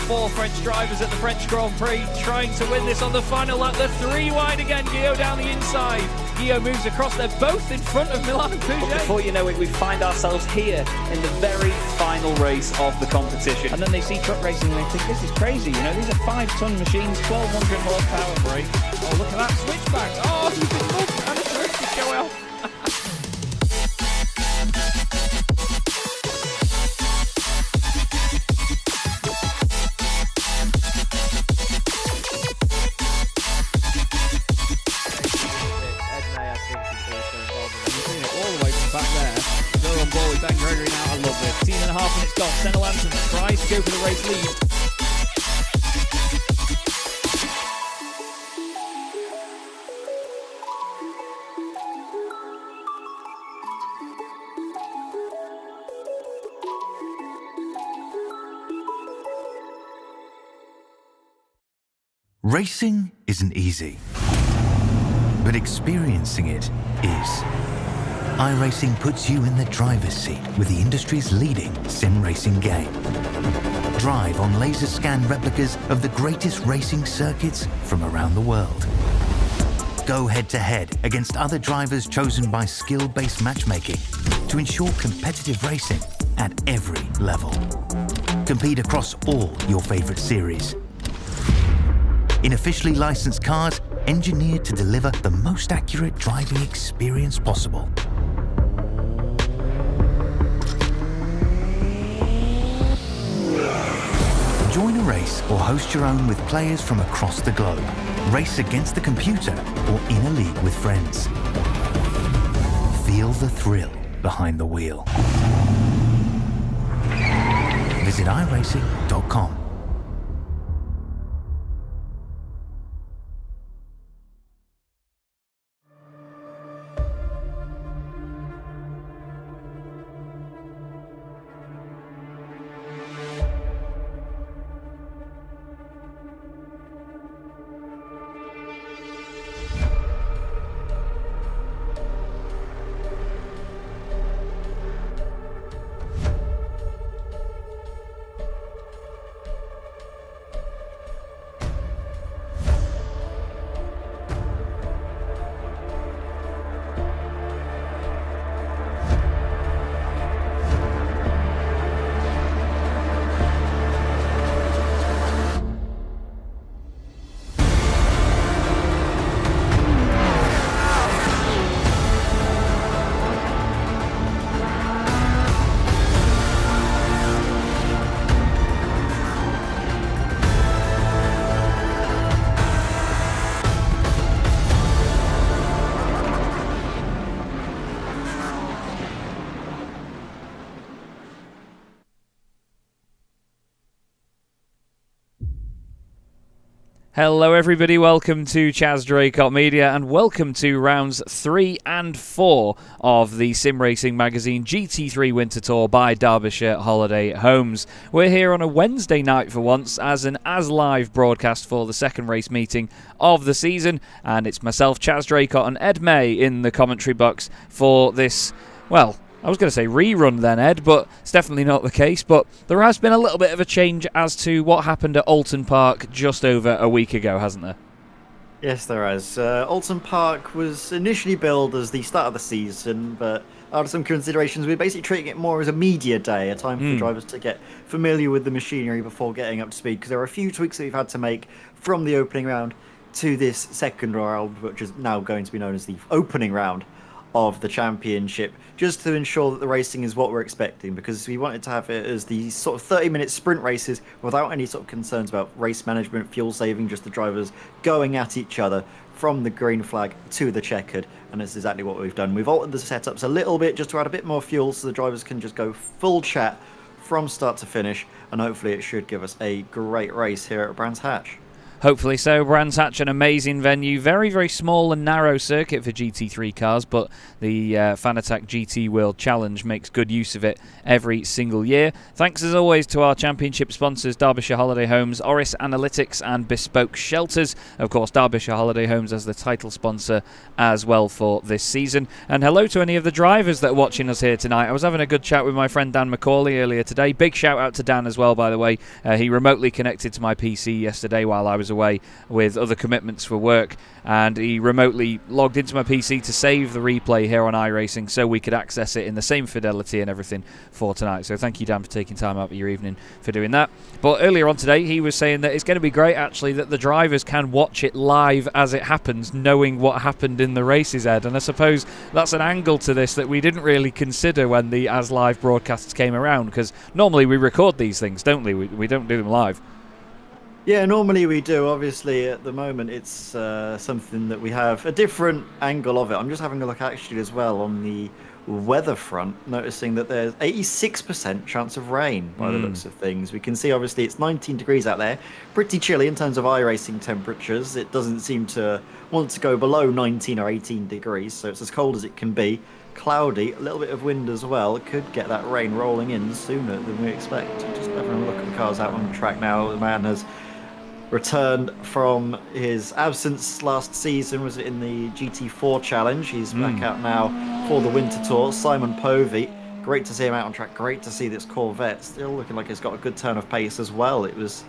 four French drivers at the French Grand Prix trying to win this on the final lap. The three wide again, Guillaume down the inside. Guillaume moves across, they're both in front of Milan and Pouget. Before you know it, we find ourselves here in the very final race of the competition. And then they see truck racing and they think, this is crazy, you know, these are 5-ton machines, 1200 horsepower brake. Oh, look at that switchback. Oh, you've been loved and a terrific show off. Back there, go on ball with Ben Gregory now. I love it. 10.5 minutes gone. Senna Lanson tries to go for the race lead. Racing isn't easy, but experiencing it is. iRacing puts you in the driver's seat with the industry's leading sim racing game. Drive on laser scan replicas of the greatest racing circuits from around the world. Go head to head against other drivers chosen by skill-based matchmaking to ensure competitive racing at every level. Compete across all your favorite series. In officially licensed cars engineered to deliver the most accurate driving experience possible. Join a race or host your own with players from across the globe. Race against the computer or in a league with friends. Feel the thrill behind the wheel. Visit iRacing.com. Hello everybody, welcome to Chaz Draycott Media and welcome to rounds 3 and 4 of the Sim Racing Magazine GT3 Winter Tour by Derbyshire Holiday Homes. We're here on a Wednesday night for once as an live broadcast for the second race meeting of the season, and it's myself, Chaz Draycott, and Ed May in the commentary box for this, well, I was going to say rerun then, Ed, but it's definitely not the case. But there has been a little bit of a change as to what happened at Alton Park just over a week ago, hasn't there? Yes, there has. Alton Park was initially billed as the start of the season, but after some considerations, we're basically treating it more as a media day, a time for drivers to get familiar with the machinery before getting up to speed, because there are a few tweaks that we've had to make from the opening round to this second round, which is now going to be known as the opening round of the championship, just to ensure that the racing is what we're expecting, because we wanted to have it as the sort of 30-minute sprint races without any sort of concerns about race management, fuel saving, just the drivers going at each other from the green flag to the checkered, and that's exactly what we've done. We've altered the setups a little bit just to add a bit more fuel so the drivers can just go full chat from start to finish, and hopefully it should give us a great race here at Brands Hatch. Hopefully so. Brands Hatch, an amazing venue. Very, very small and narrow circuit for GT3 cars, but the Fanatec GT World Challenge makes good use of it every single year. Thanks as always to our championship sponsors, Derbyshire Holiday Homes, Oris Analytics and Bespoke Shelters. Of course, Derbyshire Holiday Homes as the title sponsor as well for this season. And hello to any of the drivers that are watching us here tonight. I was having a good chat with my friend Dan McCauley earlier today. Big shout out to Dan as well, by the way. He remotely connected to my PC yesterday while I was away with other commitments for work, and he remotely logged into my PC to save the replay here on iRacing so we could access it in the same fidelity and everything for tonight. So thank you, Dan, for taking time out of your evening for doing that. But earlier on today, he was saying that it's going to be great, actually, that the drivers can watch it live as it happens, knowing what happened in the races, Ed. And I suppose that's an angle to this that we didn't really consider when the as live broadcasts came around, because normally we record these things, don't we? We don't do them live. Yeah, normally we do. Obviously, at the moment, it's something that we have a different angle of it. I'm just having a look actually as well on the weather front, noticing that there's 86% chance of rain by the looks of things. We can see obviously it's 19 degrees out there, pretty chilly in terms of iRacing temperatures. It doesn't seem to want to go below 19 or 18 degrees, so it's as cold as it can be. Cloudy, a little bit of wind as well. Could get that rain rolling in sooner than we expect. Just having a look at the cars out on the track now. The man has returned from his absence last season. Was it in the GT4 challenge? He's back out now for the winter tour. Simon Povey, great to see him out on track. Great to see this Corvette still looking like it's got a good turn of pace as well. It was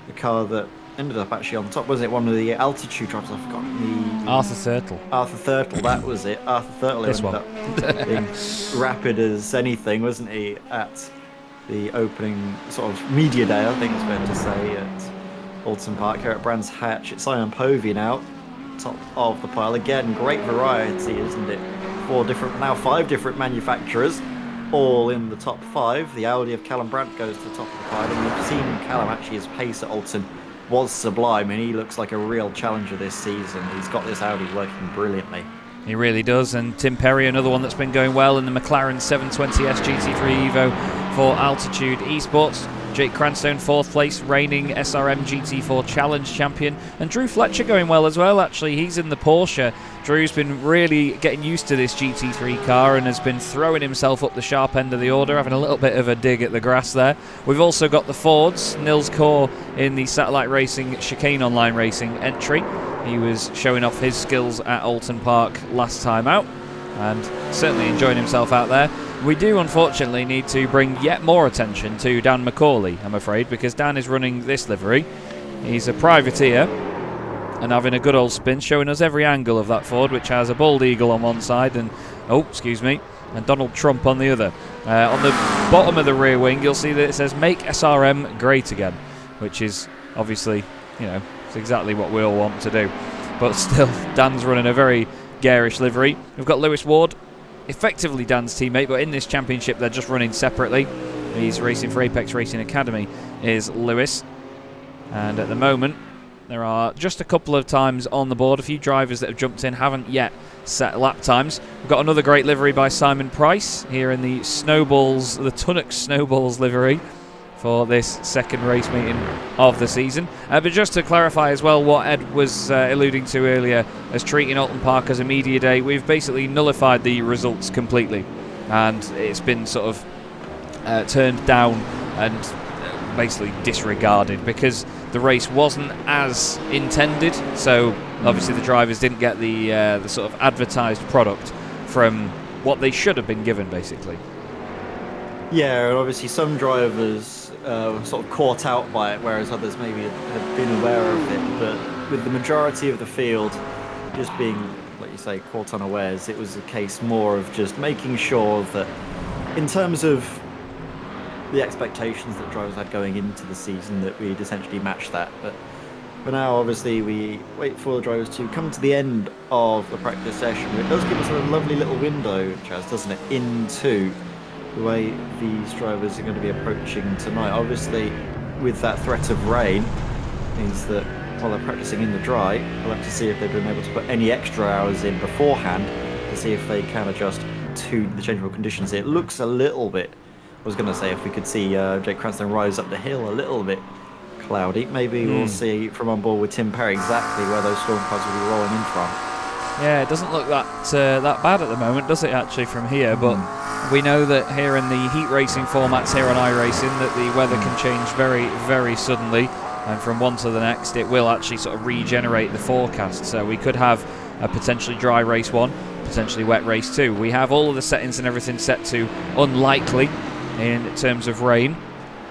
the car that ended up actually on top, wasn't it? One of the altitude drops. I've forgotten the Arthur Thurtle. Arthur Thurtle, that was it. Arthur Thurtle This ended one. up being rapid as anything, wasn't he? At the opening sort of media day, I think it's fair to say, at Alton Park here at Brands Hatch. It's Simon Povey now, top of the pile. Again, great variety, isn't it? Now five different manufacturers, all in the top five. The Audi of Callum Brandt goes to the top of the pile, and we've seen Callum actually, his pace at Alton was sublime, and he looks like a real challenger this season. He's got this Audi working brilliantly. He really does. And Tim Perry, another one that's been going well in the McLaren 720S GT3 Evo for Altitude Esports. Jake Cranstone, 4th place, reigning SRM GT4 Challenge champion. And Drew Fletcher going well as well, actually. He's in the Porsche. Drew's been really getting used to this GT3 car and has been throwing himself up the sharp end of the order, having a little bit of a dig at the grass there. We've also got the Fords. Nils Kaur in the Satellite Racing Chicane Online Racing entry. He was showing off his skills at Alton Park last time out and certainly enjoying himself out there. We do unfortunately need to bring yet more attention to Dan McCauley, I'm afraid, because Dan is running this livery. He's a privateer and having a good old spin, showing us every angle of that Ford, which has a bald eagle on one side and, and Donald Trump on the other. On the bottom of the rear wing, you'll see that it says "Make SRM Great Again," which is obviously, it's exactly what we all want to do. But still, Dan's running a very garish livery. We've got Lewis Ward, effectively Dan's teammate, but in this championship they're just running separately. He's racing for Apex Racing Academy, is Lewis. And at the moment, there are just a couple of times on the board. A few drivers that have jumped in haven't yet set lap times. We've got another great livery by Simon Price here in the Snowballs, the Tunnock Snowballs livery for this second race meeting of the season. But just to clarify as well what Ed was alluding to earlier as treating Alton Park as a media day, we've basically nullified the results completely, and it's been sort of turned down and basically disregarded because the race wasn't as intended. So obviously the drivers didn't get the sort of advertised product from what they should have been given, basically. Yeah, and obviously some drivers sort of caught out by it, whereas others maybe had been aware of it. But with the majority of the field just being, like you say, caught unawares, it was a case more of just making sure that in terms of the expectations that drivers had going into the season, that we'd essentially matched that. But for now, obviously, we wait for the drivers to come to the end of the practice session. It does give us a lovely little window, Chaz, doesn't it, into the way these drivers are going to be approaching tonight. Obviously, with that threat of rain, means that while they're practicing in the dry, we'll have to see if they've been able to put any extra hours in beforehand to see if they can adjust to the changeable conditions. It looks a little bit, I was going to say if we could see Jake Cranston rise up the hill a little bit cloudy. Maybe we'll see from on board with Tim Perry exactly where those storm clouds will be rolling in from. Yeah, it doesn't look that bad at the moment, does it, actually, from here? But we know that here in the heat racing formats here on iRacing, that the weather can change very, very suddenly, and from one to the next, it will actually sort of regenerate the forecast. So we could have a potentially dry race 1, potentially wet race 2. We have all of the settings and everything set to unlikely in terms of rain,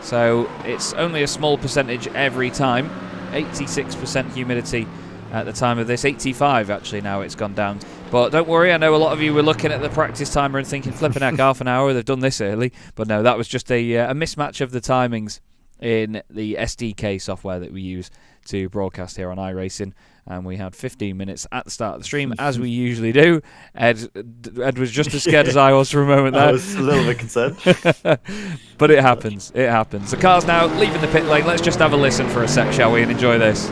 so it's only a small percentage every time. 86% humidity at the time of this, 85 actually now it's gone down. But don't worry, I know a lot of you were looking at the practice timer and thinking, flipping heck, half an hour, they've done this early. But no, that was just a mismatch of the timings in the SDK software that we use to broadcast here on iRacing. And we had 15 minutes at the start of the stream, as we usually do. Ed was just as scared as I was for a moment there. I was a little bit concerned. But it happens, it happens. The car's now leaving the pit lane. Let's just have a listen for a sec, shall we, and enjoy this.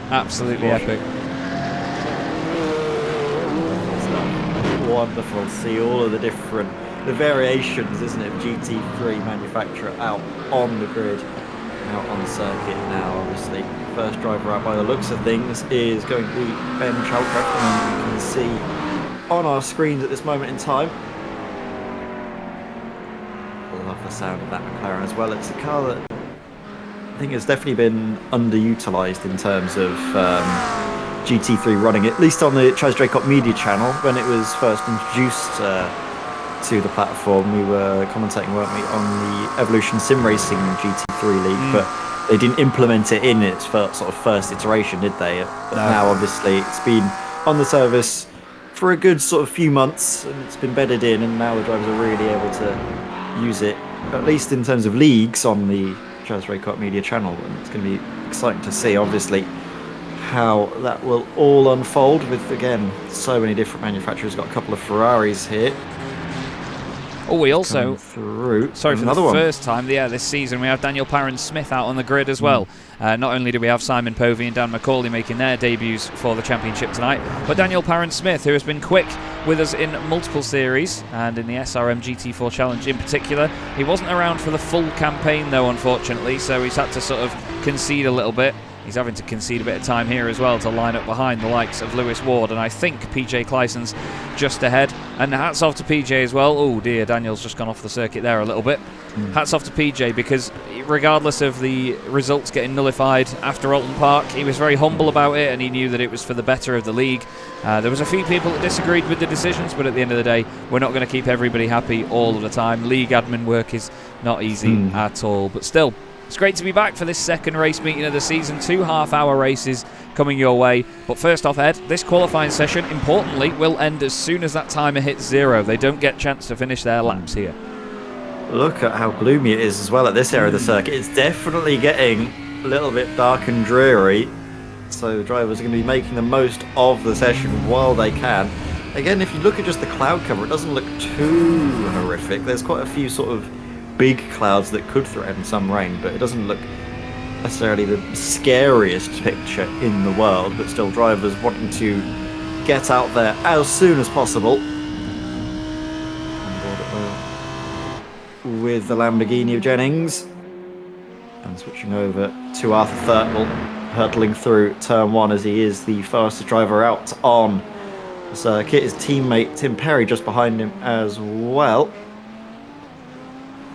Absolutely epic. Wonderful to see all of the variations, isn't it, of GT3 manufacturer out on the grid, out on the circuit now. Obviously, first driver out by the looks of things is going to be Ben Chalcraft, and you can see on our screens at this moment in time. I love the sound of that McLaren as well. It's a car that I think it's definitely been underutilised in terms of GT3 running, at least on the Chaz Draycott media channel. When it was first introduced to the platform, we were commentating, weren't we, on the Evolution Sim Racing GT3 League, but they didn't implement it in its first iteration, did they? But now, obviously, it's been on the service for a good sort of few months, and it's been bedded in, and now the drivers are really able to use it, at least in terms of leagues, on the Chaz Draycott media channel. And it's going to be exciting to see, obviously, how that will all unfold with, again, so many different manufacturers. Got a couple of Ferraris here. Oh, we also, through. sorry, for the first time this season, we have Daniel Parron-Smith out on the grid as well. Not only do we have Simon Povey and Dan McCauley making their debuts for the championship tonight, but Daniel Parron-Smith, who has been quick with us in multiple series, and in the SRM GT4 Challenge in particular. He wasn't around for the full campaign, though, unfortunately, so he's had to sort of concede a little bit. He's having to concede a bit of time here as well to line up behind the likes of Lewis Ward, and I think PJ Clyson's just ahead. And hats off to PJ as well. Oh dear, Daniel's just gone off the circuit there a little bit. Hats off to PJ, because regardless of the results getting nullified after Alton Park, he was very humble about it, and he knew that it was for the better of the league. There was a few people that disagreed with the decisions, but at the end of the day, we're not going to keep everybody happy all of the time. League admin work is not easy at all, but still, it's great to be back for this second race meeting of the season. 2 half-hour races coming your way. But first off, Ed, this qualifying session, importantly, will end as soon as that timer hits 0. They don't get a chance to finish their laps here. Look at how gloomy it is as well at this area of the circuit. It's definitely getting a little bit dark and dreary. So the drivers are going to be making the most of the session while they can. Again, if you look at just the cloud cover, it doesn't look too horrific. There's quite a few sort of big clouds that could threaten some rain, but it doesn't look necessarily the scariest picture in the world. But still, drivers wanting to get out there as soon as possible. With the Lamborghini of Jennings, and switching over to Arthur Thurtle, hurtling through turn 1 as he is the fastest driver out on the circuit. His teammate Tim Perry just behind him as well.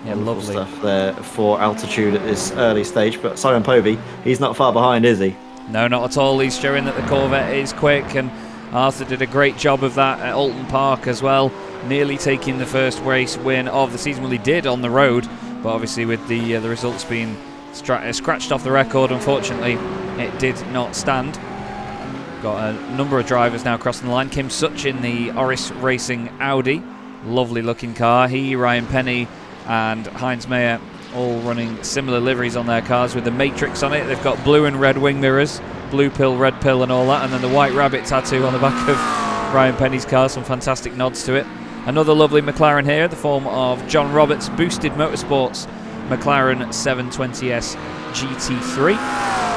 Yeah, lovely stuff there for altitude at this early stage. But Simon Povey, he's not far behind, is he? No, not at all. He's showing that the Corvette is quick, and Arthur did a great job of that at Alton Park as well, nearly taking the first race win of the season. Well, he did on the road, but obviously with the results being scratched off the record, unfortunately, it did not stand. Got a number of drivers now crossing the line. Kim Such in the Oris Racing Audi, lovely looking car. He, Ryan Penny, and Heinz Mayer all running similar liveries on their cars with the Matrix on it. They've got blue and red wing mirrors, blue pill, red pill and all that, and then the white rabbit tattoo on the back of Ryan Penny's car. Some fantastic nods to it. Another lovely McLaren here, the form of John Roberts Boosted Motorsports McLaren 720S GT3.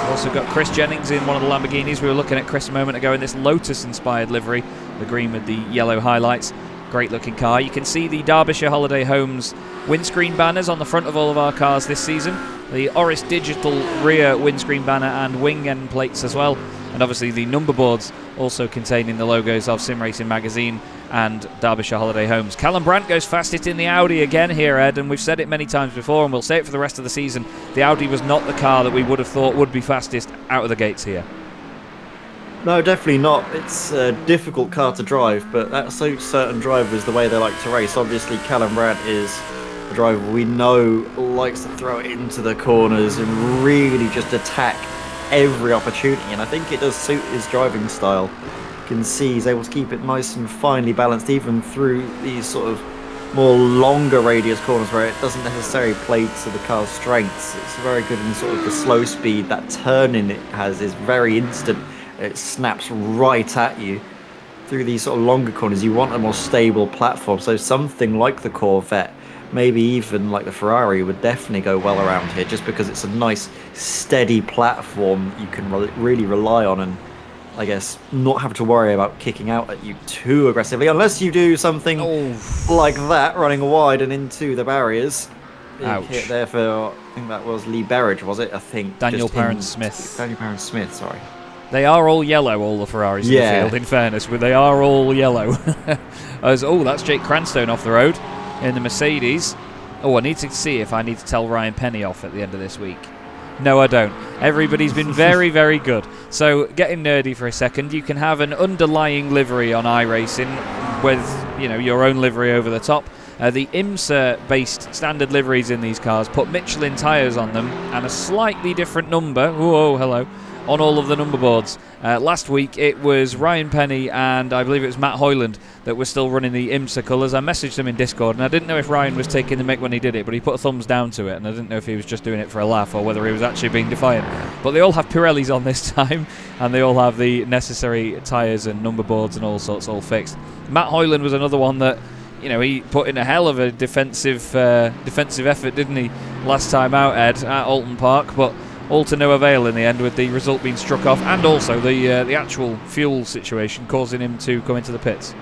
Also got Chris Jennings in one of the Lamborghinis. We were looking at Chris a moment ago in this Lotus-inspired livery, the green with the yellow highlights. Great looking car. You can see the Derbyshire Holiday Homes windscreen banners on the front of all of our cars this season. The Oris Digital rear windscreen banner and wing end plates as well. And obviously the number boards also containing the logos of Sim Racing Magazine and Derbyshire Holiday Homes. Callum Brandt goes fastest in the Audi again here, Ed, and we've said it many times before and we'll say it for the rest of the season. The Audi was not the car that we would have thought would be fastest out of the gates here. No, definitely not. It's a difficult car to drive, but that suits certain drivers the way they like to race. Obviously, Callum Brandt is a driver we know likes to throw it into the corners and really just attack every opportunity, and I think it does suit his driving style. You can see he's able to keep it nice and finely balanced even through these sort of more longer radius corners where it doesn't necessarily play to the car's strengths. It's very good in sort of the slow speed. That turning it has is very instant. It snaps right at you. Through these sort of longer corners, you want a more stable platform, so something like the Corvette, maybe even like the Ferrari, would definitely go well around here, just because it's a nice steady platform you can really rely on, and I guess not have to worry about kicking out at you too aggressively, unless you do something like that, running wide and into the barriers. Ouch. Hit there for, I think that was Lee Berridge, was it? I think Daniel Perrin-Smith. Daniel Perrin-Smith, sorry. They are all yellow, all the Ferraris in the field, in fairness, but they are all yellow. That's Jake Cranstone off the road in the Mercedes. I need to see if I need to tell Ryan Penny off at the end of this week. No, I don't. Everybody's been very, very good. So, getting nerdy for a second, you can have an underlying livery on iRacing with, your own livery over the top. The IMSA-based standard liveries in these cars put Michelin tyres on them and a slightly different number. Hello. On all of the number boards. Last week it was Ryan Penny and I believe it was Matt Hoyland that were still running the IMSA colours. I messaged him in Discord and I didn't know if Ryan was taking the mick when he did it, but he put a thumbs down to it and I didn't know if he was just doing it for a laugh or whether he was actually being defiant. But they all have Pirellis on this time and they all have the necessary tyres and number boards and all sorts all fixed. Matt Hoyland was another one that he put in a hell of a defensive effort, didn't he, last time out, Ed, at Alton Park, but all to no avail in the end, with the result being struck off and also the actual fuel situation causing him to come into the pits.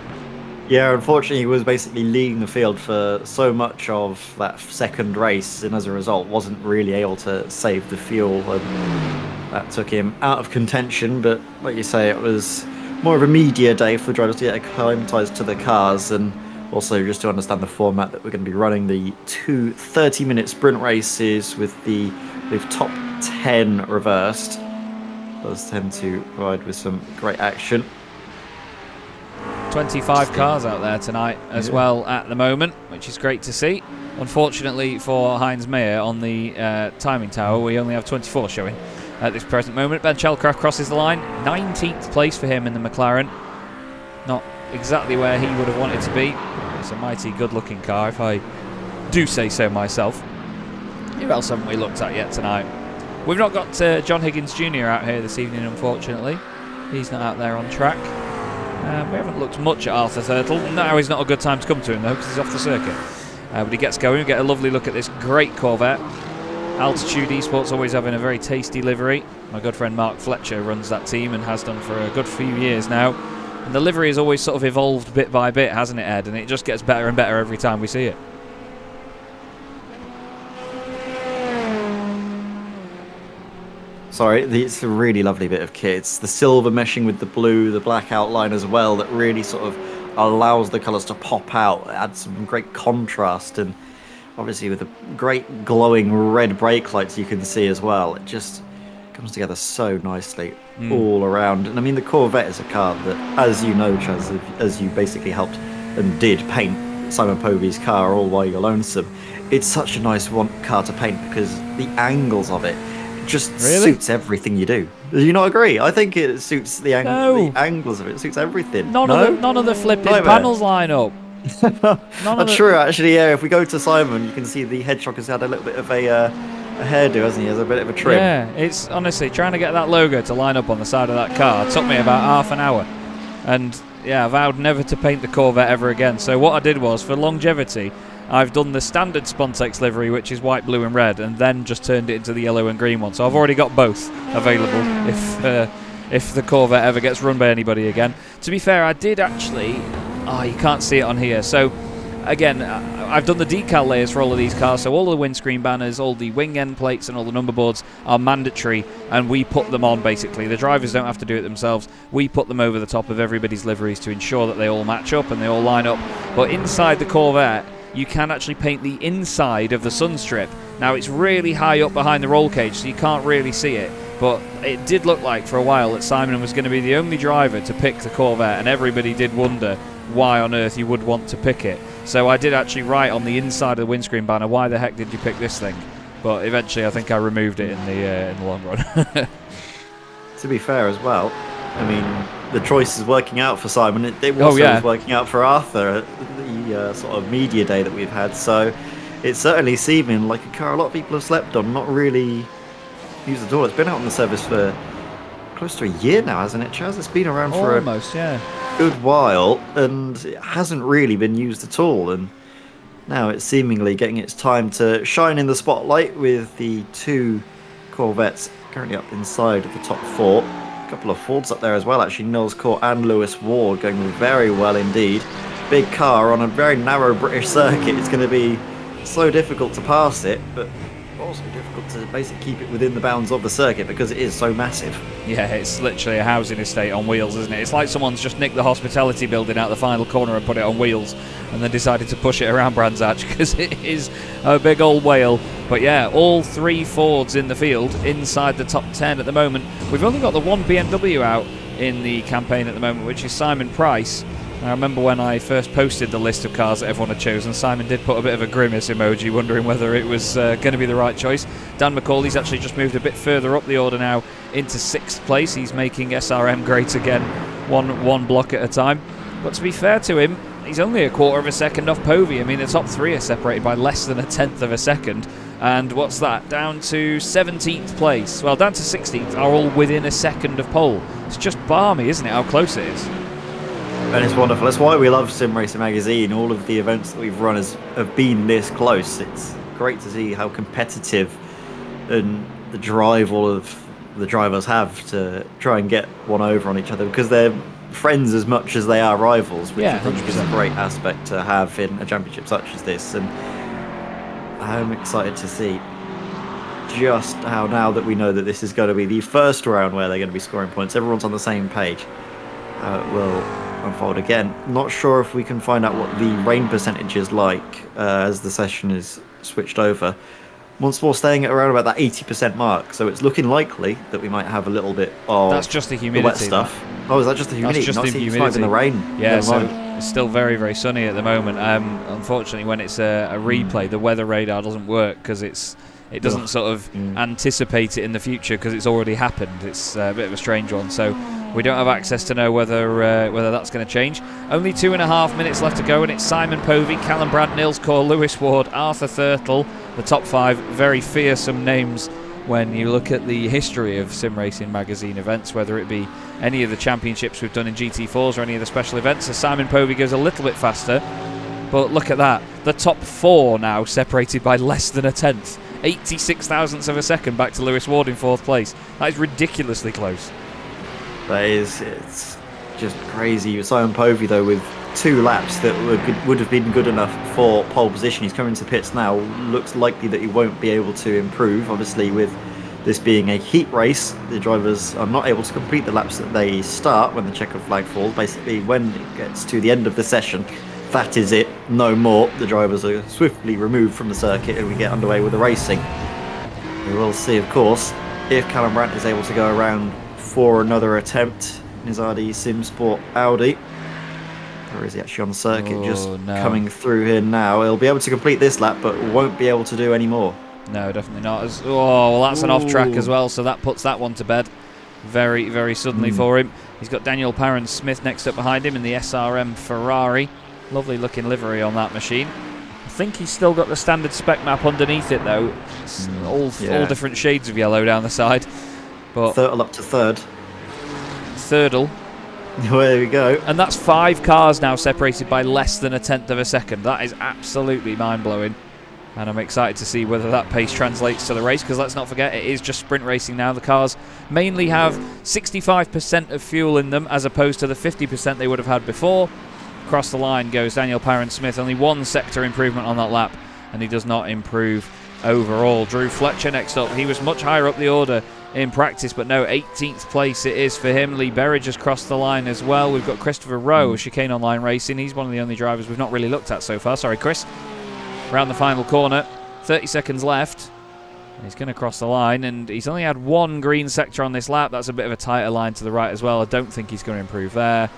Yeah, unfortunately he was basically leading the field for so much of that second race, and as a result wasn't really able to save the fuel, and that took him out of contention. But like you say, it was more of a media day for the drivers to get acclimatised to the cars, and also just to understand the format that we're going to be running the two 30-minute sprint races with top 10 reversed. Does tend to provide with some great action. 25 cars out there tonight as well at the moment, which is great to see. Unfortunately for Heinz Mayer on the timing tower, we only have 24 showing at this present moment. Ben Shelcraft crosses the line, 19th place for him in the McLaren. Not exactly where he would have wanted to be. It's a mighty good looking car, if I do say so myself. Who else haven't we looked at yet tonight? We've not got John Higgins Jr. out here this evening, unfortunately. He's not out there on track. We haven't looked much at Arthur Thurtle. Now is not a good time to come to him, though, because he's off the circuit. But he gets going. We get a lovely look at this great Corvette. Altitude Esports always having a very tasty livery. My good friend Mark Fletcher runs that team and has done for a good few years now. And the livery has always sort of evolved bit by bit, hasn't it, Ed? And it just gets better and better every time we see it. Sorry, it's a really lovely bit of kit. It's the silver meshing with the blue, the black outline as well, that really sort of allows the colours to pop out. It adds some great contrast, and obviously with the great glowing red brake lights you can see as well. It just comes together so nicely all around. And I mean, the Corvette is a car that, as you know, Chaz, as you basically helped and did paint Simon Povey's car all while you're lonesome, it's such a nice car to paint because the angles of it just suits everything you do. Do you not agree? I think it suits the angles of it. It suits everything. None of the flipping panels line up. That's true, actually. Yeah, if we go to Simon, you can see the hedgehog has had a little bit of a hairdo, hasn't he? Has a bit of a trim. Yeah, it's honestly trying to get that logo to line up on the side of that car. It took me about half an hour, and yeah, I vowed never to paint the Corvette ever again. So what I did was, for longevity, I've done the standard Spontex livery, which is white, blue and red, and then just turned it into the yellow and green one. So I've already got both available if the Corvette ever gets run by anybody again. To be fair, I did actually... Oh, you can't see it on here. So, again, I've done the decal layers for all of these cars, so all the windscreen banners, all the wing end plates and all the number boards are mandatory, and we put them on, basically. The drivers don't have to do it themselves. We put them over the top of everybody's liveries to ensure that they all match up and they all line up. But inside the Corvette, you can actually paint the inside of the sun strip. Now, it's really high up behind the roll cage, so you can't really see it. But it did look like for a while that Simon was going to be the only driver to pick the Corvette, and everybody did wonder why on earth you would want to pick it. So I did actually write on the inside of the windscreen banner, why the heck did you pick this thing? But eventually I think I removed it in the long run. To be fair as well, I mean, the choice is working out for Simon. It was working out for Arthur at the sort of media day that we've had. So it's certainly seeming like a car a lot of people have slept on, not really used at all. It's been out on the service for close to a year now, hasn't it, Chaz? It's been around for almost, yeah, good while, and it hasn't really been used at all, and now it's seemingly getting its time to shine in the spotlight with the 2 Corvettes currently up inside of the top 4. A couple of Fords up there as well, actually. Nils Court and Lewis Ward going very well indeed. Big car on a very narrow British circuit. It's going to be so difficult to pass it, but also difficult to basically keep it within the bounds of the circuit because it is so massive. Yeah, it's literally a housing estate on wheels, isn't it? It's like someone's just nicked the hospitality building out the final corner and put it on wheels and then decided to push it around Brands Hatch because it is a big old whale. But yeah, all 3 Fords in the field inside the top 10 at the moment. We've only got the 1 BMW out in the campaign at the moment, which is Simon Price. I remember when I first posted the list of cars that everyone had chosen, Simon did put a bit of a grimace emoji, wondering whether it was going to be the right choice. Dan McCauley's actually just moved a bit further up the order now into 6th place. He's making SRM great again, one block at a time. But to be fair to him, he's only a quarter of a second off Povey. I mean, the top 3 are separated by less than a tenth of a second. And what's that? Down to 17th place. Well, down to 16th are all within a second of pole. It's just balmy, isn't it, how close it is? And it's wonderful. That's why we love Sim Racing Magazine. All of the events that we've run have been this close. It's great to see how competitive and the drive all of the drivers have to try and get one over on each other, because they're friends as much as they are rivals, which I think is a great aspect to have in a championship such as this. And I'm excited to see just how, now that we know that this is going to be the first round where they're going to be scoring points, everyone's on the same page, how it will unfold again. Not sure if we can find out what the rain percentage is like as the session is switched over. Once more staying at around about that 80% mark, so it's looking likely that we might have a little bit of that's just the humidity, the wet stuff. Oh, is that just the humidity? That's just the humidity. It's not even the rain. Yeah, so it's still very, very sunny at the moment. Unfortunately, when it's a replay, the weather radar doesn't work because it doesn't sort of anticipate it in the future because it's already happened. It's a bit of a strange one, so we don't have access to know whether that's going to change. Only 2.5 minutes left to go, and it's Simon Povey, Callum Brandt, Nils Core, Lewis Ward, Arthur Thurtle, the top 5. Very fearsome names when you look at the history of Sim Racing Magazine events, whether it be any of the championships we've done in GT4s or any of the special events. So Simon Povey goes a little bit faster, but look at that. The top 4 now separated by less than a tenth. 86 thousandths of a second back to Lewis Ward in 4th place. That is ridiculously close. It's just crazy. Simon Povey, though, with 2 laps that would have been good enough for pole position. He's coming into pits now. Looks likely that he won't be able to improve. Obviously, with this being a heat race, the drivers are not able to complete the laps that they start when the checkered flag falls. Basically, when it gets to the end of the session, that is it. No more. The drivers are swiftly removed from the circuit and we get underway with the racing. We will see, of course, if Callum Brandt is able to go around for another attempt in his RD Sim Sport Audi. Or is he actually on the circuit? Coming through here now. He'll be able to complete this lap, but won't be able to do any more. No, definitely not. Well, that's an off-track as well, so that puts that one to bed very, very suddenly for him. He's got Daniel Parron-Smith next up behind him in the SRM Ferrari. Lovely looking livery on that machine. I think he's still got the standard spec map underneath it, though. It's all different shades of yellow down the side. But Thurtle up to 3rd. Thirdle. There we go. And that's 5 cars now separated by less than a tenth of a second. That is absolutely mind-blowing. And I'm excited to see whether that pace translates to the race, because let's not forget, it is just sprint racing now. The cars mainly have 65% of fuel in them, as opposed to the 50% they would have had before. Across the line goes Daniel Parent-Smith. Only 1 sector improvement on that lap, and he does not improve overall. Drew Fletcher next up. He was much higher up the order in practice, but no, 18th place it is for him. Lee Berridge has crossed the line as well. We've got Christopher Rowe of Chicane Online Racing. He's one of the only drivers we've not really looked at so far. Sorry, Chris. Around the final corner, 30 seconds left. He's going to cross the line, and he's only had 1 green sector on this lap. That's a bit of a tighter line to the right as well. I don't think he's going to improve there.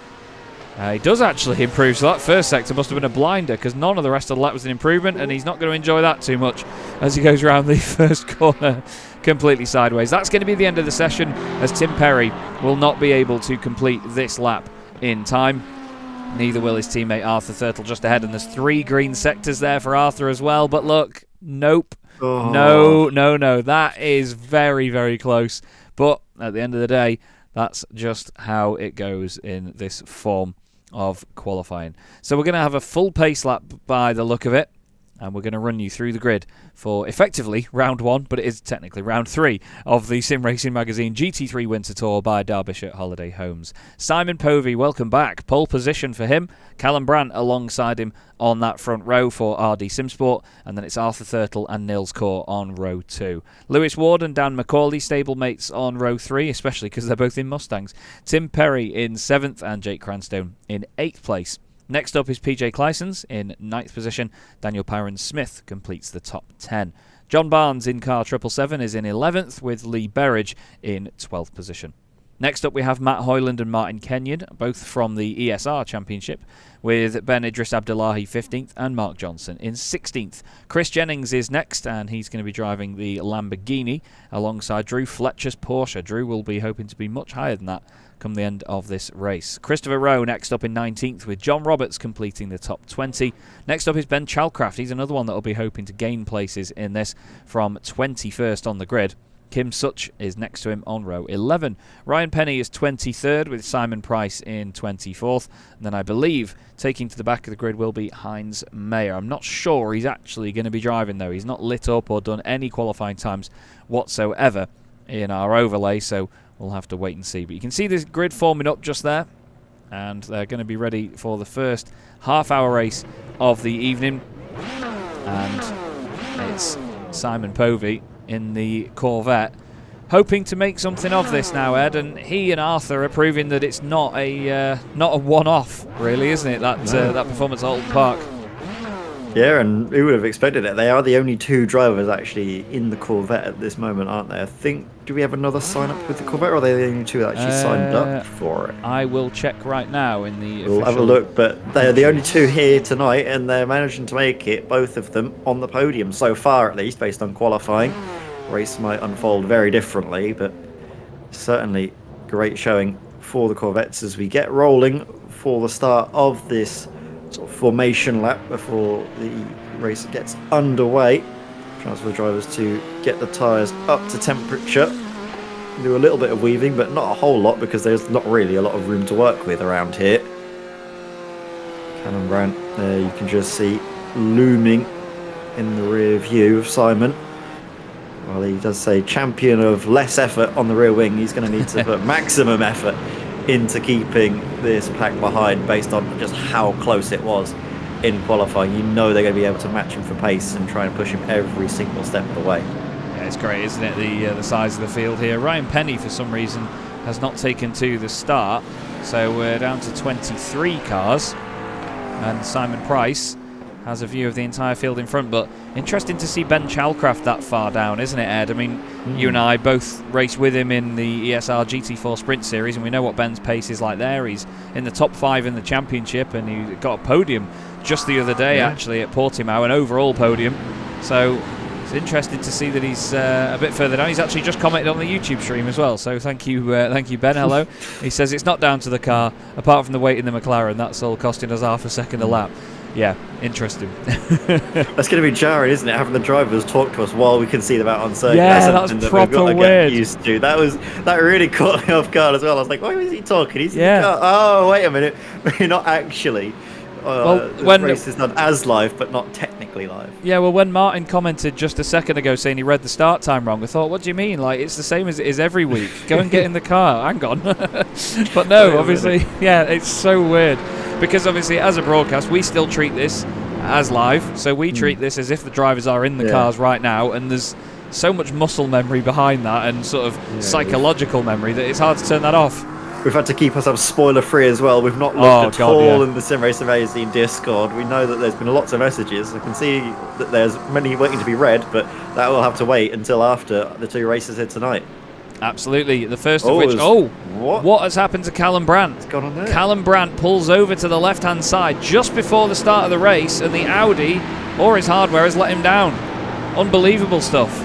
He does actually improve, so that first sector must have been a blinder, because none of the rest of the lap was an improvement, and he's not going to enjoy that too much as he goes around the first corner completely sideways. That's going to be the end of the session, as Tim Perry will not be able to complete this lap in time. Neither will his teammate Arthur Thurtle just ahead, and there's 3 green sectors there for Arthur as well, but look, nope. Oh. No. That is very, very close, but at the end of the day, that's just how it goes in this form of qualifying. So we're going to have a full pace lap by the look of it, and we're going to run you through the grid for effectively round 1, but it is technically round 3 of the Sim Racing Magazine GT3 Winter Tour by Derbyshire Holiday Homes. Simon Povey, welcome back. Pole position for him. Callum Brandt alongside him on that front row for RD Simsport, and then it's Arthur Thurtle and Nils Kaur on row 2. Lewis Ward and Dan McCauley, stablemates on row 3, especially because they're both in Mustangs. Tim Perry in 7th and Jake Cranstone in 8th place. Next up is PJ Clysons in 9th position. Daniel Parent-Smith completes the top 10. John Barnes in car 777 is in 11th, with Lee Berridge in 12th position. Next up we have Matt Hoyland and Martin Kenyon, both from the ESR Championship, with Ben Idris Abdullahi 15th and Mark Johnson in 16th. Chris Jennings is next, and he's going to be driving the Lamborghini alongside Drew Fletcher's Porsche. Drew will be hoping to be much higher than that come the end of this race. Christopher Rowe next up in 19th, with John Roberts completing the top 20. Next up is Ben Chalcraft. He's another one that will be hoping to gain places in this from 21st on the grid. Kim Such is next to him on row 11. Ryan Penny is 23rd, with Simon Price in 24th. And then I believe taking to the back of the grid will be Heinz Mayer. I'm not sure he's actually going to be driving, though. He's not lit up or done any qualifying times whatsoever in our overlay, so we'll have to wait and see. But you can see this grid forming up just there, and they're going to be ready for the first half-hour race of the evening. And it's Simon Povey in the Corvette, hoping to make something of this now, Ed. And he and Arthur are proving that it's not a one-off, really, isn't it? That performance at Alton Park. Yeah, and who would have expected it? They are the only 2 drivers actually in the Corvette at this moment, aren't they? I think, do we have another sign-up with the Corvette, or are they the only 2 that actually signed up for it? I will check right now in the We'll have a look, but they're the only 2 here tonight, and they're managing to make it, both of them, on the podium, so far at least, based on qualifying. Race might unfold very differently, but certainly great showing for the Corvettes as we get rolling for the start of this sort of formation lap before the race gets underway. Chance for the drivers to get the tyres up to temperature. Do a little bit of weaving, but not a whole lot, because there's not really a lot of room to work with around here. Callum Brandt there, you can just see looming in the rear view of Simon. Well, he does say champion of less effort on the rear wing. He's going to need to put maximum effort into keeping this pack behind, based on just how close it was in qualifying. You know they're going to be able to match him for pace and try and push him every single step of the way. Yeah, it's great, isn't it, the size of the field here. Ryan Penny, for some reason, has not taken to the start, so we're down to 23 cars, and Simon Price has a view of the entire field in front. But interesting to see Ben Chalcraft that far down, isn't it, Ed? I mean, you and I both raced with him in the ESR GT4 Sprint Series, and we know what Ben's pace is like there. He's in the top 5 in the championship, and he got a podium just the other day, actually, at Portimao, an overall podium. So it's interesting to see that he's a bit further down. He's actually just commented on the YouTube stream as well, so thank you, Ben. Hello. He says it's not down to the car, apart from the weight in the McLaren. That's all costing us half a second a lap. Yeah, interesting. That's going to be jarring, isn't it? Having the drivers talk to us while we can see them out on circuit. Yeah, that's that's that proper we've got to weird. get used to. That really caught me off guard as well. I was like, why is he talking? He's Yeah. in the car. Oh, wait a minute. We're not actually. Well, the when race is done as live, but not technically live. Yeah, well, when Martin commented just a second ago saying he read the start time wrong, I thought, what do you mean? Like, it's the same as it is every week. Go and get in the car. Hang on. But no, obviously, yeah, it's so weird. Because obviously, as a broadcast, we still treat this as live. So we treat this as if the drivers are in the cars right now. And there's so much muscle memory behind that and sort of psychological memory that it's hard to turn that off. We've had to keep ourselves spoiler-free as well. We've not looked at all in the Sim Racing Magazine Discord. We know that there's been lots of messages. I can see that there's many waiting to be read, but that will have to wait until after the 2 races here tonight. Absolutely. The first of which... Oh, what has happened to Callum Brandt? What's gone on there? Callum Brandt pulls over to the left-hand side just before the start of the race, and the Audi, or his hardware, has let him down. Unbelievable stuff.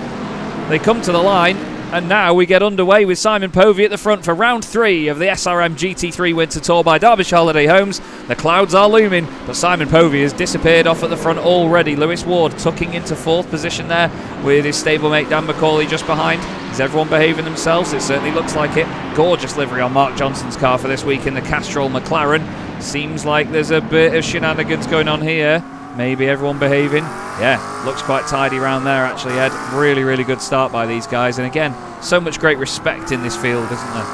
They come to the line, and now we get underway with Simon Povey at the front for round 3 of the SRM GT3 Winter Tour by Derbyshire Holiday Homes. The clouds are looming, but Simon Povey has disappeared off at the front already. Lewis Ward tucking into 4th position there with his stablemate Dan McCauley just behind. Is everyone behaving themselves? It certainly looks like it. Gorgeous livery on Mark Johnson's car for this week in the Castrol McLaren. Seems like there's a bit of shenanigans going on here. Maybe everyone behaving. Yeah, looks quite tidy around there actually, Ed. Really, really good start by these guys. And again, so much great respect in this field, isn't there?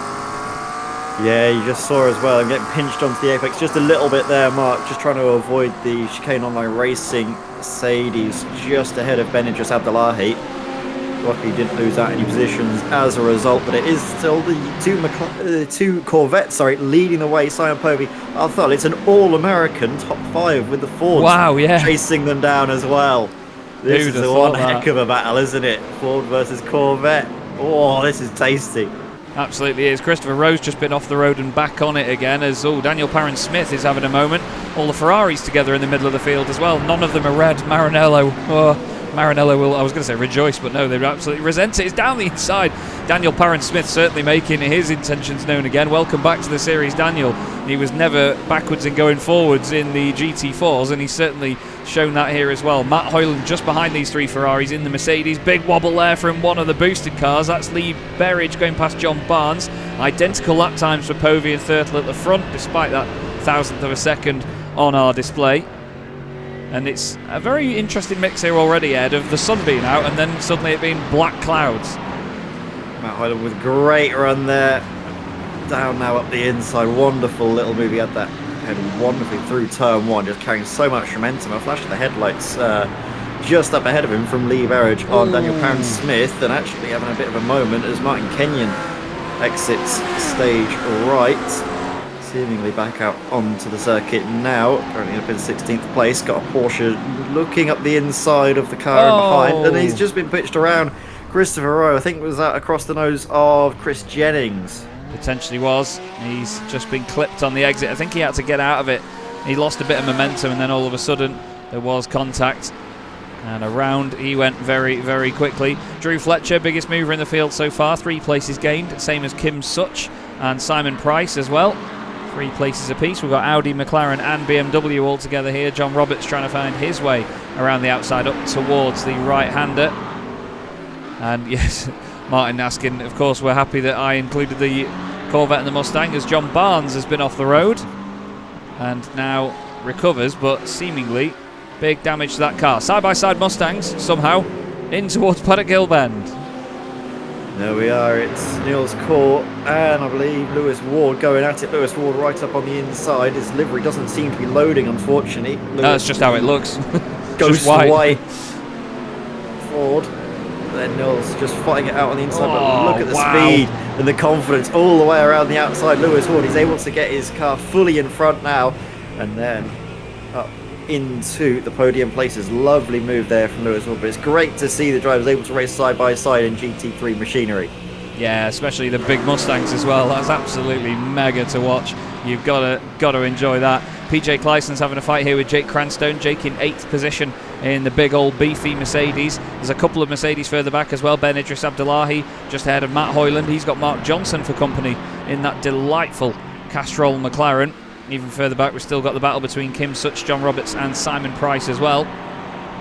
Yeah, you just saw as well. I'm getting pinched onto the apex just a little bit there, Mark. Just trying to avoid the chicane online racing. Mercedes just ahead of Ben Idris Abdullahi. Luckily didn't lose out any positions as a result, but it is still the two Corvettes, leading the way. Simon Povey, I thought it's an all-American top 5 with the Fords. Wow, yeah. Chasing them down as well. This is one heck of a battle, isn't it? Ford versus Corvette. Oh, this is tasty. Absolutely is. Christopher Rowe's just been off the road and back on it again as Daniel Parron-Smith is having a moment. All the Ferraris together in the middle of the field as well. None of them are red. Maranello. Maranello will, I was going to say rejoice, but no, they absolutely resent it. It's down the inside. Daniel Parron-Smith certainly making his intentions known again. Welcome back to the series, Daniel. He was never backwards and going forwards in the GT4s, and he's certainly shown that here as well. Matt Hoyland just behind these 3 Ferraris in the Mercedes. Big wobble there from one of the boosted cars. That's Lee Berridge going past John Barnes. Identical lap times for Povey and Thurtle at the front, despite that 1,000th of a second on our display. And it's a very interesting mix here already, Ed, of the sun being out and then suddenly it being black clouds. Matt Hoyland with a great run there. Down now up the inside. Wonderful little move. He had that head wonderfully through turn 1, just carrying so much momentum. A flash of the headlights just up ahead of him from Lee Berridge on Daniel Parron-Smith, and actually having a bit of a moment as Martin Kenyon exits stage right. Seemingly back out onto the circuit now. Currently up in 16th place. Got a Porsche looking up the inside of the car behind, and he's just been pitched around. Christopher Rowe, I think, was that across the nose of Chris Jennings. Potentially was. He's just been clipped on the exit. I think he had to get out of it. He lost a bit of momentum, and then all of a sudden there was contact. And around he went very, very quickly. Drew Fletcher, biggest mover in the field so far. 3 places gained, same as Kim Such and Simon Price as well. 3 places apiece. We've got Audi, McLaren and BMW all together here. John Roberts trying to find his way around the outside up towards the right-hander. And yes, Martin asking, of course, we're happy that I included the Corvette and the Mustang as John Barnes has been off the road and now recovers, but seemingly big damage to that car. Side-by-side Mustangs somehow in towards Paddock Hill Bend. There we are, it's Niels Court and I believe Lewis Ward going at it. Lewis Ward right up on the inside. His livery doesn't seem to be loading, unfortunately. That's just how it looks. Ghost white Ford. Then Niels just fighting it out on the inside. But look at the speed and the confidence all the way around the outside. Lewis Ward, he's able to get his car fully in front now. And then up into the podium places. Lovely move there from Lewis Ward, but it's great to see the drivers able to race side by side in GT3 machinery. Yeah, especially the big Mustangs as well. That's absolutely mega to watch. You've got to enjoy that. PJ Clyson's having a fight here with Jake Cranstone. Jake in 8th position in the big old beefy Mercedes. There's a couple of Mercedes further back as well. Ben Idris Abdullahi just ahead of Matt Hoyland. He's got Mark Johnson for company in that delightful Castrol McLaren. Even further back, we've still got the battle between Kim Such, John Roberts and Simon Price as well.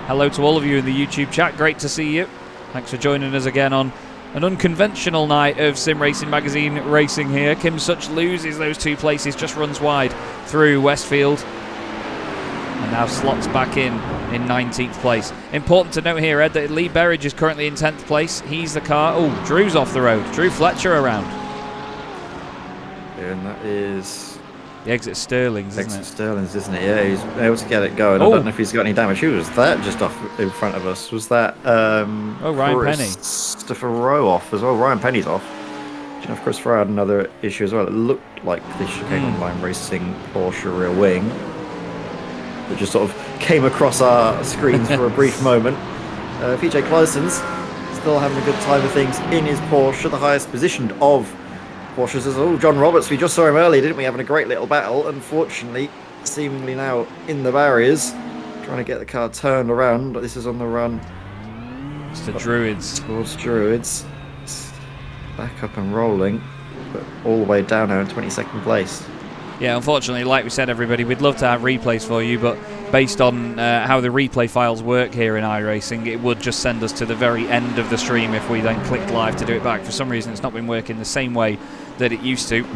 Hello to all of you in the YouTube chat. Great to see you. Thanks for joining us again on an unconventional night of Sim Racing Magazine racing here. Kim Such loses those 2 places, just runs wide through Westfield, and now slots back in 19th place. Important to note here, Ed, that Lee Berridge is currently in 10th place. He's the car. Oh, Drew's off the road. Drew Fletcher around. Yeah, and that is the exit Sterling's, isn't it? Exit Sterling's, isn't it? Yeah, he's able to get it going. Oh. I don't know if he's got any damage. Who was that just off in front of us? Was that Ryan Penny. Christopher Rowe off as well. Ryan Penny's off. Do you know if Christopher had another issue as well? It looked like the Chicane Online Racing Porsche rear wing that just sort of came across our screens for a brief moment. PJ Clyson's still having a good time of things in his Porsche, the highest positioned of Porsches. Oh, John Roberts, we just saw him earlier, didn't we? Having a great little battle. Unfortunately, seemingly now in the barriers, trying to get the car turned around. But this is on the run. It's the Druids. Towards Druids. It's back up and rolling, but all the way down now in 22nd place. Yeah, unfortunately, like we said, everybody, we'd love to have replays for you, but based on how the replay files work here in iRacing, it would just send us to the very end of the stream if we then clicked live to do it back. For some reason, it's not been working the same way that it used to.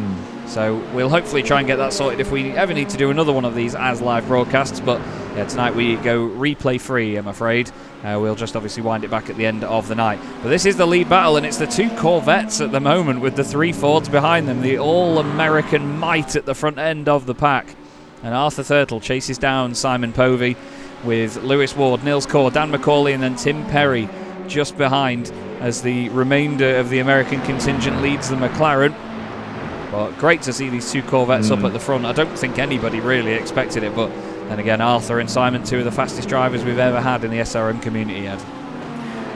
So we'll hopefully try and get that sorted if we ever need to do another one of these as live broadcasts. But yeah, tonight we go replay free, I'm afraid. We'll just obviously wind it back at the end of the night. But this is the lead battle, and it's the 2 Corvettes at the moment with the 3 Fords behind them. The all-American might at the front end of the pack. And Arthur Thurtle chases down Simon Povey with Lewis Ward, Nils Corr, Dan McCauley, and then Tim Perry just behind as the remainder of the American contingent leads the McLaren. But great to see these 2 Corvettes up at the front. I don't think anybody really expected it, but then again, Arthur and Simon, 2 of the fastest drivers we've ever had in the SRM community, Ed.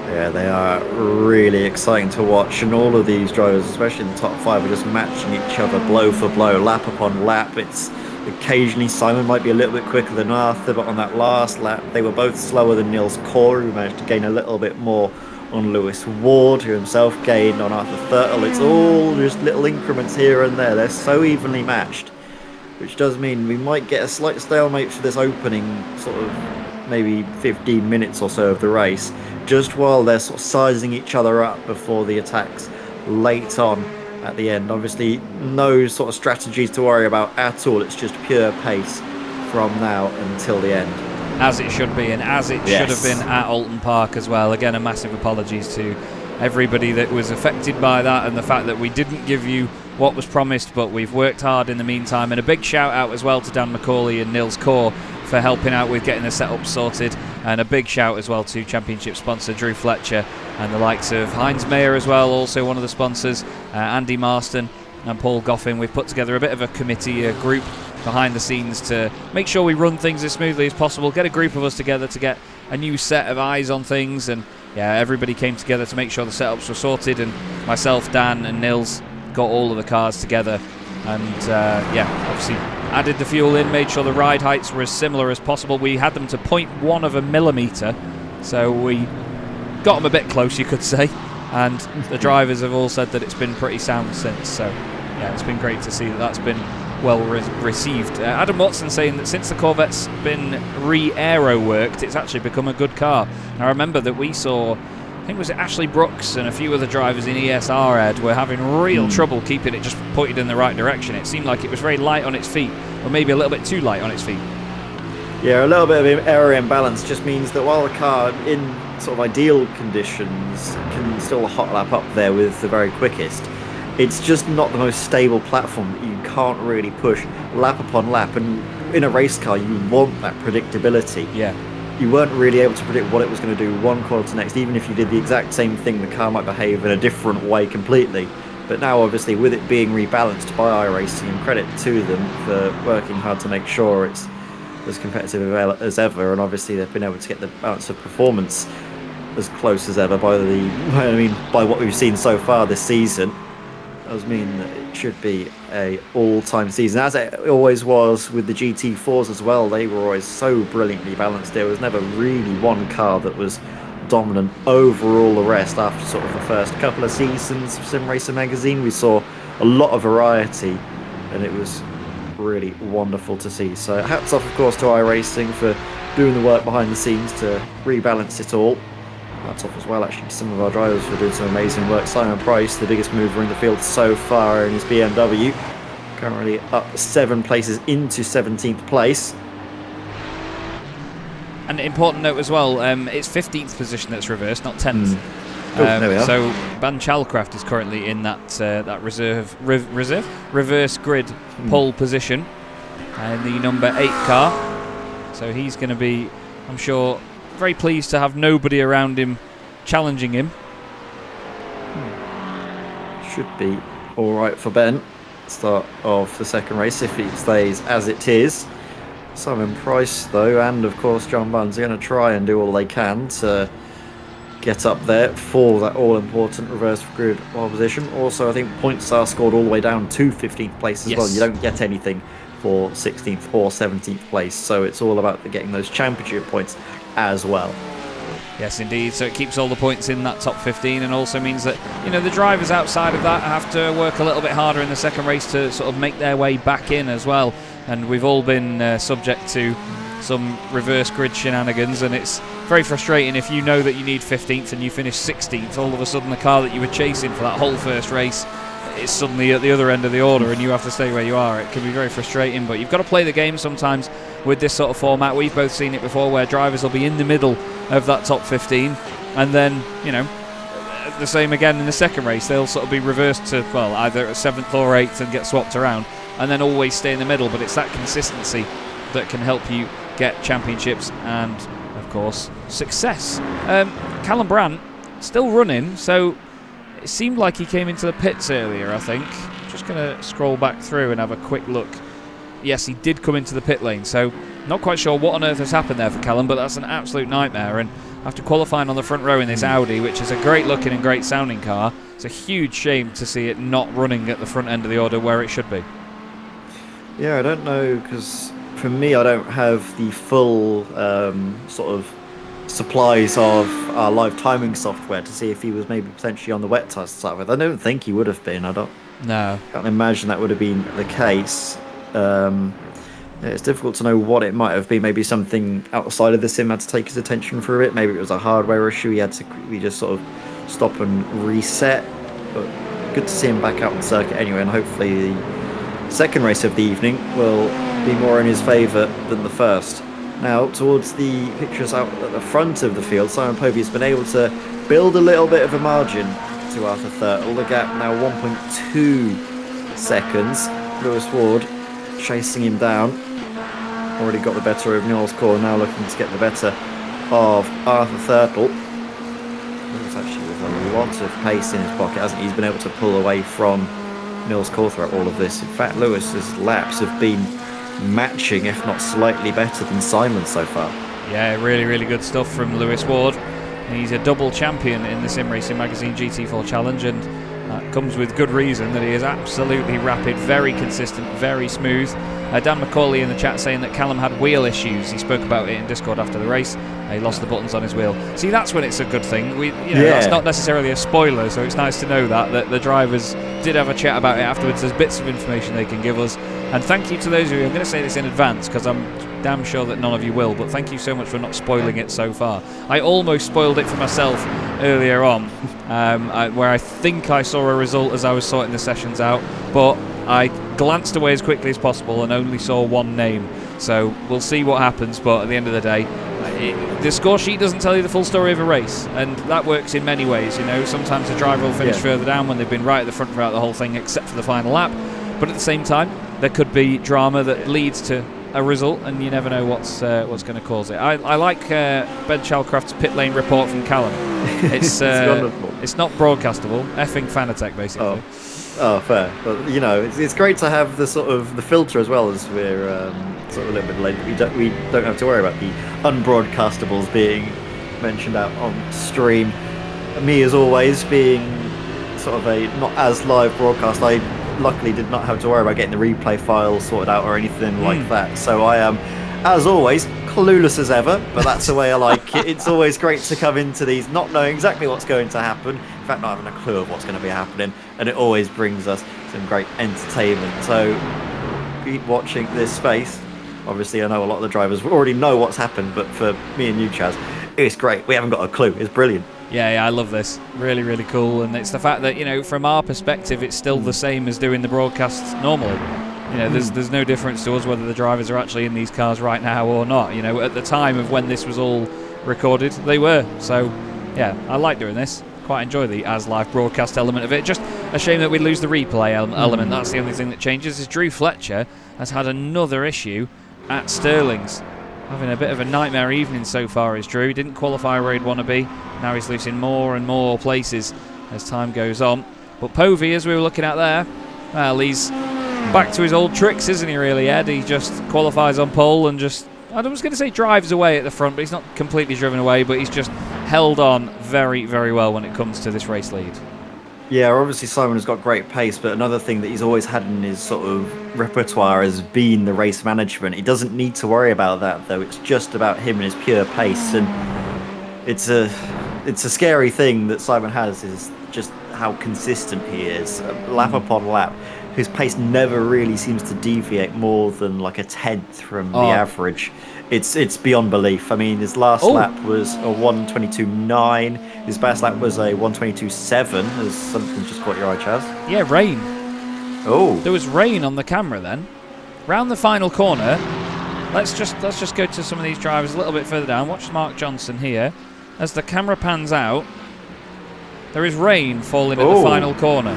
Yeah, they are really exciting to watch, and all of these drivers, especially in the top 5, are just matching each other blow for blow, lap upon lap. It's occasionally Simon might be a little bit quicker than Arthur, but on that last lap they were both slower than Nils Corr, who managed to gain a little bit more on Lewis Ward, who himself gained on Arthur Thurtle. It's all just little increments here and there. They're so evenly matched, which does mean we might get a slight stalemate for this opening sort of maybe 15 minutes or so of the race, just while they're sort of sizing each other up before the attacks late on at the end. Obviously no sort of strategies to worry about at all. It's just pure pace from now until the end. As it should be, and as it should have been at Alton Park as well. Again, a massive apologies to everybody that was affected by that, and the fact that we didn't give you what was promised, but we've worked hard in the meantime. And a big shout out as well to Dan McCauley and Nils Corr for helping out with getting the setup sorted, and a big shout as well to championship sponsor Drew Fletcher and the likes of Heinz Mayer as well, also one of the sponsors, Andy Marston and Paul Goffin. We've put together a bit of a committee, a group behind the scenes to make sure we run things as smoothly as possible, get a group of us together to get a new set of eyes on things. And yeah, everybody came together to make sure the setups were sorted, and myself, Dan and Nils got all of the cars together, and yeah, obviously added the fuel in, made sure the ride heights were as similar as possible. We had them to 0.1 of a millimetre, so we got them a bit close, you could say, and the drivers have all said that it's been pretty sound since. So yeah, it's been great to see that that's been well received. Adam Watson saying that since the Corvette's been re-aero worked, it's actually become a good car. I remember that we saw, I think it was Ashley Brooks and a few other drivers in ESR, Ed, were having real trouble keeping it just pointed in the right direction. It seemed like it was very light on its feet, or maybe a little bit too light on its feet. Yeah, a little bit of aero imbalance just means that while the car in sort of ideal conditions can still hot lap up there with the very quickest, it's just not the most stable platform that you can't really push lap upon lap. And in a race car, you want that predictability. Yeah. You weren't really able to predict what it was going to do one corner to next. Even if you did the exact same thing, the car might behave in a different way completely. But now, obviously, with it being rebalanced by iRacing, and credit to them for working hard to make sure it's as competitive as ever, and obviously they've been able to get the balance of performance as close as ever by what we've seen so far this season. Does mean that it should be a all-time season, as it always was with the GT4s as well. They were always so brilliantly balanced. There was never really one car that was dominant over all the rest. After sort of the first couple of seasons of Sim Racing Magazine, we saw a lot of variety, and it was really wonderful to see. So hats off, of course, to iRacing for doing the work behind the scenes to rebalance it all. Hats off as well, actually, to some of our drivers for doing some amazing work. Simon Price, the biggest mover in the field so far in his BMW, currently up 7 places into 17th place. An important note as well, it's 15th position that's reversed, not 10th. There we are. So Van Chalcraft is currently in that that reverse grid pole position in the number 8 car. So he's going to be, I'm sure, very pleased to have nobody around him challenging him. Should be all right for Ben. Start of the second race if it stays as it is. Simon Price, though, and of course John Buns are going to try and do all they can to get up there for that all-important reverse grid pole position. Also, I think points are scored all the way down to 15th place as well. You don't get anything for 16th or 17th place, so it's all about getting those championship points as well. Yes, indeed. So it keeps all the points in that top 15, and also means that, you know, the drivers outside of that have to work a little bit harder in the second race to sort of make their way back in as well. And we've all been subject to some reverse grid shenanigans, and it's very frustrating if you know that you need 15th and you finish 16th. All of a sudden, the car that you were chasing for that whole first race is suddenly at the other end of the order, and you have to stay where you are. It can be very frustrating, but you've got to play the game sometimes with this sort of format. We've both seen it before, where drivers will be in the middle of that top 15, and then, you know, the same again in the second race. They'll sort of be reversed to, well, either 7th or 8th and get swapped around, and then always stay in the middle. But it's that consistency that can help you get championships and, of course, success. Callum Brandt still running, so it seemed like he came into the pits earlier, I think. Just going to scroll back through and have a quick look. Yes, he did come into the pit lane, so not quite sure what on earth has happened there for Callum, but that's an absolute nightmare. And after qualifying on the front row in this Audi, which is a great looking and great sounding car, it's a huge shame to see it not running at the front end of the order where it should be. Yeah, I don't know, because for me, I don't have the full sort of supplies of our live timing software to see if he was maybe potentially on the wet test to start with. I don't think he would have been. Can't imagine that would have been the case. It's difficult to know what it might have been. Maybe something outside of the sim had to take his attention for a bit. Maybe it was a hardware issue. He had to quickly just sort of stop and reset. But good to see him back out on the circuit anyway, and hopefully the second race of the evening will be more in his favour than the first. Now, towards the pictures out at the front of the field, Simon Povey has been able to build a little bit of a margin to Arthur Thurtle. The gap now 1.2 seconds. Lewis Ward chasing him down. Already got the better of Niels Core, now looking to get the better of Arthur Thurtle. Lewis actually with a lot of pace in his pocket, hasn't he? He's been able to pull away from Niels Core throughout all of this. In fact, Lewis's laps have been matching, if not slightly better than Simon so far. Yeah, really, really good stuff from Lewis Ward. He's a double champion in the Sim Racing Magazine GT4 Challenge, and that comes with good reason that he is absolutely rapid, very consistent, very smooth. Dan McCauley in the chat saying that Callum had wheel issues. He spoke about it in Discord after the race. He lost the buttons on his wheel. See, that's when it's a good thing. That's not necessarily a spoiler, so it's nice to know that the drivers did have a chat about it afterwards. There's bits of information they can give us. And thank you to those of you. I'm going to say this in advance because I'm damn sure that none of you will, but thank you so much for not spoiling it so far. I almost spoiled it for myself earlier on, where I think I saw a result as I was sorting the sessions out, but I glanced away as quickly as possible and only saw one name. So we'll see what happens, but at the end of the day, the score sheet doesn't tell you the full story of a race, and that works in many ways. You know, sometimes the driver will finish further down when they've been right at the front throughout the whole thing, except for the final lap. But at the same time, there could be drama that leads to a result, and you never know what's going to cause it. I like Ben Chalcraft's pit lane report from Callum. It's it's not broadcastable. Effing Fanatec, basically. Oh, fair. But you know, it's great to have the sort of the filter as well, as we're sort of a little bit late. We don't have to worry about the unbroadcastables being mentioned out on stream. Me, as always, being sort of a not as live broadcast, I luckily did not have to worry about getting the replay file sorted out or anything like that. So I am, as always, clueless as ever, but that's the way I like it. It's always great to come into these not knowing exactly what's going to happen, in fact not having a clue of what's going to be happening, and it always brings us some great entertainment. So keep watching this space. Obviously, I know a lot of the drivers already know what's happened, but for me and you, Chaz, it's great. We haven't got a clue. It's brilliant. Yeah, I love this. Really, really cool. And it's the fact that, you know, from our perspective, it's still the same as doing the broadcasts normally. You know, there's no difference to us whether the drivers are actually in these cars right now or not. You know, at the time of when this was all recorded, they were. So, yeah, I like doing this. Quite enjoy the as live broadcast element of it. Just a shame that we lose the replay element. That's the only thing that changes. Is Drew Fletcher has had another issue at Stirling's. Having a bit of a nightmare evening so far is Drew. He didn't qualify where he'd want to be. Now he's losing more and more places as time goes on. But Povey, as we were looking at there, well, he's back to his old tricks, isn't he really, Ed? He just qualifies on pole and just, I was going to say drives away at the front, but he's not completely driven away, but he's just held on very, very well when it comes to this race lead. Yeah, obviously Simon has got great pace, but another thing that he's always had in his sort of repertoire has been the race management. He doesn't need to worry about that, though. It's just about him and his pure pace, and it's a scary thing that Simon has, is just how consistent he is, lap upon lap. His pace never really seems to deviate more than like a tenth from the average. It's beyond belief. I mean, his last lap was a 1:22.9. His best lap was a 1:22.7. Has something just caught your eye, Chaz? Yeah, rain. Oh, There was rain on the camera then. Round the final corner. Let's just go to some of these drivers a little bit further down. Watch Mark Johnson here. As the camera pans out, there is rain falling at the final corner.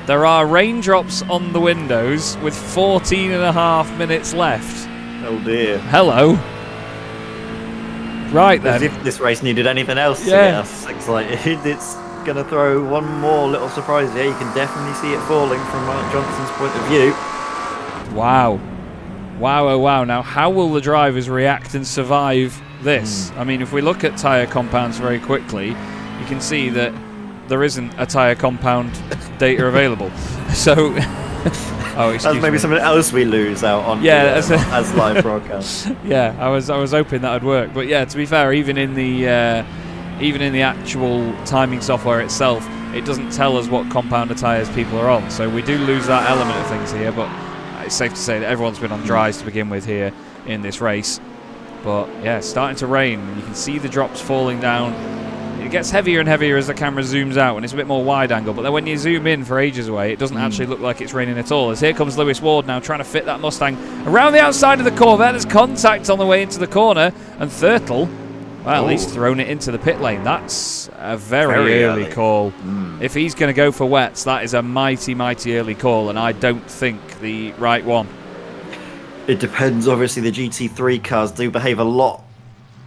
There are raindrops on the windows with 14.5 minutes left. Oh dear. Hello. Right then. As if this race needed anything else to get us excited. It's going to throw one more little surprise here. You can definitely see it falling from Mark Johnson's point of view. Wow. Wow, oh wow. Now, how will the drivers react and survive this? I mean, if we look at tyre compounds very quickly, you can see that there isn't a tyre compound data available. So... That's maybe something else we lose out on as live broadcast. Yeah, I was hoping that would work, but yeah, to be fair, even in the actual timing software itself, it doesn't tell us what compound of tyres people are on. So we do lose that element of things here, but it's safe to say that everyone's been on dries to begin with here in this race. But yeah, it's starting to rain. You can see the drops falling down. It gets heavier and heavier as the camera zooms out, and it's a bit more wide angle, but then when you zoom in for ages away, it doesn't actually look like it's raining at all. As here comes Lewis Ward now trying to fit that Mustang around the outside of the Corvette. There's contact on the way into the corner, and Thurtle, well, he's thrown it into the pit lane. That's a very early call. If he's going to go for wets, that is a mighty, mighty early call, and I don't think the right one. It depends. Obviously, the GT3 cars do behave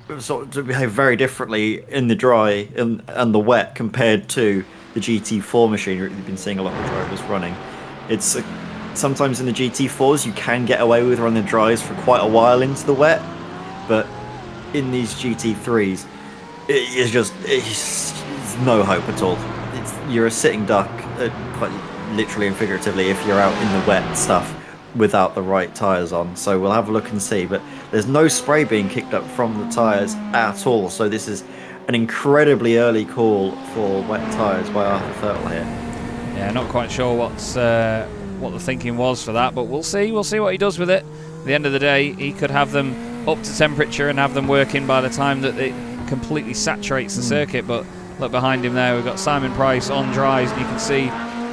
behave very differently in the dry and the wet compared to the GT4 machinery you've been seeing a lot of drivers running. It's sometimes in the GT4s you can get away with running the dries for quite a while into the wet, but in these GT3s it's no hope at all. You're a sitting duck, quite literally and figuratively, if you're out in the wet stuff without the right tyres on. So we'll have a look and see, but there's no spray being kicked up from the tyres at all, so this is an incredibly early call for wet tyres by Arthur Thurtle here. Yeah, not quite sure what the thinking was for that, but we'll see what he does with it. At the end of the day, he could have them up to temperature and have them working by the time that it completely saturates the circuit. But look behind him there, we've got Simon Price on dries, and you can see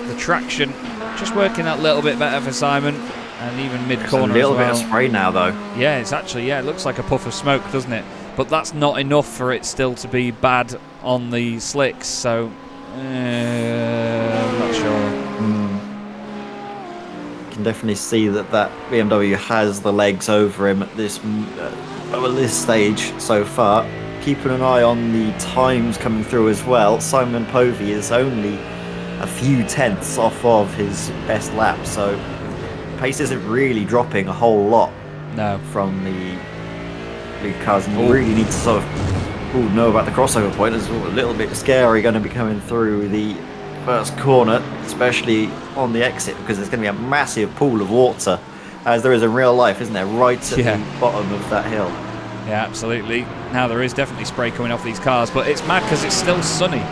the traction just working that little bit better for Simon. And even mid-corner as well. A little bit of spray now, though. Yeah, it's actually, it looks like a puff of smoke, doesn't it? But that's not enough for it still to be bad on the slicks, so I'm not sure. You can definitely see that BMW has the legs over him at this stage so far. Keeping an eye on the times coming through as well. Simon Povey is only a few tenths off of his best lap, so pace isn't really dropping a whole lot from the cars, and you really need to sort of know about the crossover point. It's a little bit scary going to be coming through the first corner, especially on the exit, because there's going to be a massive pool of water, as there is in real life, isn't there, right at the bottom of that hill. Yeah, absolutely. Now there is definitely spray coming off these cars, but it's mad because it's still sunny.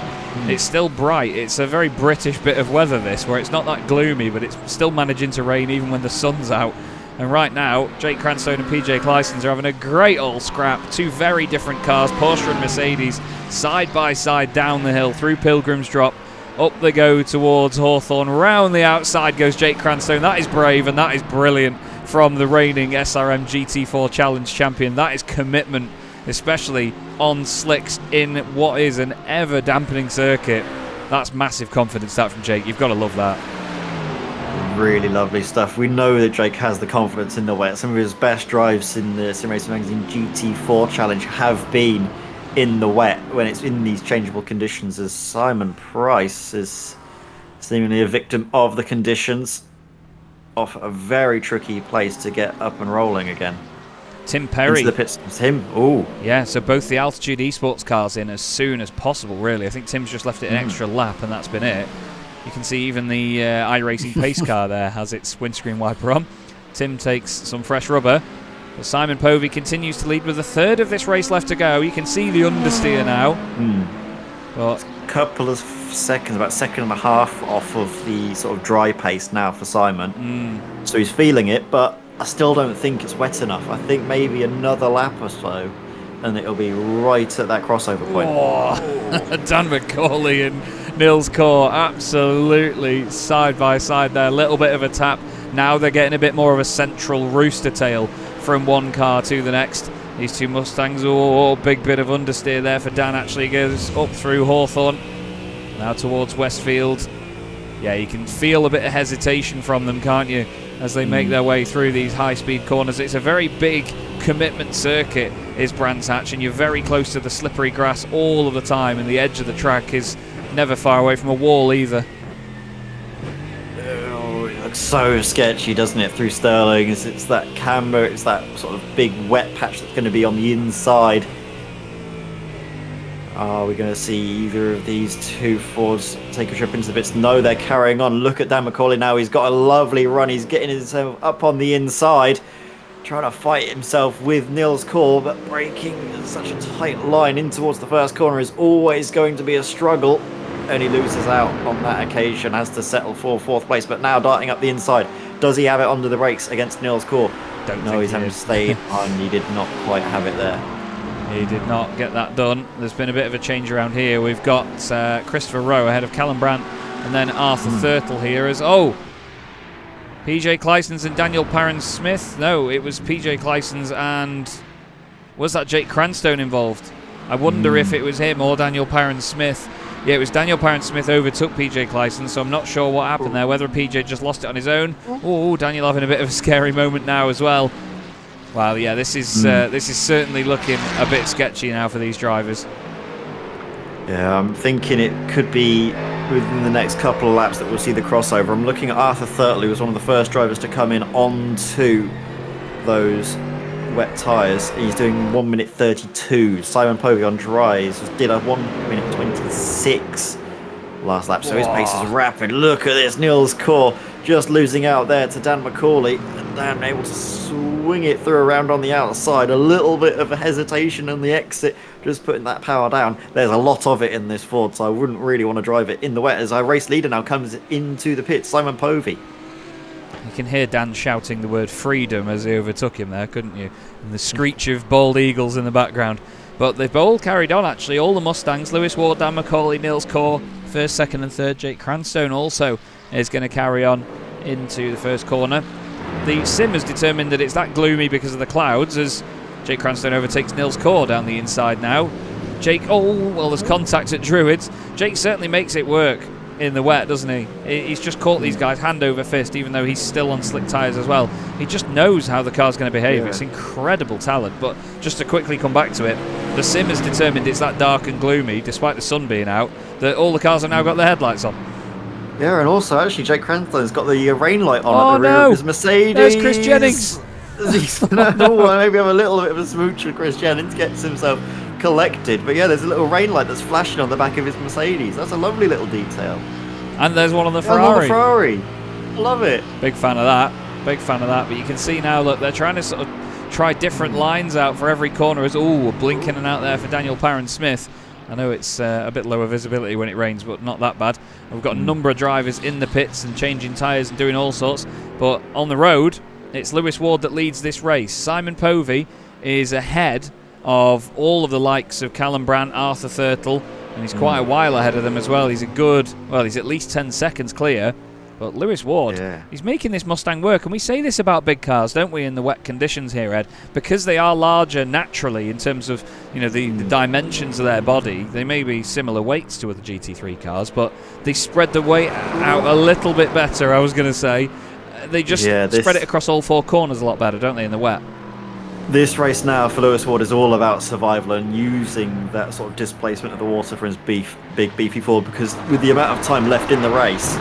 It's still bright. It's a very British bit of weather, this, where it's not that gloomy, but it's still managing to rain even when the sun's out. And right now, Jake Cranstone and PJ Clijstens are having a great old scrap. Two very different cars, Porsche and Mercedes, side by side down the hill through Pilgrim's Drop. Up they go towards Hawthorne. Round the outside goes Jake Cranstone. That is brave and that is brilliant from the reigning SRM GT4 Challenge champion. That is commitment, especially on slicks in what is an ever-dampening circuit. That's massive confidence, that from Jake. You've got to love that. Really lovely stuff. We know that Jake has the confidence in the wet. Some of his best drives in the Sim Racing Magazine GT4 Challenge have been in the wet, when it's in these changeable conditions, as Simon Price is seemingly a victim of the conditions, off a very tricky place to get up and rolling again. Tim Perry. Into the pits. It's him. Oh. Yeah, so both the Altitude Esports cars in as soon as possible, really. I think Tim's just left it an extra lap, and that's been it. You can see even the iRacing pace car there has its windscreen wiper on. Tim takes some fresh rubber. But Simon Povey continues to lead with a third of this race left to go. You can see the understeer now. But a couple of seconds, about a second and a half off of the sort of dry pace now for Simon. So he's feeling it, but I still don't think it's wet enough. I think maybe another lap or so, and it'll be right at that crossover point. Dan McCauley and Nils Core absolutely side by side there. A little bit of a tap. Now they're getting a bit more of a central rooster tail from one car to the next. These two Mustangs, big bit of understeer there for Dan. Actually goes up through Hawthorne, now towards Westfield. Yeah, you can feel a bit of hesitation from them, can't you, as they make their way through these high-speed corners. It's a very big commitment circuit, is Brands Hatch, and you're very close to the slippery grass all of the time, and the edge of the track is never far away from a wall either. So sketchy, doesn't it, through Stirling? It's that camber, it's that sort of big wet patch that's going to be on the inside. Are we going to see either of these two Fords take a trip into the pits? No, they're carrying on. Look at Dan McCauley now. He's got a lovely run. He's getting himself up on the inside, trying to fight himself with Nils Core, but breaking such a tight line in towards the first corner is always going to be a struggle. And he loses out on that occasion, has to settle for fourth place, but now darting up the inside. Does he have it under the brakes against Nils Core? No, he's having to stay on. He did not quite have it there. He did not get that done. There's been a bit of a change around here. We've got Christopher Rowe ahead of Callum Brandt, and then Arthur Thurtle here as... PJ Clijstens and Daniel Parron-Smith. No, it was PJ Clijstens and... Was that Jake Cranstone involved? I wonder if it was him or Daniel Parron-Smith. Yeah, it was Daniel Parron-Smith overtook PJ Clijstens, so I'm not sure what happened there, whether PJ just lost it on his own. Daniel having a bit of a scary moment now as well. Wow, yeah, this is certainly looking a bit sketchy now for these drivers. Yeah, I'm thinking it could be within the next couple of laps that we'll see the crossover. I'm looking at Arthur Thurtle, who was one of the first drivers to come in onto those wet tyres. He's doing 1 minute 32. Simon Povey on dries did a 1 minute 26 last lap, so his pace is rapid. Look at this, Nils Core just losing out there to Dan McCauley, and Dan able to swing it through around on the outside. A little bit of a hesitation on the exit, just putting that power down. There's a lot of it in this Ford, so I wouldn't really want to drive it in the wet, as our race leader now comes into the pits, Simon Povey. You can hear Dan shouting the word freedom as he overtook him there, couldn't you? And the screech of bald eagles in the background. But they've all carried on, actually. All the Mustangs, Lewis Ward, Dan McCauley, Nils Core, first, second and third. Jake Cranstone also is going to carry on into the first corner. The sim has determined that it's that gloomy because of the clouds, as Jake Cranstone overtakes Nils Core down the inside now. Jake, there's contact at Druids. Jake certainly makes it work in the wet, doesn't he? He's just caught these guys hand over fist, even though he's still on slick tyres as well. He just knows how the car's going to behave. It's incredible talent. But just to quickly come back to it, the sim has determined it's that dark and gloomy, despite the sun being out, that all the cars have now got their headlights on. Yeah, and also, actually, Jake Cranstone's got the rain light on at the rear of his Mercedes. There's Chris Jennings. Maybe have a little bit of a smooch with Chris Jennings, gets himself collected. But yeah, there's a little rain light that's flashing on the back of his Mercedes. That's a lovely little detail. And there's one on the Ferrari. I love it. Big fan of that. But you can see now, look, they're trying to sort of try different lines out for every corner. As blinking and out there for Daniel Parron-Smith. I know it's a bit lower visibility when it rains, but not that bad. We've got a number of drivers in the pits and changing tyres and doing all sorts. But on the road, It's Lewis Ward that leads this race. Simon Povey is ahead of all of the likes of Callum Brandt, Arthur Thurtle, and he's quite a while ahead of them as well. He's he's at least 10 seconds clear. But Lewis Ward, he's making this Mustang work. And we say this about big cars, don't we, in the wet conditions here, Ed? Because they are larger naturally in terms of, you know, the dimensions of their body. They may be similar weights to other GT3 cars, but they spread the weight out a little bit better, I was going to say. They just spread it across all 4 corners a lot better, don't they, in the wet? This race now for Lewis Ward is all about survival and using that sort of displacement of the water for his big beefy Ford, because with the amount of time left in the race,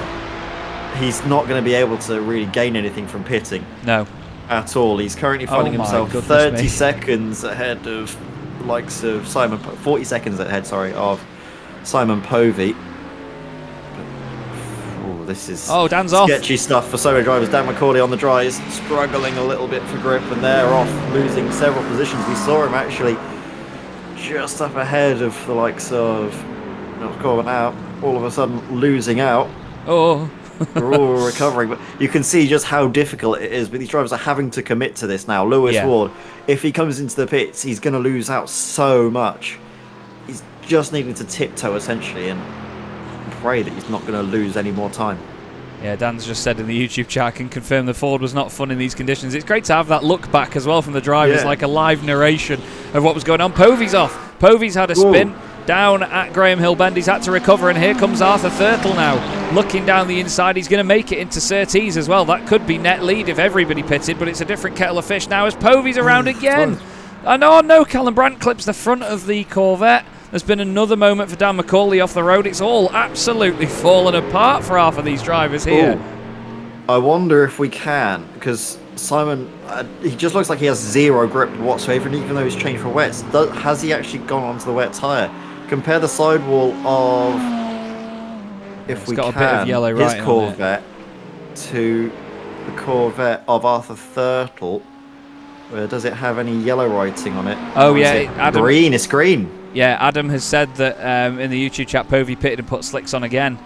he's not going to be able to really gain anything from pitting. No. At all. He's currently finding himself 30 seconds ahead of the likes of 40 seconds ahead, of Simon Povey. This is Dan's sketchy stuff for solo drivers. Dan McCauley on the dry is struggling a little bit for grip, and they're off, losing several positions. We saw him actually just up ahead of the likes of Corbin out, all of a sudden losing out. We're all recovering, but you can see just how difficult it is. But these drivers are having to commit to this now. Lewis Ward, if he comes into the pits, he's going to lose out so much. He's just needing to tiptoe essentially and pray that he's not going to lose any more time. Yeah, Dan's just said in the YouTube chat, I can confirm the Ford was not fun in these conditions. It's great to have that look back as well from the drivers, like a live narration of what was going on. Povey's off. Povey's had a spin down at Graham Hill Bend. He's had to recover, and here comes Arthur Thurtle now, looking down the inside. He's going to make it into Surtees as well. That could be net lead if everybody pitted, but it's a different kettle of fish now as Povey's around again. And no, Callum Brandt clips the front of the Corvette. There's been another moment for Dan McCauley off the road. It's all absolutely fallen apart for half of these drivers here. I wonder if we can, because Simon, he just looks like he has zero grip whatsoever, and even though he's changed for wets, has he actually gone onto the wet tyre? Compare the sidewall of, if we can, a bit of yellow his Corvette to the Corvette of Arthur Thurtle. Where does it have any yellow writing on it? Adam, green. It's green. Yeah, Adam has said that in the YouTube chat, Povey pitted and put slicks on again.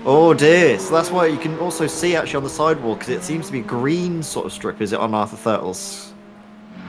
Oh dear. So that's why you can also see actually on the sidewall, because it seems to be green sort of strip. Is it on Arthur Thurtle's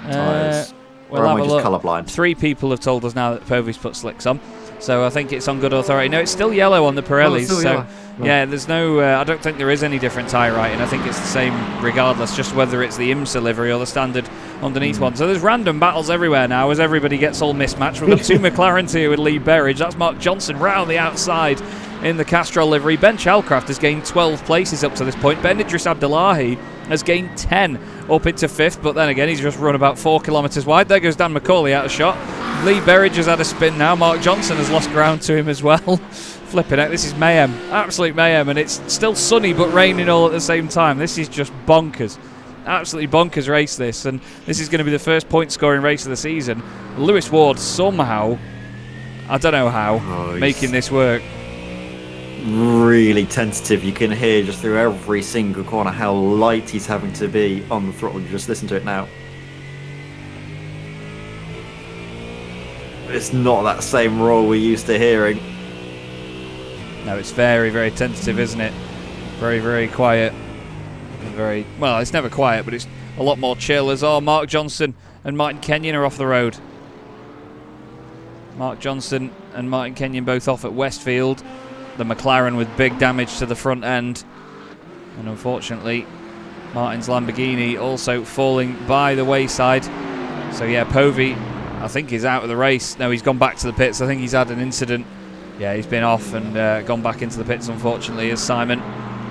tyres? Or am I just colourblind? 3 people have told us now that Povey's put slicks on. So I think it's on good authority. No, it's still yellow on the Pirellis. Yeah, there's no. I don't think there is any different tyre writing. I think it's the same regardless, just whether it's the IMSA livery or the standard underneath one. So there's random battles everywhere now as everybody gets all mismatched. We've got 2 McLarens here with Lee Berridge. That's Mark Johnson round the outside in the Castrol livery. Ben Chalcraft has gained 12 places up to this point. Ben Idris Abdullahi has gained 10 up into 5th, but then again he's just run about 4 kilometres wide. There goes Dan McCauley out of shot. Lee Berridge has had a spin now. Mark Johnson has lost ground to him as well. Flipping it, this is mayhem, absolute mayhem, and it's still sunny but raining all at the same time. This is just bonkers, absolutely bonkers race this, and this is going to be the first point scoring race of the season. Lewis Ward somehow, I don't know how, making this work. Really tentative. You can hear just through every single corner how light he's having to be on the throttle. You just listen to it now. It's not that same roar we're used to hearing. No, it's very, very tentative, isn't it? Very, very quiet. Very well, it's never quiet, but it's a lot more chill as Mark Johnson and Martin Kenyon are off the road. Mark Johnson and Martin Kenyon both off at Westfield. The McLaren with big damage to the front end. And unfortunately, Martin's Lamborghini also falling by the wayside. So yeah, Povey, I think he's out of the race. No, he's gone back to the pits. I think he's had an incident. Yeah, he's been off and gone back into the pits, unfortunately, as Simon.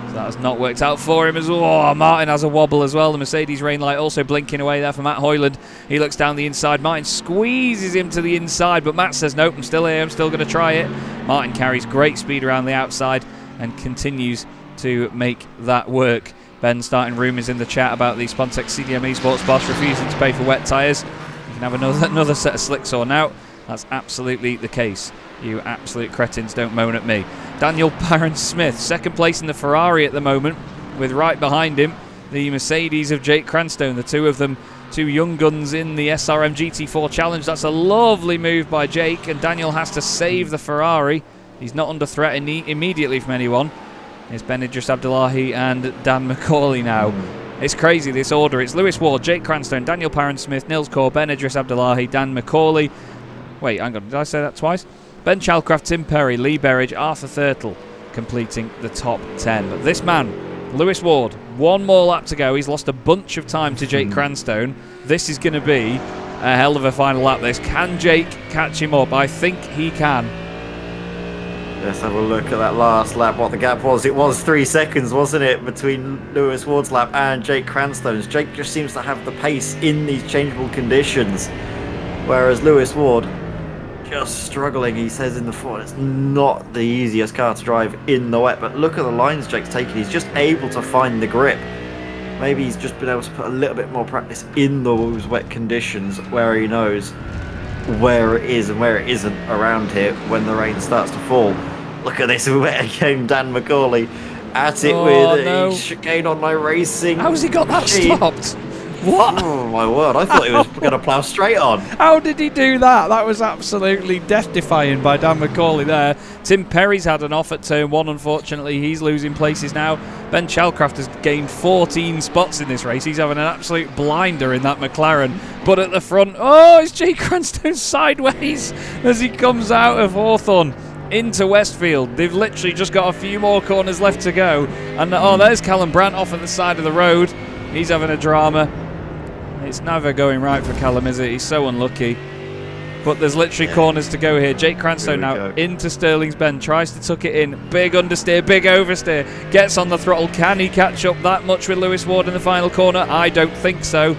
So that has not worked out for him as well. Oh, Martin has a wobble as well. The Mercedes rain light also blinking away there for Matt Hoyland. He looks down the inside. Martin squeezes him to the inside, but Matt says, nope, I'm still here. I'm still going to try it. Martin carries great speed around the outside and continues to make that work. Ben starting rumours in the chat about the Spontex CDM Esports boss refusing to pay for wet tyres. You can have another set of slicks on now. That's absolutely the case. You absolute cretins, don't moan at me. Daniel Barron-Smith, second place in the Ferrari at the moment, with right behind him the Mercedes of Jake Cranstone. The two of them, 2 young guns in the SRM GT4 Challenge. That's a lovely move by Jake, and Daniel has to save the Ferrari. He's not under threat immediately from anyone. It's Ben Idris Abdullahi and Dan McCauley now. It's crazy, this order. It's Lewis Ward, Jake Cranstone, Daniel Parent-Smith, Nils Kaur, Ben Idris Abdullahi, Dan McCauley. Wait, hang on, did I say that twice? Ben Chalcraft, Tim Perry, Lee Berridge, Arthur Thurtle completing the top 10. But this man, Lewis Ward, one more lap to go. He's lost a bunch of time to Jake Cranstone. This is going to be a hell of a final lap, this. Can Jake catch him up? I think he can. Let's have a look at that last lap, what the gap was. It was 3 seconds, wasn't it, between Lewis Ward's lap and Jake Cranstone's. Jake just seems to have the pace in these changeable conditions, whereas Lewis Ward just struggling. He says in the Ford it's not the easiest car to drive in the wet, but look at the lines Jake's taken. He's just able to find the grip. Maybe he's just been able to put a little bit more practice in those wet conditions where he knows where it is and where it isn't around here when the rain starts to fall. Look at this wet again, Dan McCauley at it with a chicane on iRacing. How's he got that stopped? What? Oh my word, I thought he was going to plough straight on. How did he do that? That was absolutely death-defying by Dan McCauley there. Tim Perry's had an off at turn 1, unfortunately. He's losing places now. Ben Chalcraft has gained 14 spots in this race. He's having an absolute blinder in that McLaren. But at the front, it's Jake Cranstone sideways as he comes out of Hawthorne into Westfield. They've literally just got a few more corners left to go. And there's Callum Brandt off at the side of the road. He's having a drama. It's never going right for Callum, is it? He's so unlucky. But there's literally corners to go here. Jake Cranstone now into Sterling's Bend. Tries to tuck it in. Big understeer, big oversteer. Gets on the throttle. Can he catch up that much with Lewis Ward in the final corner? I don't think so.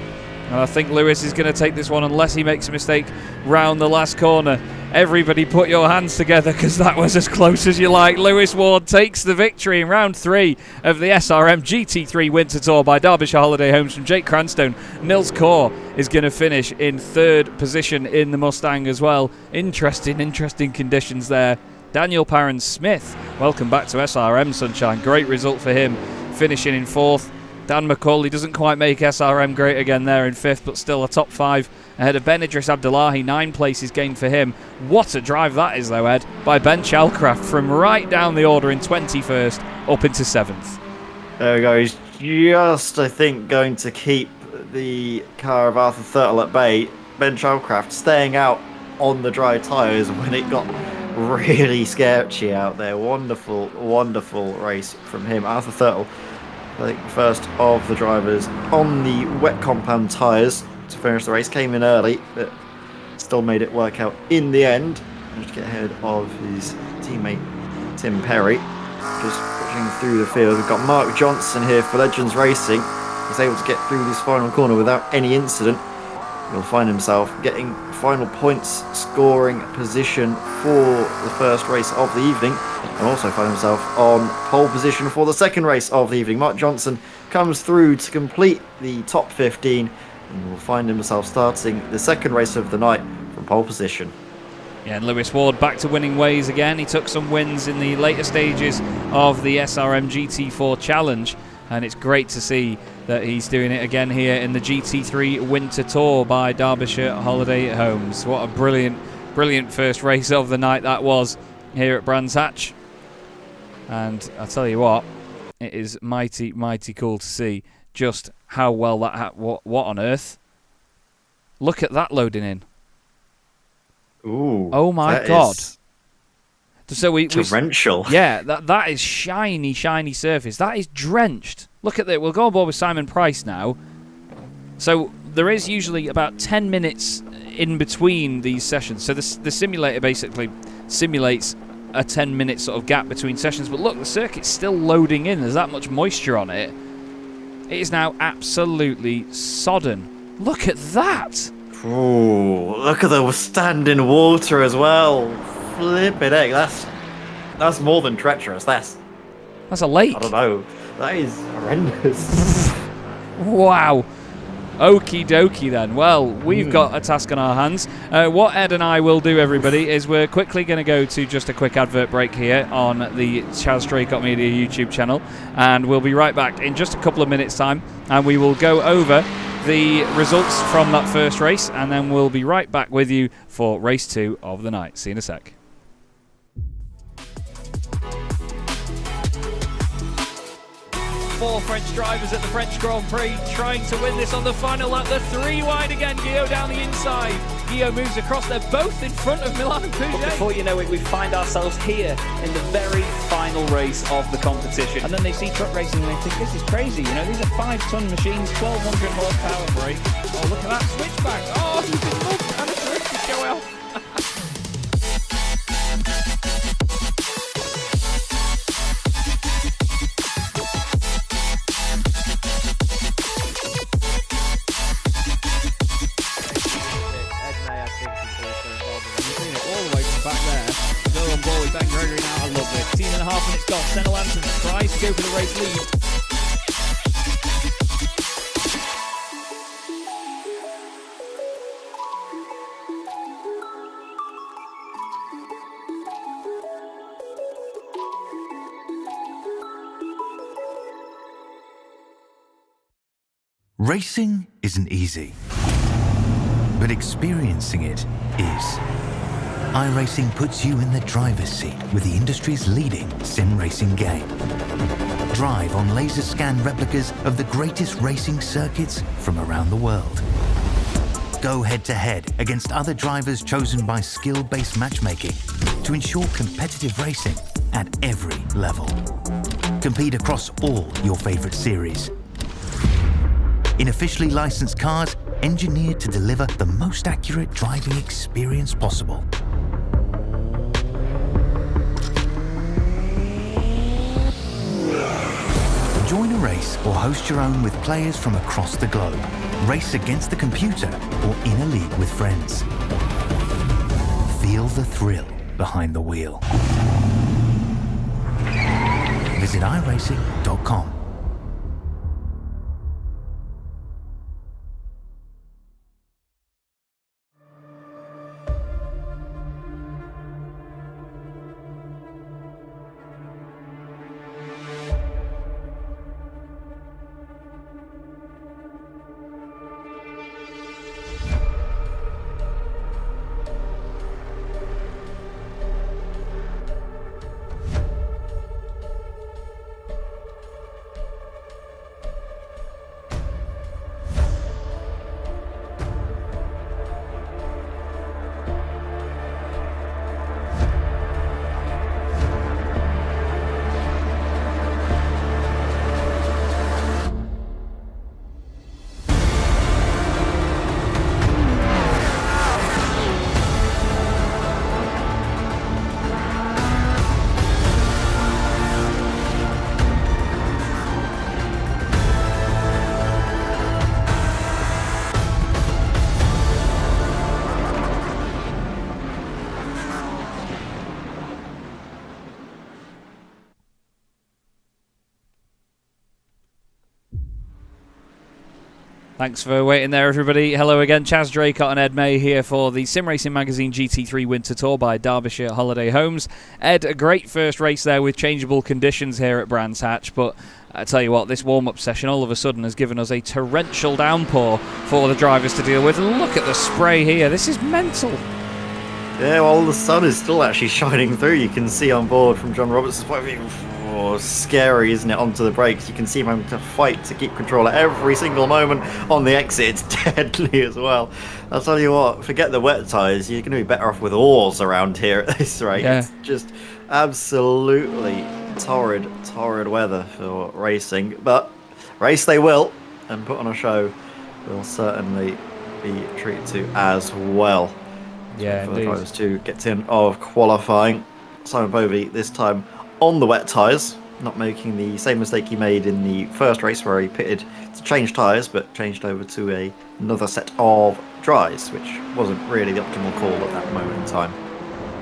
And I think Lewis is going to take this one unless he makes a mistake round the last corner. Everybody put your hands together because that was as close as you like. Lewis Ward takes the victory in round 3 of the SRM GT3 Winter Tour by Derbyshire Holiday Homes from Jake Cranstone. Nils Kaur is going to finish in 3rd position in the Mustang as well. Interesting conditions there. Daniel Parent-Smith, welcome back to SRM Sunshine. Great result for him, finishing in 4th. Dan McCauley doesn't quite make SRM great again there in 5th, but still a top 5 ahead of Ben Idris Abdullahi. 9 places gained for him. What a drive that is, though, Ed, by Ben Chalcraft from right down the order in 21st up into 7th. There we go. He's just, I think, going to keep the car of Arthur Thurtle at bay. Ben Chalcraft staying out on the dry tyres when it got really sketchy out there. Wonderful race from him. Arthur Thurtle, I think, first of the drivers on the wet compound tyres to finish the race. Came in early, but still made it work out in the end. Managed to get ahead of his teammate Tim Perry. Just pushing through the field. We've got Mark Johnson here for Legends Racing. He's able to get through this final corner without any incident. He'll find himself getting final points scoring position for the first race of the evening, and also find himself on pole position for the second race of the evening. Mark Johnson comes through to complete the top 15 and will find himself starting the second race of the night from pole position. Yeah, and Lewis Ward back to winning ways again. He took some wins in the later stages of the SRM GT4 Challenge, and it's great to see that he's doing it again here in the GT3 Winter Tour by Derbyshire Holiday Homes. What a brilliant first race of the night that was here at Brands Hatch. And I tell you what, it is mighty cool to see just how well that what on earth? Look at that loading in. Ooh. Oh my God. So torrential. Yeah, that is shiny surface. That is drenched. Look at that. We'll go on board with Simon Price now. So there is usually about 10 minutes in between these sessions. So the simulator basically simulates a 10-minute sort of gap between sessions. But look, the circuit's still loading in. There's that much moisture on it. It is now absolutely sodden. Look at that. Ooh, look at the standing water as well. Flippin' egg, that's more than treacherous. That's a lake. I don't know. That is horrendous. Wow. Okie dokie then. Well, we've got a task on our hands. What Ed and I will do, everybody, is we're quickly going to go to just a quick advert break here on the Chaz Draycott Media YouTube channel, and we'll be right back in just a couple of minutes' time, and we will go over the results from that first race, and then we'll be right back with you for race 2 of the night. See you in a sec. 4 French drivers at the French Grand Prix trying to win this on the final lap. The 3 wide again, Guillaume down the inside. Guillaume moves across, they're both in front of Milan and Pouget. But before you know it, we find ourselves here in the very final race of the competition. And then they see truck racing and they think, this is crazy, you know, these are 5-ton machines, 1200 horsepower brake. Oh, look at that switchback. Oh, he's been mugged and a drift to show off. I love it. 18.5 minutes gone. Senna Lanson tries to go for the race lead. Racing isn't easy, but experiencing it is. iRacing puts you in the driver's seat with the industry's leading sim racing game. Drive on laser scan replicas of the greatest racing circuits from around the world. Go head to head against other drivers chosen by skill-based matchmaking to ensure competitive racing at every level. Compete across all your favorite series. In officially licensed cars, engineered to deliver the most accurate driving experience possible. Join a race or host your own with players from across the globe. Race against the computer or in a league with friends. Feel the thrill behind the wheel. Visit iRacing.com. Thanks for waiting there, everybody. Hello again, Chaz, Draycott and Ed May here for the Sim Racing Magazine GT3 Winter Tour by Derbyshire Holiday Homes. Ed, a great first race there with changeable conditions here at Brands Hatch, but I tell you what, this warm-up session all of a sudden has given us a torrential downpour for the drivers to deal with. Look at the spray here, this is mental. Yeah, well, the sun is still actually shining through. You can see on board from John Roberts' point of view. Oh, scary, isn't it? Onto the brakes. You can see him having to fight to keep control at every single moment. On the exit, it's deadly as well. I'll tell you what, forget the wet tyres. You're going to be better off with oars around here at this rate. Yeah. It's just absolutely torrid weather for racing. But race they will, and put on a show will certainly be treated to as well. Yeah, for the drivers to get in of qualifying. Simon Bovey this time on the wet tyres, not making the same mistake he made in the first race where he pitted to change tyres, but changed over to another set of dries, which wasn't really the optimal call at that moment in time.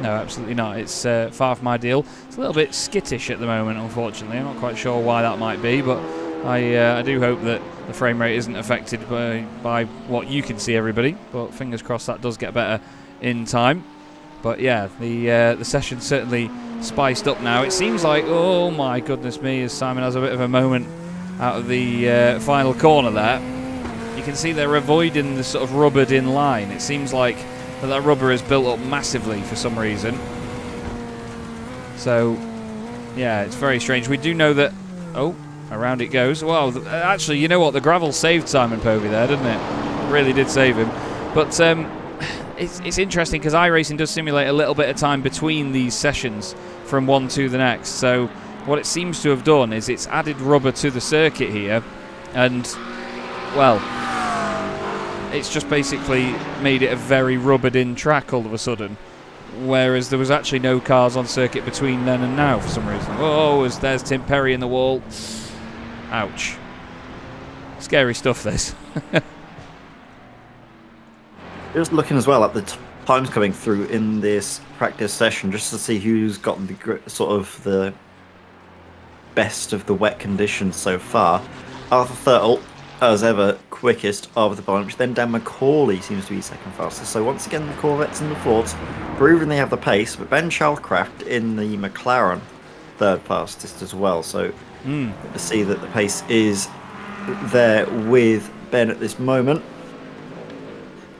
No, absolutely not. It's far from ideal. It's a little bit skittish at the moment, unfortunately. I'm not quite sure why that might be, but I do hope that the frame rate isn't affected by what you can see, everybody. But fingers crossed that does get better in time. But yeah, the session's certainly spiced up now. It seems like, oh my goodness me, as Simon has a bit of a moment out of the final corner there. You can see they're avoiding the sort of rubbered in line. It seems like that rubber is built up massively for some reason. So yeah, it's very strange. We do know that, oh, around it goes. Well, actually, you know what? The gravel saved Simon Povey there, didn't it? It really did save him. But it's interesting because iRacing does simulate a little bit of time between these sessions from one to the next. So what it seems to have done is it's added rubber to the circuit here, and, well, it's just basically made it a very rubbered-in track all of a sudden, whereas there was actually no cars on circuit between then and now for some reason. Oh, there's Tim Perry in the wall. Ouch. Scary stuff, this. Just looking as well at the times coming through in this practice session, just to see who's got the sort of the best of the wet conditions so far. Arthur Thurtle, as ever, quickest of the bunch. Then Dan McCauley seems to be second fastest. So once again, the Corvettes and the Fords proving they have the pace, but Ben Chalcraft in the McLaren third fastest as well. So to see that the pace is there with Ben at this moment.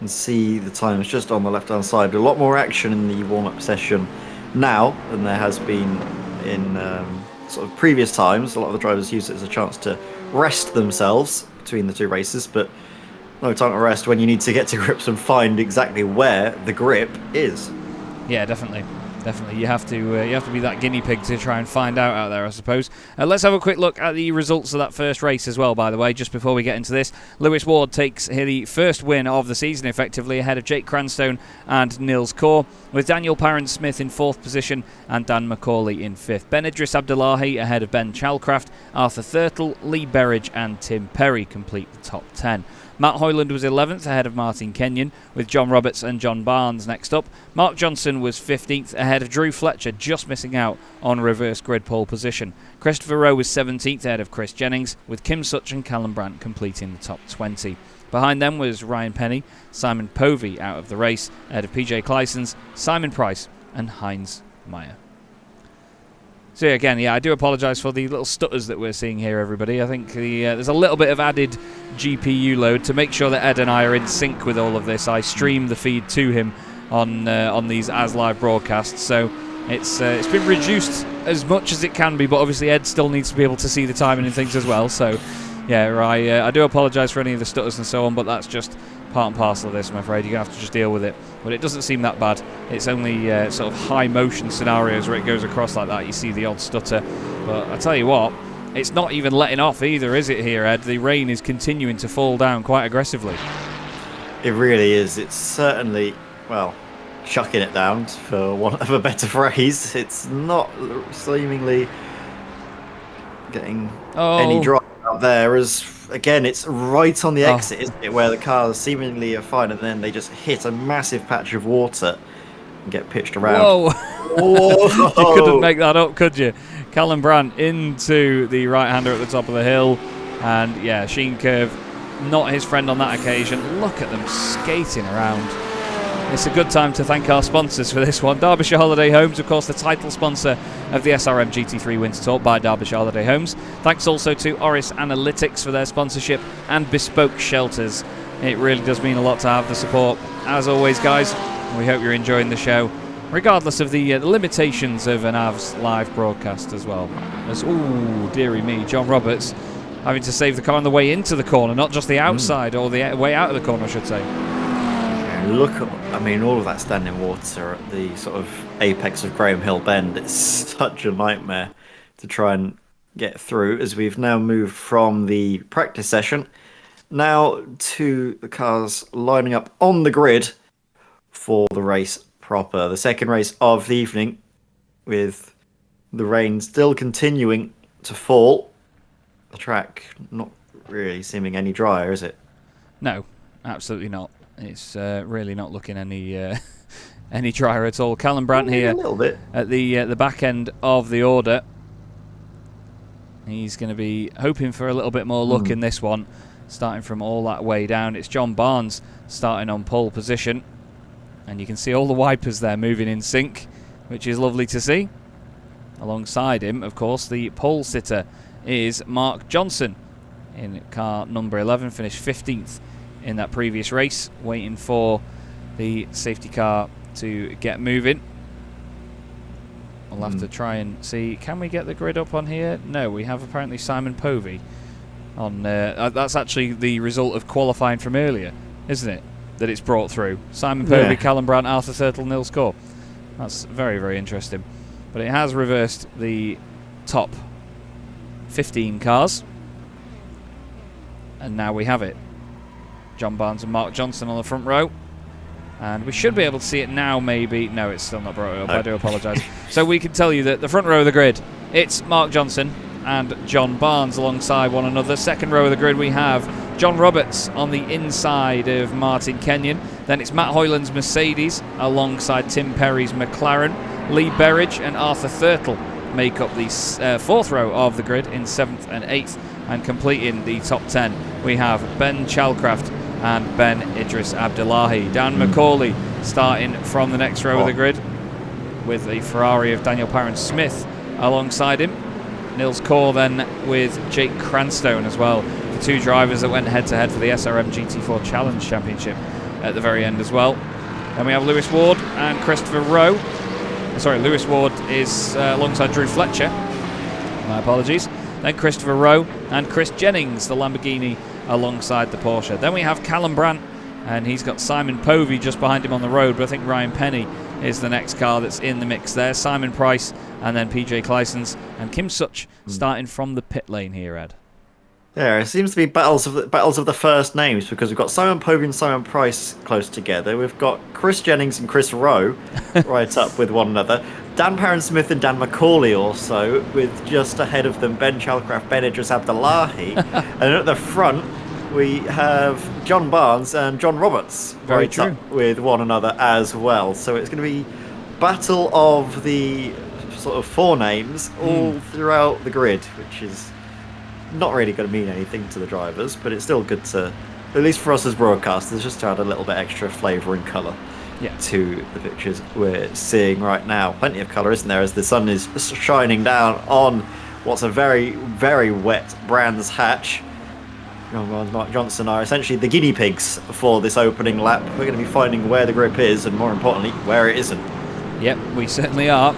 And see the times just on the left-hand side. A lot more action in the warm-up session now than there has been in sort of previous times. A lot of the drivers use it as a chance to rest themselves between the two races, but no time to rest when you need to get to grips and find exactly where the grip is. Yeah, definitely. Definitely, you have to be that guinea pig to try and find out there, I suppose. Let's have a quick look at the results of that first race as well, by the way, just before we get into this. Lewis Ward takes here the first win of the season, effectively, ahead of Jake Cranstone and Nils Kaur, with Daniel Parent-Smith in 4th position and Dan McCauley in 5th. Ben Idris Abdullahi ahead of Ben Chalcraft, Arthur Thurtle, Lee Berridge and Tim Perry complete the top 10. Matt Hoyland was 11th ahead of Martin Kenyon, with John Roberts and John Barnes next up. Mark Johnson was 15th ahead of Drew Fletcher, just missing out on reverse grid pole position. Christopher Rowe was 17th ahead of Chris Jennings, with Kim Such and Callum Brandt completing the top 20. Behind them was Ryan Penny, Simon Povey out of the race, ahead of PJ Clysons, Simon Price and Heinz Meyer. So again, yeah, I do apologise for the little stutters that we're seeing here, everybody. I think there's a little bit of added GPU load to make sure that Ed and I are in sync with all of this. I stream the feed to him on these as live broadcasts, so it's been reduced as much as it can be. But obviously, Ed still needs to be able to see the timing and things as well. So yeah, I do apologise for any of the stutters and so on, but that's just part and parcel of this, I'm afraid. You're going to have to just deal with it. But it doesn't seem that bad. It's only sort of high motion scenarios where it goes across like that. You see the odd stutter. But I tell you what, it's not even letting off either, is it here, Ed? The rain is continuing to fall down quite aggressively. It really is. It's certainly, well, chucking it down, for want of a better phrase. It's not seemingly getting any dry out there, as again, it's right on the exit, isn't it, where the cars seemingly are fine, and then they just hit a massive patch of water and get pitched around. Whoa! You couldn't make that up, could you? Callum Brandt into the right-hander at the top of the hill, and yeah, Sheen Curve, not his friend on that occasion. Look at them skating around. It's a good time to thank our sponsors for this one. Derbyshire Holiday Homes, of course, the title sponsor of the SRM GT3 Winter Tour by Derbyshire Holiday Homes. Thanks also to Oris Analytics for their sponsorship and Bespoke Shelters. It really does mean a lot to have the support. As always, guys, we hope you're enjoying the show, regardless of the limitations of an AVS live broadcast as well. As, ooh, dearie me, John Roberts having to save the car on the way into the corner, not just the outside, or the way out of the corner, I should say. Look at, I mean, all of that standing water at the sort of apex of Graham Hill Bend. It's such a nightmare to try and get through, as we've now moved from the practice session now to the cars lining up on the grid for the race proper. The second race of the evening, with the rain still continuing to fall. The track not really seeming any drier, is it? No, absolutely not. It's really not looking any any drier at all. Callum Brandt here a little bit at the back end of the order. He's going to be hoping for a little bit more luck in this one, starting from all that way down. It's John Barnes starting on pole position, and you can see all the wipers there moving in sync, which is lovely to see. Alongside him, of course, the pole sitter is Mark Johnson in car number 11, finished 15th in that previous race, waiting for the safety car to get moving. We'll have to try and see. Can we get the grid up on here? No, we have apparently Simon Povey on. That's actually the result of qualifying from earlier, isn't it? That it's brought through. Simon Povey, Callum Brandt, Arthur Thurtle, Nils Core. That's very, very interesting. But it has reversed the top 15 cars. And now we have it. John Barnes and Mark Johnson on the front row. And we should be able to see it now, maybe. No, it's still not brought up. I do apologise. So we can tell you that the front row of the grid, it's Mark Johnson and John Barnes alongside one another. Second row of the grid, we have John Roberts on the inside of Martin Kenyon. Then it's Matt Hoyland's Mercedes alongside Tim Perry's McLaren. Lee Berridge and Arthur Thurtle make up the fourth row of the grid in 7th and 8th. And completing the top 10, we have Ben Chalcraft and Ben Idris Abdullahi. Dan McCauley starting from the next row of the grid with the Ferrari of Daniel Parent-Smith alongside him. Nils Core then with Jake Cranstone as well. The two drivers that went head-to-head for the SRM GT4 Challenge Championship at the very end as well. Then we have Lewis Ward and Christopher Rowe. Sorry, Lewis Ward is alongside Drew Fletcher. My apologies. Then Christopher Rowe and Chris Jennings, the Lamborghini, alongside the Porsche. Then we have Callum Brandt, and he's got Simon Povey just behind him on the road, but I think Ryan Penny is the next car that's in the mix there. Simon Price, and then PJ Clysons and Kim Such starting from the pit lane here, Ed. Yeah, it seems to be battles of the first names, because we've got Simon Povey and Simon Price close together. We've got Chris Jennings and Chris Rowe right up with one another. Dan Parent-Smith and Dan McCauley also, with just ahead of them Ben Chalcraft, Ben Idris Abdullahi. And at the front, we have John Barnes and John Roberts right up with one another as well. So it's going to be battle of the sort of four names all throughout the grid, which is not really going to mean anything to the drivers, but it's still good to, at least for us as broadcasters, just to add a little bit extra flavour and colour to the pictures we're seeing right now. Plenty of colour, isn't there, as the sun is shining down on what's a very, very wet Brands Hatch. Mark Johnson are essentially the guinea pigs for this opening lap. We're going to be finding where the grip is, and more importantly, where it isn't. Yep, we certainly are.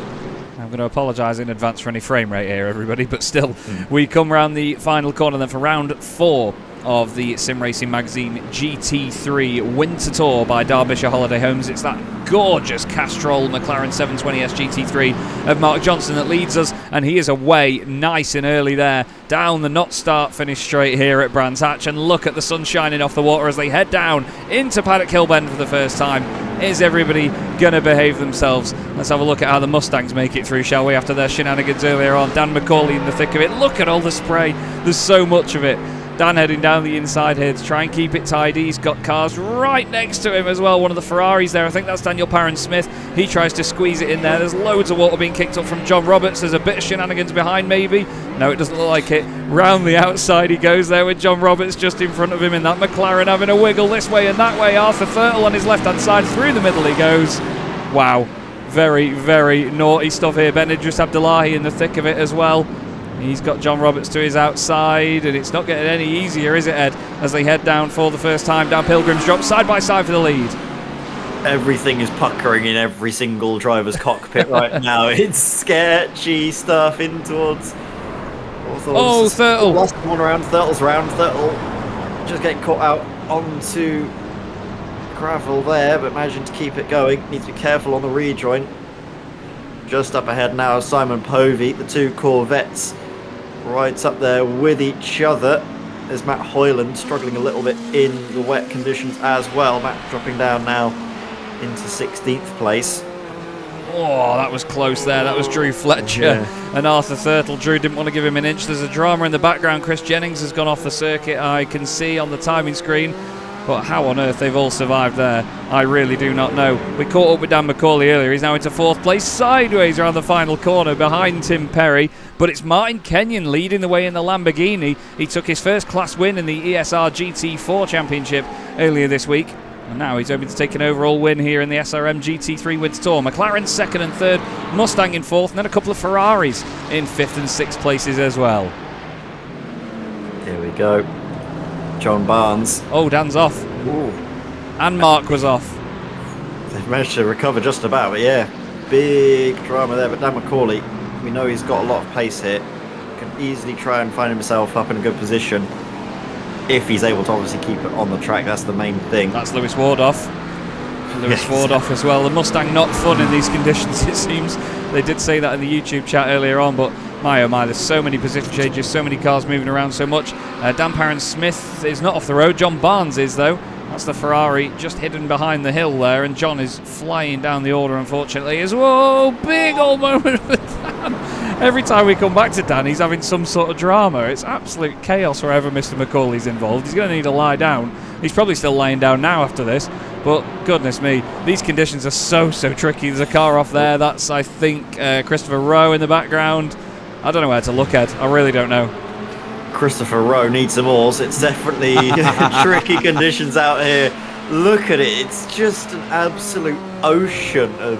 I'm going to apologise in advance for any frame rate here, everybody, but still, we come round the final corner then for round 4 of the Sim Racing Magazine GT3 Winter Tour by Derbyshire Holiday Homes. It's that gorgeous Castrol McLaren 720S GT3 of Mark Johnson that leads us, and he is away nice and early there down the not start finish straight here at Brands Hatch, and look at the sun shining off the water as they head down into Paddock Hill Bend for the first time. Is everybody going to behave themselves? Let's have a look at how the Mustangs make it through, shall we, after their shenanigans earlier on. Dan McCauley in the thick of it. Look at all the spray. There's so much of it. Dan heading down the inside here to try and keep it tidy. He's got cars right next to him as well. One of the Ferraris there, I think that's Daniel Parent-Smith. He tries to squeeze it in there. There's loads of water being kicked up from John Roberts. There's a bit of shenanigans behind maybe. No, it doesn't look like it. Round the outside he goes there with John Roberts just in front of him in that McLaren, having a wiggle this way and that way. Arthur Thurtle on his left-hand side. Through the middle he goes. Wow. Very, very naughty stuff here. Ben Idris Abdullahi in the thick of it as well. He's got John Roberts to his outside, and it's not getting any easier, is it, Ed, as they head down for the first time down Pilgrim's Drop, side by side for the lead. Everything is puckering in every single driver's cockpit right now. It's sketchy stuff in towards... Oh, Thurtle! Last one around, Thurtle's round. Thurtle just getting caught out onto gravel there, but managing to keep it going. Needs to be careful on the rejoin. Just up ahead now, Simon Povey, the two Corvettes right up there with each other. There's Matt Hoyland struggling a little bit in the wet conditions as well. Matt dropping down now into 16th place. Oh, that was close there. That was Drew Fletcher and Arthur Thurtle. Drew didn't want to give him an inch. There's a drama in the background. Chris Jennings has gone off the circuit, I can see on the timing screen. But how on earth they've all survived there, I really do not know. We caught up with Dan McCauley earlier. He's now into 4th place, sideways around the final corner behind Tim Perry. But it's Martin Kenyon leading the way in the Lamborghini. He took his first class win in the ESR GT4 Championship earlier this week. And now he's hoping to take an overall win here in the SRM GT3 Winter Tour. McLaren 2nd and 3rd, Mustang in 4th, and then a couple of Ferraris in 5th and 6th places as well. Here we go. John Barnes. Oh, Dan's off. Ooh. And Mark was off. They've managed to recover just about, but yeah. big drama there, but Dan McCauley, we know he's got a lot of pace here. Can easily try and find himself up in a good position if he's able to obviously keep it on the track. That's the main thing. That's Lewis Wardoff. Lewis Wardoff as well. The Mustang not fun in these conditions, it seems. They did say that in the YouTube chat earlier on, but my oh my, there's so many position changes, so many cars moving around so much. Dan Parent-Smith is not off the road. John Barnes is, though. That's the Ferrari just hidden behind the hill there, and John is flying down the order, unfortunately, as whoa, big old moment for Dan. Every time we come back to Dan, he's having some sort of drama. It's absolute chaos wherever Mr. McCauley's involved. He's going to need to lie down. He's probably still lying down now after this, but goodness me, these conditions are so tricky. There's a car off there. That's, I think, Christopher Rowe in the background. I don't know where to look at. I really don't know. Christopher Rowe needs some oars. It's definitely tricky conditions out here. Look at it. It's just an absolute ocean of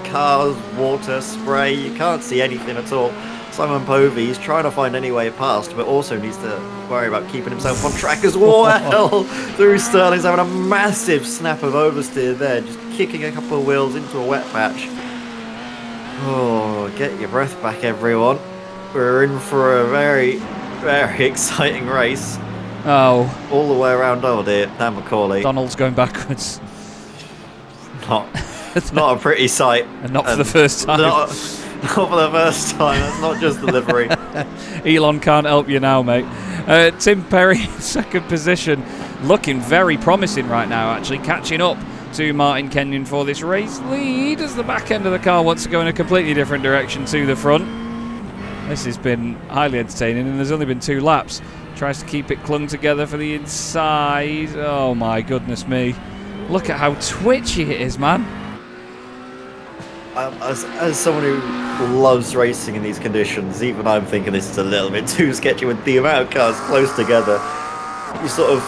cars, water, spray. You can't see anything at all. Simon Povey's trying to find any way past, but also needs to worry about keeping himself on track as well. Through Sterling's having a massive snap of oversteer there, just kicking a couple of wheels into a wet patch. Oh, get your breath back, everyone. We're in for a very exciting race. Oh. All the way around. Oh dear, Dan McCauley. Donald's going backwards. Not a pretty sight. And not for the first time. Not for the first time. That's not just delivery. Elon can't help you now, mate. Tim Perry, second position. Looking very promising right now, actually. Catching up to Martin Kenyon for this race lead as the back end of the car wants to go in a completely different direction to the front. This has been highly entertaining, and there's only been 2 laps. Tries to keep it clung together for the inside. Oh my goodness me. Look at how twitchy it is, man. As someone who loves racing in these conditions, even I'm thinking this is a little bit too sketchy with the amount of cars close together. You sort of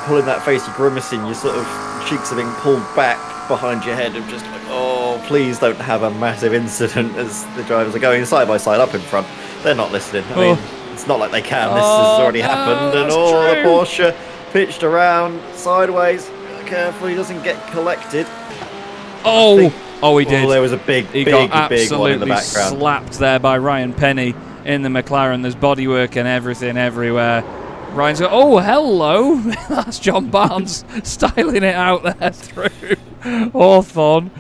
pulling that face, you're grimacing, your sort of cheeks are being pulled back behind your head of just like, oh, please don't have a massive incident as the drivers are going side by side up in front. They're not listening. I mean, it's not like they can. This has already happened. And the Porsche pitched around sideways. Carefully, doesn't get collected. Oh, he did. There was a big one in the background. Slapped there by Ryan Penny in the McLaren. There's bodywork and everything everywhere. Ryan's go, oh, hello. That's John Barnes styling it out there through Hawthorne.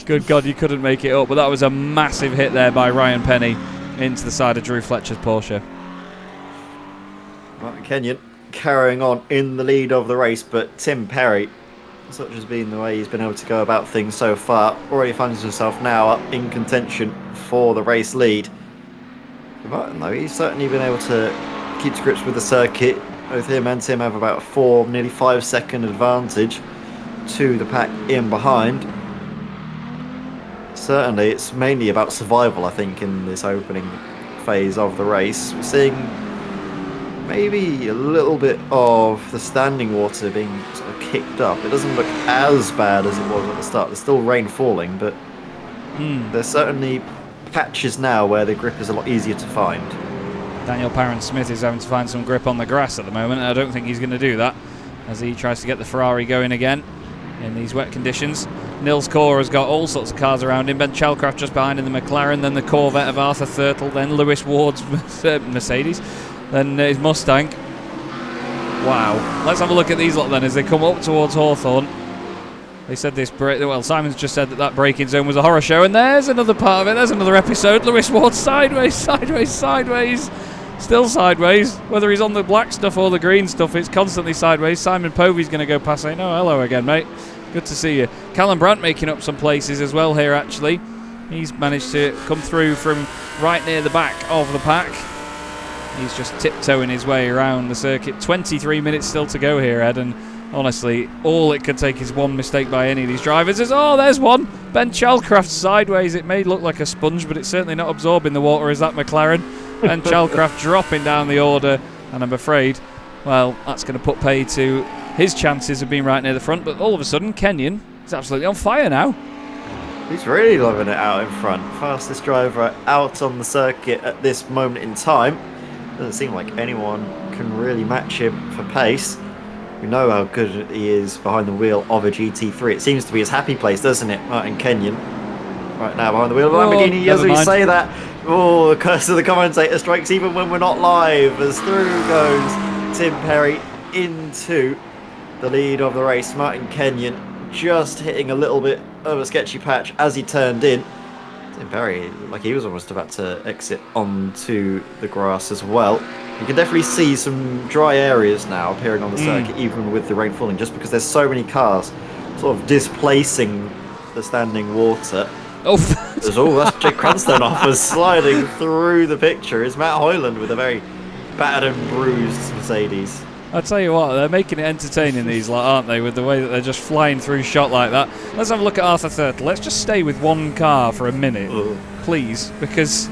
Good God, you couldn't make it up. But that was a massive hit there by Ryan Penny into the side of Drew Fletcher's Porsche. Martin Kenyon carrying on in the lead of the race, but Tim Perry, such has been the way he's been able to go about things so far, already finds himself now up in contention for the race lead. Martin, though, he's certainly been able to keep to grips with the circuit. Both him and Tim have about a nearly 5 second advantage to the pack in behind. Certainly, it's mainly about survival, I think, in this opening phase of the race. We're seeing maybe a little bit of the standing water being sort of kicked up. It doesn't look as bad as it was at the start. There's still rain falling, but there's certainly patches now where the grip is a lot easier to find. Daniel Parent-Smith is having to find some grip on the grass at the moment, and I don't think he's going to do that as he tries to get the Ferrari going again in these wet conditions. Nils Core has got all sorts of cars around him. Ben Chalcraft just behind in the McLaren, then the Corvette of Arthur Thurtle, then Lewis Ward's Mercedes, then his Mustang. Wow. Let's have a look at these lot then as they come up towards Hawthorne. They said this break. Well, Simon's just said that braking zone was a horror show, and there's another part of it. There's another episode. Lewis Ward sideways. Still sideways. Whether he's on the black stuff or the green stuff, it's constantly sideways. Simon Povey's going to go past saying, oh, hello again, mate. Good to see you. Callum Brandt making up some places as well here, actually. He's managed to come through from right near the back of the pack. He's just tiptoeing his way around the circuit. 23 minutes still to go here, Ed, and honestly, all it could take is one mistake by any of these drivers. Oh, there's one. Ben Chalcraft sideways. It may look like a sponge, but it's certainly not absorbing the water as that McLaren. Ben Chalcraft dropping down the order, and I'm afraid, well, that's going to put pay to his chances of being right near the front. But all of a sudden, Kenyon is absolutely on fire now. He's really loving it out in front. Fastest driver out on the circuit at this moment in time. Doesn't seem like anyone can really match him for pace. We know how good he is behind the wheel of a GT3. It seems to be his happy place, doesn't it, Martin Kenyon? right now behind the wheel of Oh, Lamborghini. As never we mind. say that, the curse of the commentator strikes even when we're not live, as through goes Tim Perry into the lead of the race. Martin Kenyon just hitting a little bit of a sketchy patch as he turned in. Tim Perry, like he was almost about to exit onto the grass as well. You can definitely see some dry areas now appearing on the circuit, even with the rain falling, just because there's so many cars sort of displacing the standing water. Oh, That's Jake Cranstoun off as sliding through the picture is Matt Hoyland with a very battered and bruised Mercedes. I tell you what, they're making it entertaining, these lot, aren't they, with the way that they're just flying through shot like that. Let's have a look at Arthur Thurtle. Let's just stay with one car for a minute, please, because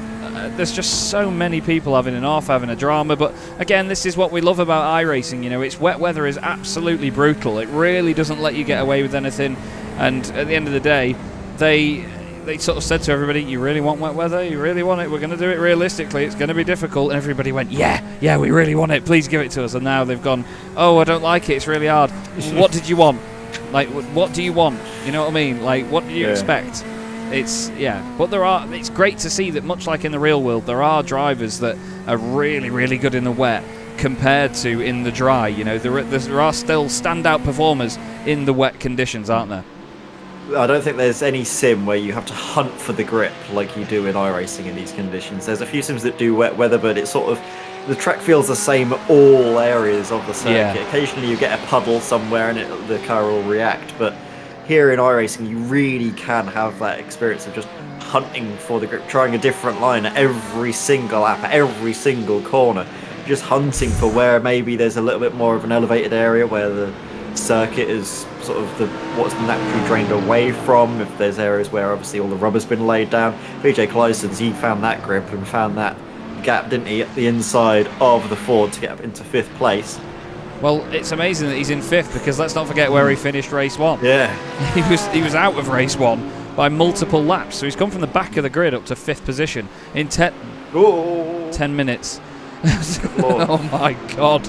there's just so many people having an off, having a drama. But again, this is what we love about iRacing. You know, it's wet weather is absolutely brutal. It really doesn't let you get away with anything. And at the end of the day, they sort of said to everybody, you really want wet weather? You really want it? We're going to do it realistically. It's going to be difficult. And everybody went, yeah, we really want it. Please give it to us. And now they've gone, oh, I don't like it. It's really hard. What did you want? Like, what do you want? You know what I mean? Like, what do you expect? But it's great to see that, much like in the real world, there are drivers that are really, really good in the wet compared to in the dry. You know, there are still standout performers in the wet conditions, aren't there? I don't think there's any sim where you have to hunt for the grip like you do in iRacing in these conditions. There's a few sims that do wet weather, but it's sort of, the track feels the same all areas of the circuit. Yeah. Occasionally you get a puddle somewhere and the car will react, but here in iRacing you really can have that experience of just hunting for the grip, trying a different line at every single lap, at every single corner, just hunting for where maybe there's a little bit more of an elevated area where the circuit is sort of what's naturally drained away from. If there's areas where obviously all the rubber's been laid down, BJ Clyson's, he found that grip and found that gap, didn't he, at the inside of the Ford to get up into 5th place. Well, it's amazing that he's in 5th, because let's not forget where he finished race 1. Yeah, he was out of race 1 by multiple laps, so he's come from the back of the grid up to 5th position in 10 minutes. Oh my god,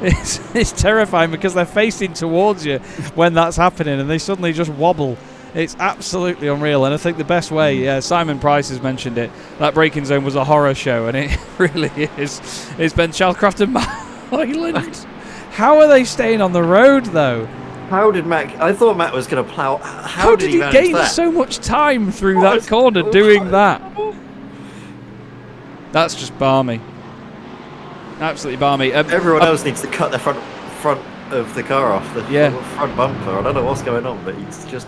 it's terrifying, because they're facing towards you when that's happening and they suddenly just wobble. It's absolutely unreal. And I think the best way, Simon Price has mentioned it, that braking zone was a horror show, and it really is. It's Ben Shalcroft and Matt Hoyland. How are they staying on the road though? How did Matt? I thought Matt was going to plough. How did he gain that? so much time through that corner doing that? That's just balmy. Absolutely balmy. Everyone else needs to cut their front of the car off, the front bumper. I don't know what's going on, but it's just,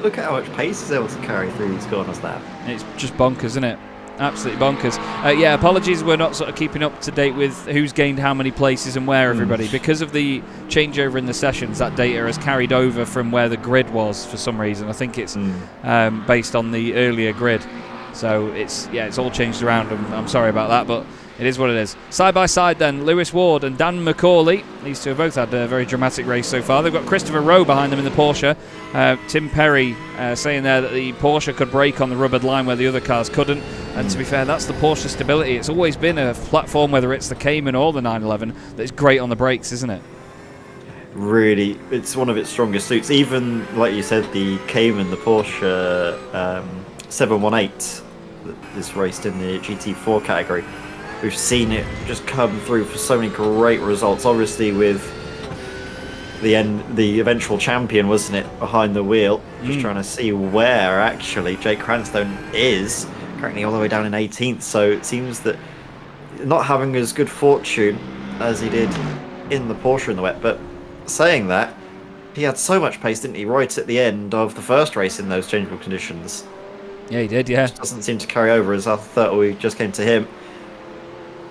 look at how much pace he's able to carry through these corners now. It's just bonkers, isn't it? Absolutely bonkers. Apologies, we're not sort of keeping up to date with who's gained how many places and where, everybody. Because of the changeover in the sessions, that data has carried over from where the grid was for some reason. I think it's based on the earlier grid. So it's all changed around. I'm sorry about that, but it is what it is. Side by side then, Lewis Ward and Dan McCauley. These two have both had a very dramatic race so far. They've got Christopher Rowe behind them in the Porsche. Tim Perry saying there that the Porsche could brake on the rubbered line where the other cars couldn't. And to be fair, that's the Porsche stability. It's always been a platform, whether it's the Cayman or the 911, that's great on the brakes, isn't it? Really, it's one of its strongest suits. Even, like you said, the Cayman, the Porsche 718 that is raced in the GT4 category. We've seen it just come through for so many great results. Obviously, with the eventual champion, wasn't it, behind the wheel? Just trying to see where actually Jake Cranstoun is. Currently all the way down in 18th. So it seems that not having as good fortune as he did in the Porsche in the wet. But saying that, he had so much pace, didn't he, right at the end of the first race in those changeable conditions. Yeah, he did. Yeah, It doesn't seem to carry over, as I thought we just came to him.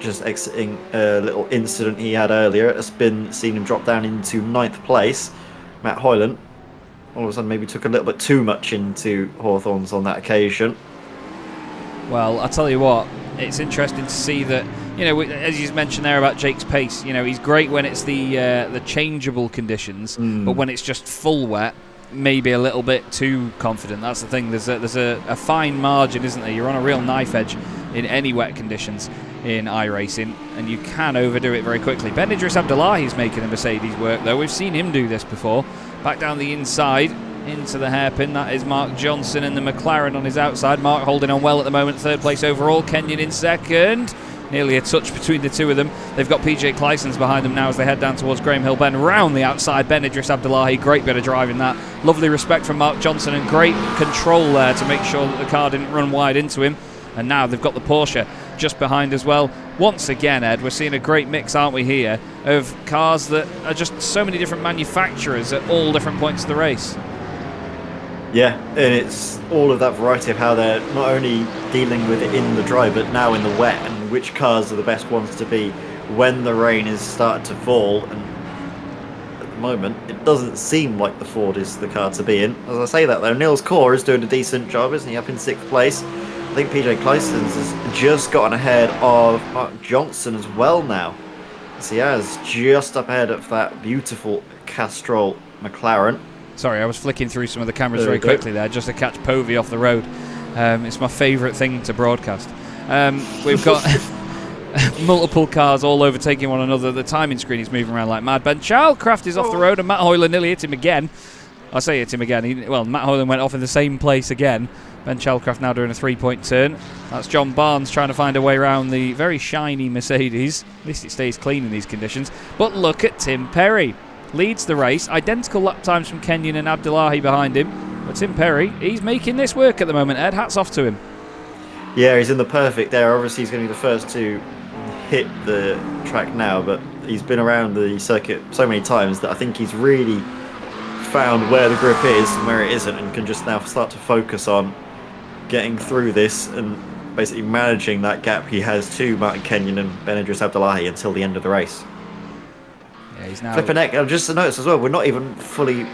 Just exiting a little incident he had earlier. It's been seen him drop down into 9th place. Matt Hoyland all of a sudden maybe took a little bit too much into Hawthorne's on that occasion. Well, I'll tell you what, it's interesting to see that, you know, as you mentioned there about Jake's pace, you know, he's great when it's the changeable conditions, but when it's just full wet, maybe a little bit too confident. That's the thing. There's a fine margin, isn't there? You're on a real knife edge in any wet conditions in iRacing, and you can overdo it very quickly. Ben Idris Abdullahi's making a Mercedes work, though. We've seen him do this before. Back down the inside, into the hairpin. That is Mark Johnson and the McLaren on his outside. Mark holding on well at the moment, third place overall. Kenyon in second. Nearly a touch between the two of them. They've got PJ Clysons behind them now as they head down towards Graham Hill Bend. Round the outside, Ben Idris Abdullahi. Great bit of driving that. Lovely respect from Mark Johnson and great control there to make sure that the car didn't run wide into him. And now they've got the Porsche just behind as well. Once again, Ed, we're seeing a great mix, aren't we, here, of cars that are just so many different manufacturers at all different points of the race. Yeah, and it's all of that variety of how they're not only dealing with it in the dry, but now in the wet, and which cars are the best ones to be when the rain is starting to fall. And at the moment, it doesn't seem like the Ford is the car to be in. As I say that, though, Niels Core is doing a decent job, isn't he, up in 6th place? I think PJ Clysons has just gotten ahead of Mark Johnson as well now. So he has just up ahead of that beautiful Castrol McLaren. Sorry, I was flicking through some of the cameras very quickly there just to catch Povey off the road. It's my favourite thing to broadcast. We've got multiple cars all overtaking one another. The timing screen is moving around like mad. Ben Childcraft is off the road and Matt Hoyland nearly hit him again. I say hit him again. Matt Hoyland went off in the same place again. Ben Childcraft now doing a 3-point turn. That's John Barnes trying to find a way around the very shiny Mercedes. At least it stays clean in these conditions. But look at Tim Perry. Leads the race. Identical lap times from Kenyon and Abdullahi behind him. But Tim Perry, he's making this work at the moment, Ed. Hats off to him. Yeah, he's in the perfect there. Obviously, he's going to be the first to hit the track now, but he's been around the circuit so many times that I think he's really found where the grip is and where it isn't, and can just now start to focus on getting through this and basically managing that gap he has to Martin Kenyon and Ben Idris Abdullahi until the end of the race. Yeah, he's now... Flipping heck, I've just noticed as well, we're not even fully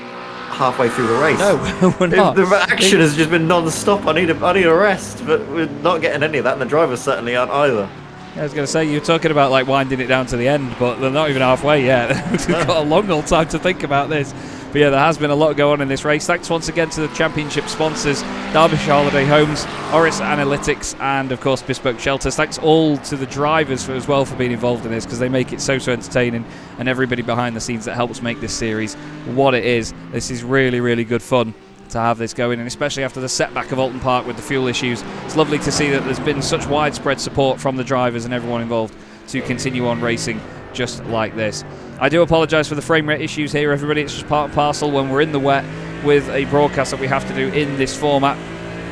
halfway through the race. No, we're not. The action has just been non-stop. I need a rest, but we're not getting any of that, and the drivers certainly aren't either. Yeah, I was going to say, you were talking about like winding it down to the end, but they're not even halfway yet. We've got a long old time to think about this. But yeah, there has been a lot going on in this race. Thanks once again to the championship sponsors, Derbyshire Holiday Homes, Oris Analytics, and of course Bespoke Shelters. Thanks all to the drivers as well for being involved in this, because they make it so entertaining, and everybody behind the scenes that helps make this series what it is. This is really, really good fun to have this going, and especially after the setback of Alton Park with the fuel issues. It's lovely to see that there's been such widespread support from the drivers and everyone involved to continue on racing just like this. I do apologise for the frame rate issues here, everybody. It's just part and parcel when we're in the wet with a broadcast that we have to do in this format,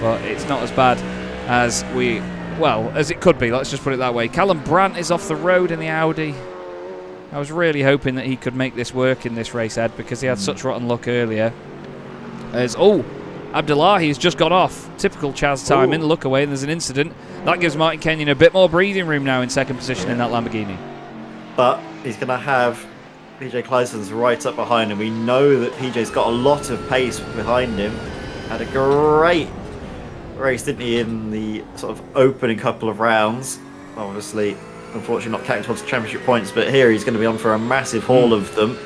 but it's not as bad as as it could be, let's just put it that way. Callum Brandt is off the road in the Audi. I was really hoping that he could make this work in this race, Ed, because he had such rotten luck earlier. Abdullahi has just got off. Typical Chaz timing. Look away, and there's an incident. That gives Martin Kenyon a bit more breathing room now in second position in that Lamborghini. But he's going to have PJ Clysons right up behind him. We know that PJ's got a lot of pace behind him. Had a great race, didn't he, in the sort of opening couple of rounds. Obviously, unfortunately not counting towards championship points, but here he's going to be on for a massive haul of them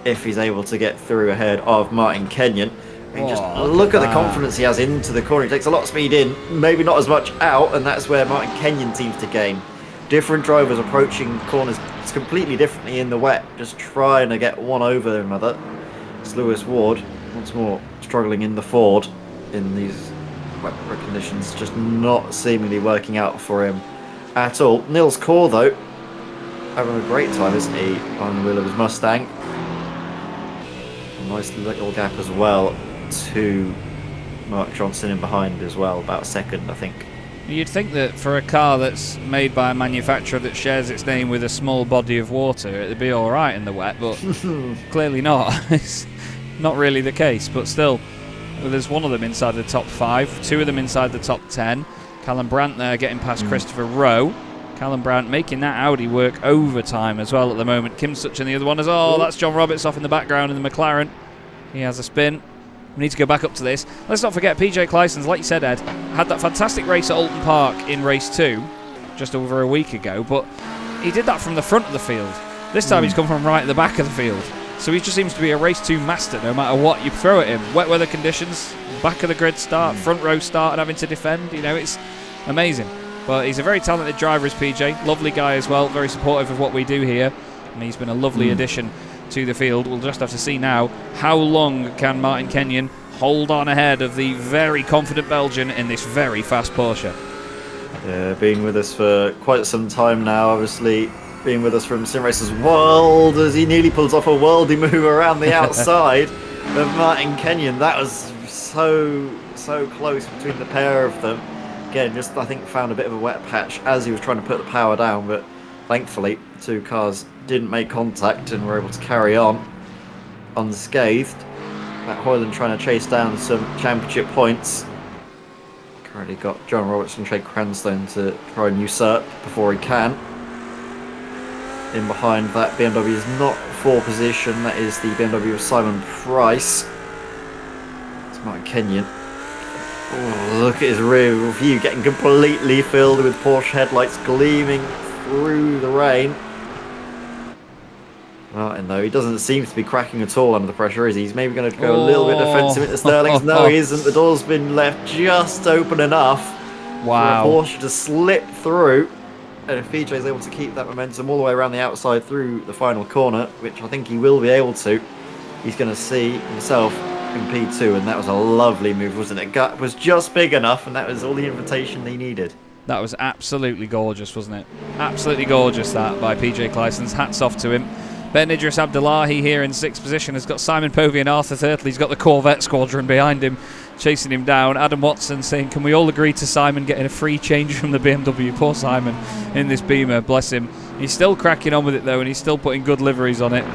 if he's able to get through ahead of Martin Kenyon. And just look at the confidence he has into the corner. He takes a lot of speed in, maybe not as much out, and that's where Martin Kenyon seems to gain. Different drivers approaching corners completely differently in the wet, just trying to get one over another. It's Lewis Ward, once more, struggling in the Ford in these wet conditions, just not seemingly working out for him at all. Niels Core, though, having a great time, isn't he, on the wheel of his Mustang. A nice little gap as well to Mark Johnson in behind as well, about a second, I think. You'd think that for a car that's made by a manufacturer that shares its name with a small body of water, it'd be alright in the wet, but clearly not. It's not really the case, but still, there's one of them inside the top 5, 2 of them inside the top 10. Callum Brandt there getting past Christopher Rowe. Callum Brandt making that Audi work overtime as well at the moment. Kim Such and the other one as well. That's John Roberts off in the background in the McLaren. He has a spin. We need to go back up to this. Let's not forget PJ Clysons, like you said, Ed, had that fantastic race at Alton Park in race 2 just over a week ago, but he did that from the front of the field. This time he's come from right at the back of the field. So he just seems to be a race 2 master no matter what you throw at him. Wet weather conditions, back of the grid start, front row start and having to defend. You know, it's amazing. But he's a very talented driver, is PJ. Lovely guy as well, very supportive of what we do here. And he's been a lovely addition to the field. We'll just have to see now how long can Martin Kenyon hold on ahead of the very confident Belgian in this very fast Porsche. Yeah, being with us for quite some time now, obviously being with us from Sim Racer's World, as he nearly pulls off a worldy move around the outside of Martin Kenyon. That was so close between the pair of them. Again, just I think found a bit of a wet patch as he was trying to put the power down, but thankfully the two cars didn't make contact and were able to carry on unscathed. Matt Hoyland trying to chase down some championship points. Currently got John Roberts and Jake Cranstone to try and usurp before he can. In behind that BMW is not for position, that is the BMW of Simon Price. It's Martin Kenyon. Oh, look at his rear view getting completely filled with Porsche headlights gleaming through the rain. Martin, though, he doesn't seem to be cracking at all under the pressure, is he? He's maybe going to go a little bit defensive into Sterling's. No, he isn't. The door's been left just open enough for a Porsche to slip through. And if PJ is able to keep that momentum all the way around the outside through the final corner, which I think he will be able to, he's going to see himself in P2, and that was a lovely move, wasn't it? Gut was just big enough, and that was all the invitation he needed. That was absolutely gorgeous, wasn't it? Absolutely gorgeous, that, by PJ Clijstens. Hats off to him. Ben Idris Abdullahi here in 6th position has got Simon Povey and Arthur Thurtle. He's got the Corvette squadron behind him, chasing him down. Adam Watson saying, can we all agree to Simon getting a free change from the BMW? Poor Simon in this Beamer, bless him. He's still cracking on with it, though, and he's still putting good liveries on it.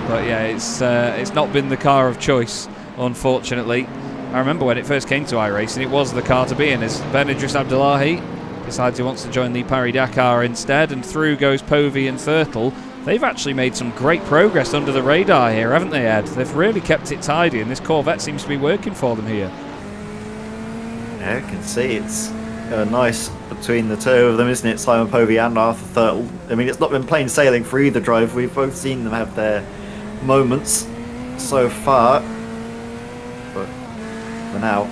But yeah, it's not been the car of choice, unfortunately. I remember when it first came to iRacing, it was the car to be in. As Ben Idris Abdullahi decides he wants to join the Paris-Dakar instead, and through goes Povey and Thurtle. They've actually made some great progress under the radar here, haven't they, Ed? They've really kept it tidy, and this Corvette seems to be working for them here. Yeah, I can see it's nice between the two of them, isn't it? Simon Povey and Arthur Thurtle. I mean, it's not been plain sailing for either driver. We've both seen them have their moments so far. But for now,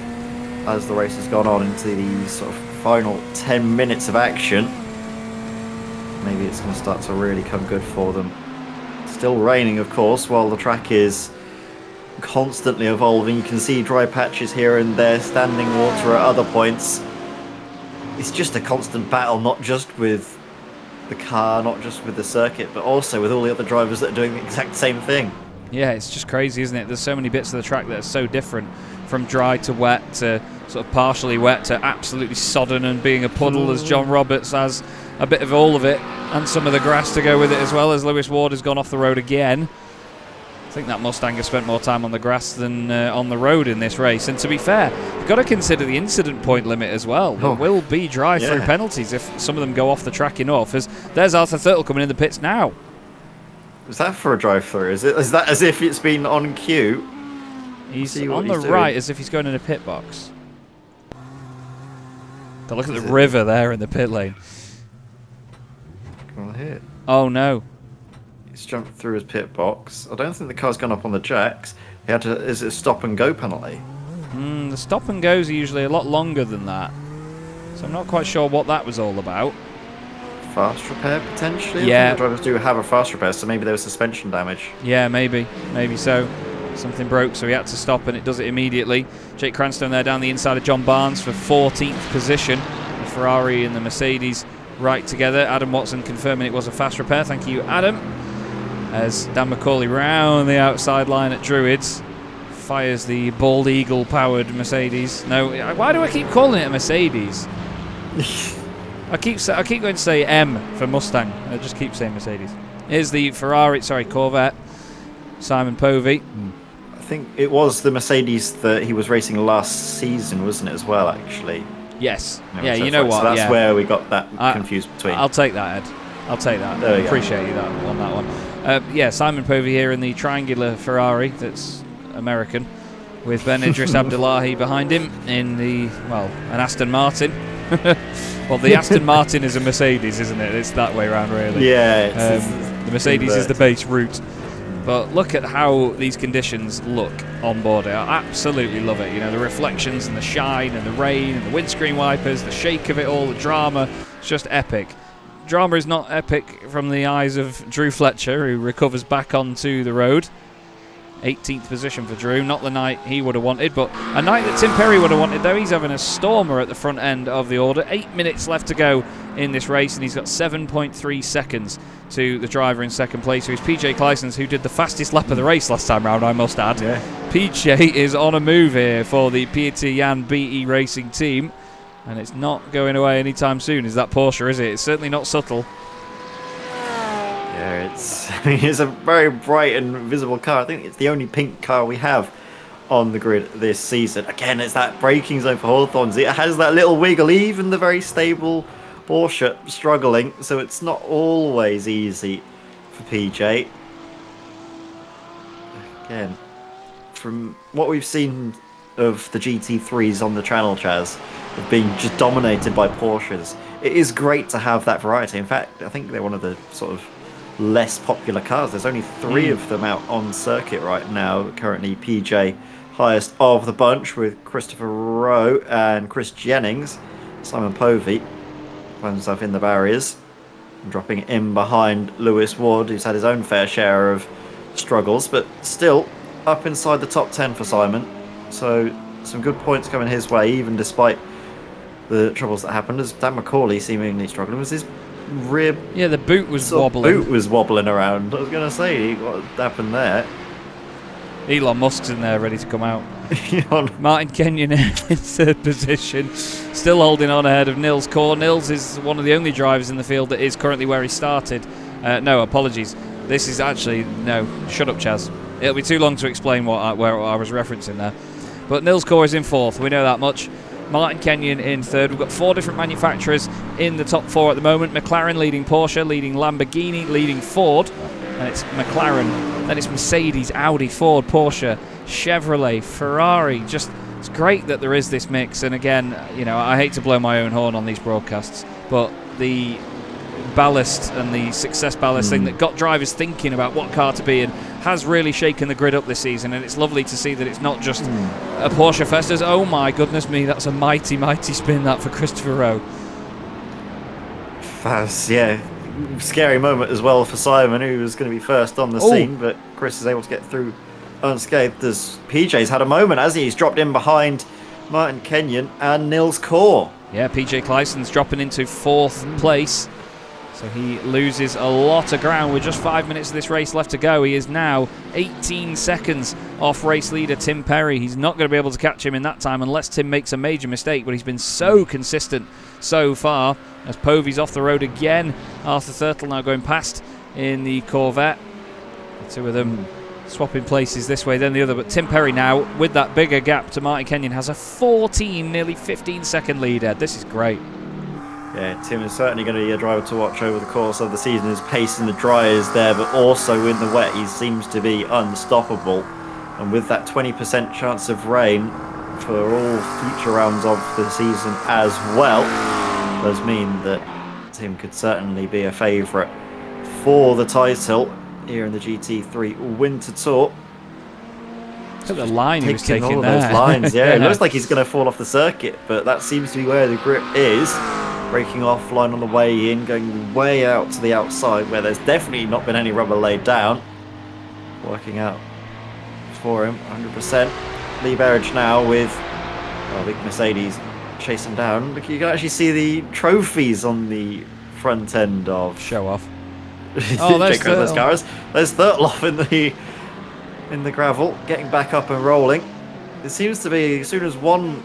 as the race has gone on into the sort of final 10 minutes of action, maybe it's going to start to really come good for them. Still raining, of course, while the track is constantly evolving. You can see dry patches here and there, standing water at other points. It's just a constant battle, not just with the car, not just with the circuit, but also with all the other drivers that are doing the exact same thing. Yeah, it's just crazy, isn't it? There's so many bits of the track that are so different, from dry to wet to sort of partially wet to absolutely sodden and being a puddle, as John Roberts has a bit of all of it, and some of the grass to go with it as well, as Lewis Ward has gone off the road again. I think that Mustang has spent more time on the grass than on the road in this race. And to be fair, you've got to consider the incident point limit as well. There will be drive-through penalties if some of them go off the track enough. As there's Arthur Thurtle coming in the pits now. Was that for a drive-through? Is that as if it's been on cue? He's on the right as if he's going in a pit box. God, look at the river there in the pit lane. Well, hit. Oh no. He's jumped through his pit box. I don't think the car's gone up on the jacks. He had to. Is it a stop and go penalty? The stop and goes are usually a lot longer than that, so I'm not quite sure what that was all about. Fast repair potentially. Yeah. I think the drivers do have a fast repair, so maybe there was suspension damage. Yeah, maybe so. Something broke, so he had to stop, and it does it immediately. Jake Cranstone there down the inside of John Barnes for 14th position. The Ferrari and the Mercedes right together. Adam Watson confirming it was a fast repair. Thank you, Adam. As Dan McCauley round the outside line at Druids fires the Bald Eagle powered Mercedes. No, why do I keep calling it a Mercedes? I keep going to say M for Mustang. I just keep saying Mercedes. Here's the Corvette. Simon Povey. I think it was the Mercedes that he was racing last season, wasn't it, as well, actually? Yes. No, yeah, so you know what? So that's where we got that confused between. I'll take that, Ed. I'll take that. There we Appreciate you that on that one. Yeah, Simon Povey here in the triangular Ferrari that's American, with Ben Idris Abdullahi behind him in an Aston Martin. Well, the Aston Martin is a Mercedes, isn't it? It's that way around, really. Yeah. The Mercedes is the base route. But look at how these conditions look on board. I absolutely love it. You know, the reflections and the shine and the rain and the windscreen wipers, the shake of it all, the drama. It's just epic. Drama is not epic from the eyes of Drew Fletcher, who recovers back onto the road. 18th position for Drew. Not the night he would have wanted, but a night that Tim Perry would have wanted, though. He's having a stormer at the front end of the order. 8 minutes left to go in this race, and he's got 7.3 seconds to the driver in second place, who is PJ Clysons, who did the fastest lap of the race last time round, I must add. Yeah. PJ is on a move here for the Pieter Jan BE Racing team, and it's not going away anytime soon, is that Porsche, is it? It's certainly not subtle. Yeah, it's a very bright and visible car. I think it's the only pink car we have on the grid this season. Again, it's that braking zone for Hawthorns. It has that little wiggle, even the very stable Porsche struggling, so it's not always easy for PJ. Again, from what we've seen of the GT3s on the channel, Chaz, of being just dominated by Porsches, it is great to have that variety. In fact, I think they're one of the sort of less popular cars. There's only 3 of them out on circuit right now. Currently PJ highest of the bunch, with Christopher Rowe and Chris Jennings. Simon Povey finds himself in the barriers, dropping in behind Lewis Ward, who's had his own fair share of struggles, but still up inside the top 10 for Simon. So some good points coming his way, even despite the troubles that happened, as Dan McCauley seemingly struggling. Was his rear... Yeah, the boot was wobbling. Boot was wobbling around. I was going to say, what happened there? Elon Musk's in there ready to come out. Martin Kenyon in third position, still holding on ahead of Nils Core. Nils is one of the only drivers in the field that is currently where he started. No, apologies. This is actually... No, shut up, Chaz. It'll be too long to explain where I was referencing there. But Nils Core is in fourth, we know that much. Martin Kenyon in third. We've got 4 different manufacturers in the top 4 at the moment. McLaren leading Porsche, leading Lamborghini, leading Ford. And it's McLaren, then it's Mercedes, Audi, Ford, Porsche, Chevrolet, Ferrari. Just, it's great that there is this mix. And again, you know, I hate to blow my own horn on these broadcasts, but the ballast and the success ballast thing that got drivers thinking about what car to be in has really shaken the grid up this season, and it's lovely to see that it's not just a Porsche fest. As, oh my goodness me, that's a mighty, mighty spin that for Christopher Rowe. Fast, yeah. Scary moment as well for Simon, who was going to be first on the scene, but Chris is able to get through unscathed, as PJ's had a moment as he's dropped in behind Martin Kenyon and Nils Core. Yeah, PJ Clyson's dropping into 4th place. So he loses a lot of ground with just 5 minutes of this race left to go. He is now 18 seconds off race leader Tim Perry. He's not going to be able to catch him in that time unless Tim makes a major mistake, but he's been so consistent so far. As Povey's off the road again. Arthur Thurtle now going past in the Corvette. The 2 of them swapping places this way then the other, but Tim Perry now, with that bigger gap to Martin Kenyon, has a 14, nearly 15-second lead, Ed. This is great. Yeah, Tim is certainly going to be a driver to watch over the course of the season. His pace in the dry is there, but also in the wet he seems to be unstoppable. And with that 20% chance of rain for all future rounds of the season as well, does mean that Tim could certainly be a favourite for the title here in the GT3 Winter Tour. Look at the line he was taking all there. Those lines, yeah. It looks like he's going to fall off the circuit, but that seems to be where the grip is. Breaking off line on the way in, going way out to the outside where there's definitely not been any rubber laid down. Working out for him, 100%. Lee Berridge now with big Mercedes chasing down. Look, you can actually see the trophies on the front end of... Show off. Oh, there's those cars. There's Thurtloff in the gravel, getting back up and rolling. It seems to be, as soon as one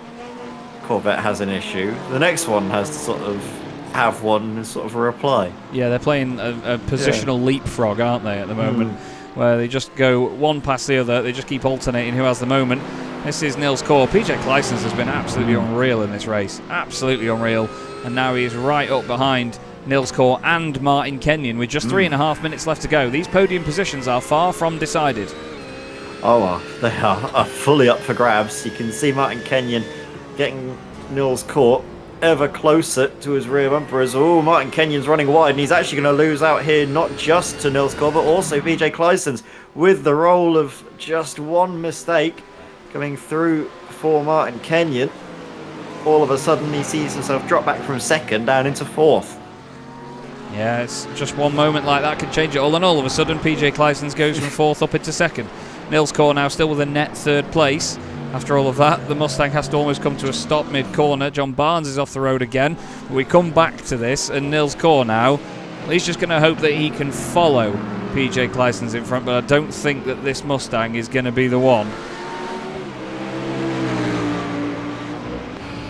Corvette has an issue, the next one has to sort of have one as sort of a reply. Yeah, they're playing a positional leapfrog, aren't they, at the moment, where they just go one past the other. They just keep alternating who has the moment. This is Nils Core. PJ Clysons has been absolutely unreal in this race. Absolutely unreal. And now he is right up behind Nils Core and Martin Kenyon with just 3.5 minutes left to go. These podium positions are far from decided. Oh, they are fully up for grabs. You can see Martin Kenyon getting Nils Core ever closer to his rear bumper as Martin Kenyon's running wide, and he's actually going to lose out here not just to Nils Core but also PJ Clysons, with the role of just one mistake coming through for Martin Kenyon. All of a sudden he sees himself drop back from 2nd down into 4th. Yeah, it's just one moment like that can change it all, and all of a sudden PJ Clysons goes from 4th up into 2nd. Nils Core now still with a net 3rd place. After all of that, the Mustang has to almost come to a stop mid-corner. John Barnes is off the road again. We come back to this, and Nils Core now, he's just going to hope that he can follow PJ Clijstens in front, but I don't think that this Mustang is going to be the one.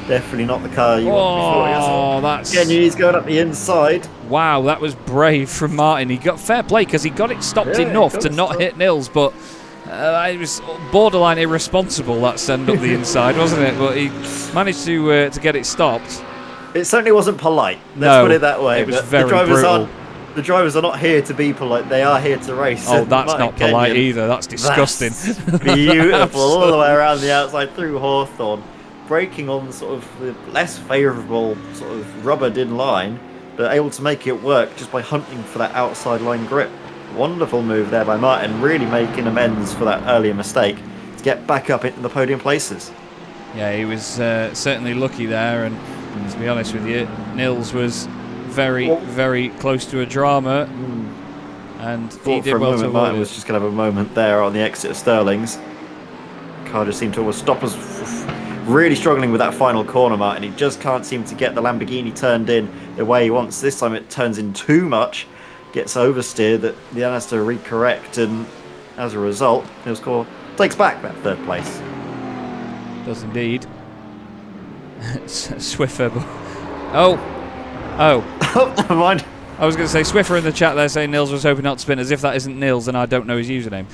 Definitely not the car you want before. Oh, that's... Again, he's going up the inside. Wow, that was brave from Martin. He got fair play because he got it stopped enough to not hit Nils, but it was borderline irresponsible, that send up the inside, wasn't it? But he managed to get it stopped. It certainly wasn't polite. Let's put it that way. It was very brutal. The drivers are not here to be polite. They are here to race. Oh, that's not polite either. That's disgusting. That's beautiful all the way around the outside through Hawthorne, braking on sort of the less favourable sort of rubbered-in line, but able to make it work just by hunting for that outside line grip. Wonderful move there by Martin, really making amends for that earlier mistake to get back up into the podium places. Yeah, he was certainly lucky there, and to be honest with you, Nils was very close to a drama, and he did well to avoid Martin it. was just going to have a moment there on the exit of Sterling's. Car just seemed to almost stop us. Really struggling with that final corner, Martin. He just can't seem to get the Lamborghini turned in the way he wants. This time it turns in too much, gets oversteered, that then has to recorrect, and as a result, Nils Core takes back that 3rd place. Does indeed. Swiffer. Oh, Never mind. I was going to say Swiffer in the chat there saying Nils was hoping not to spin. As if that isn't Nils, and I don't know his username.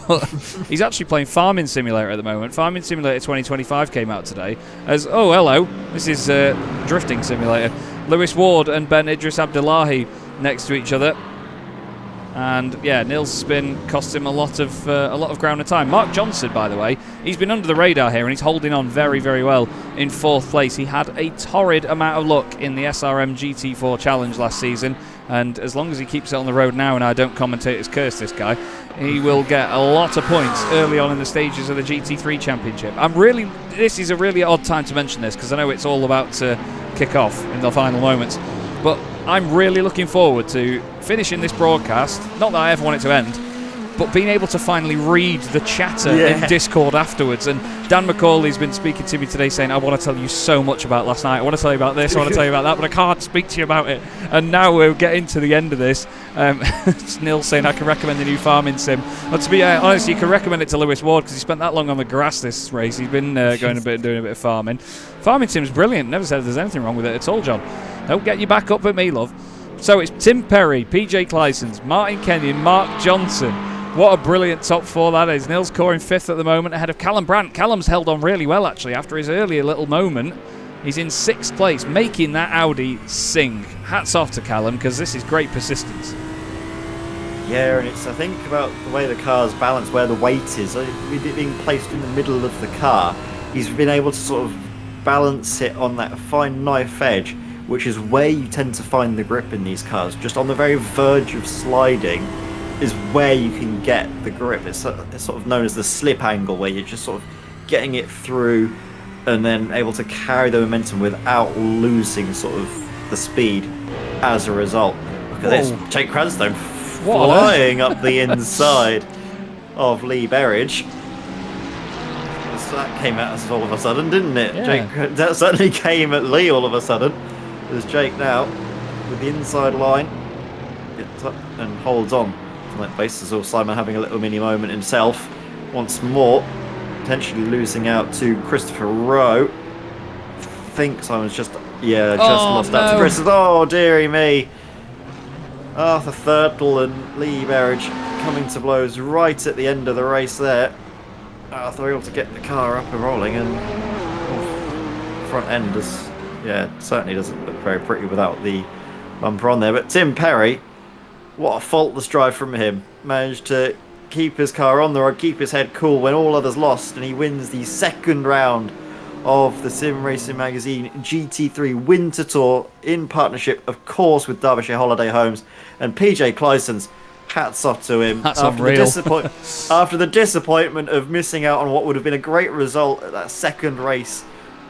But he's actually playing Farming Simulator at the moment. Farming Simulator 2025 came out today. As hello, this is Drifting Simulator. Lewis Ward and Ben Idris Abdullahi next to each other. And yeah, Nils' spin cost him a lot of ground and time. Mark Johnson, by the way, he's been under the radar here and he's holding on very well in 4th place. He had a torrid amount of luck in the SRM GT3 challenge last season, and as long as he keeps it on the road now, and I don't commentate his curse, this guy, he will get a lot of points early on in the stages of the GT3 Championship. This is a really odd time to mention this because I know it's all about to kick off in the final moments, but I'm really looking forward to finishing this broadcast. Not that I ever want it to end, but being able to finally read the chatter in Discord afterwards. And Dan McCauley's been speaking to me today saying, I want to tell you so much about last night. I want to tell you about this, I want to tell you about that, but I can't speak to you about it. And now we're getting to the end of this. It's Nils saying I can recommend the new Farming Sim. But to be honest, you can recommend it to Lewis Ward because he spent that long on the grass this race. He's been doing a bit of farming. Farming Sim's brilliant. Never said there's anything wrong with it at all, John. Don't get you back up at me, love. So it's Tim Perry, PJ Clijstens, Martin Kenyon, Mark Johnson. What a brilliant top 4 that is. Nils Core in 5th at the moment, ahead of Callum Brandt. Callum's held on really well, actually, after his earlier little moment. He's in 6th place, making that Audi sing. Hats off to Callum, because this is great persistence. Yeah, and it's, I think, about the way the car's balanced, where the weight is. With it being placed in the middle of the car, he's been able to sort of balance it on that fine knife edge, which is where you tend to find the grip in these cars. Just on the very verge of sliding is where you can get the grip. It's sort of known as the slip angle, where you're just sort of getting it through and then able to carry the momentum without losing sort of the speed as a result. Look at this, Jake Cranstone flying up the inside of Lee Berridge. So that came at us all of a sudden, didn't it? Yeah. That certainly came at Lee all of a sudden. There's Jake now with the inside line, gets up and holds on to that basis. Or Simon having a little mini moment himself once more, potentially losing out to Christopher Rowe. I think Simon's just lost out to Chris. Oh dearie me! Arthur Thurtle and Lee Berridge coming to blows right at the end of the race there. Arthur able to get the car up and rolling, and front end is. Yeah, certainly doesn't look very pretty without the bumper on there. But Tim Perry, what a faultless drive from him. Managed to keep his car on the road, keep his head cool when all others lost, and he wins the 2nd round of the Sim Racing Magazine GT3 Winter Tour in partnership, of course, with Derbyshire Holiday Homes. And PJ Clijstens, hats off to him. That's unreal. After the disappointment of missing out on what would have been a great result at that 2nd race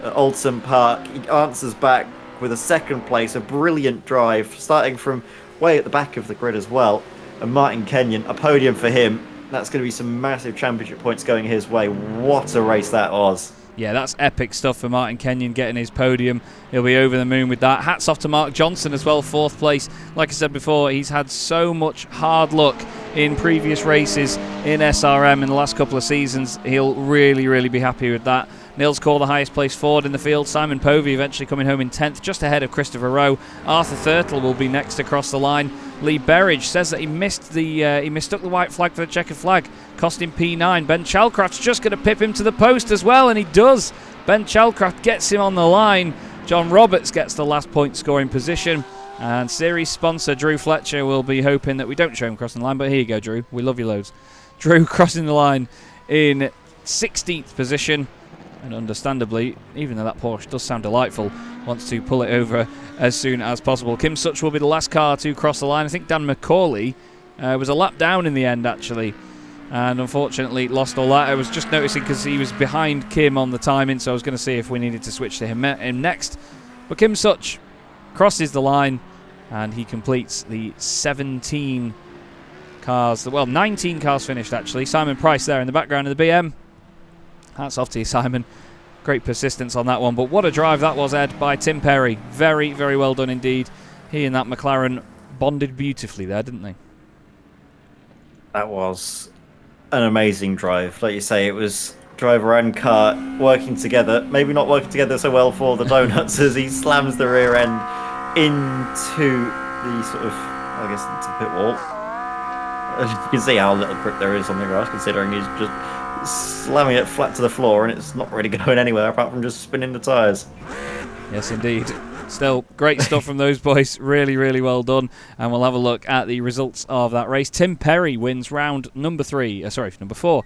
at Alton Park, he answers back with a 2nd place, a brilliant drive, starting from way at the back of the grid as well. And Martin Kenyon, a podium for him, That's going to be some massive championship points going his way. What a race that was. Yeah, that's epic stuff for Martin Kenyon getting his podium. He'll be over the moon with that. Hats off to Mark Johnson as well, 4th place. Like I said before, he's had so much hard luck in previous races in SRM in the last couple of seasons. He'll really, really be happy with that. Nils Kaur, the highest placed Ford in the field. Simon Povey eventually coming home in 10th, just ahead of Christopher Rowe. Arthur Thurtle will be next across the line. Lee Berridge says that he mistook the white flag for the checkered flag, cost him P9. Ben Chalcraft's just going to pip him to the post as well, and he does. Ben Chalcraft gets him on the line. John Roberts gets the last point scoring position. And series sponsor Drew Fletcher will be hoping that we don't show him crossing the line, but here you go, Drew. We love you loads. Drew crossing the line in 16th position. And understandably, even though that Porsche does sound delightful, wants to pull it over as soon as possible. Kim Such will be the last car to cross the line. I think Dan McCauley was a lap down in the end, actually. And unfortunately lost all that. I was just noticing because he was behind Kim on the timing, so I was going to see if we needed to switch to him next. But Kim Such crosses the line and he completes the 17 cars, well, 19 cars finished actually. Simon Price there in the background of the BM. Hats off to you, Simon. Great persistence on that one. But what a drive that was, Ed, by Tim Perry. Very, very well done indeed. He and that McLaren bonded beautifully there, didn't they? That was an amazing drive. Like you say, it was driver and car working together. Maybe not working together so well for the donuts as he slams the rear end into the sort of, I guess, into the pit wall. As you can see how little grip there is on the grass, considering he's just slamming it flat to the floor and it's not really going anywhere apart from just spinning the tyres. Yes, indeed. Still, great stuff from those boys. Really, really well done. And we'll have a look at the results of that race. Tim Perry wins round number 4.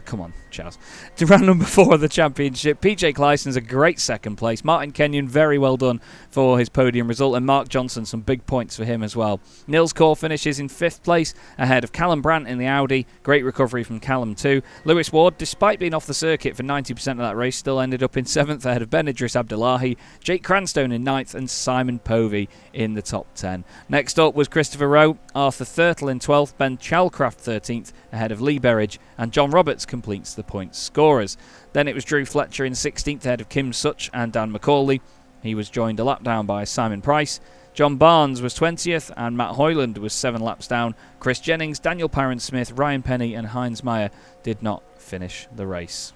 Come on, Chaz. To round number 4 of the championship. PJ Clyson's a great 2nd place. Martin Kenyon, very well done for his podium result. And Mark Johnson, some big points for him as well. Nils Kaur finishes in 5th place ahead of Callum Brandt in the Audi. Great recovery from Callum too. Lewis Ward, despite being off the circuit for 90% of that race, still ended up in 7th ahead of Ben Idris Abdullahi. Jake Cranstone in 9th and Simon Povey in the top 10. Next up was Christopher Rowe, Arthur Thurtle in 12th, Ben Chalcraft 13th ahead of Lee Berridge, and John Roberts completes the points scorers. Then it was Drew Fletcher in 16th ahead of Kim Such and Dan McCauley. He was joined a lap down by Simon Price. John Barnes was 20th and Matt Hoyland was 7 laps down. Chris Jennings, Daniel Parent-Smith, Ryan Penny and Heinz Meyer did not finish the race.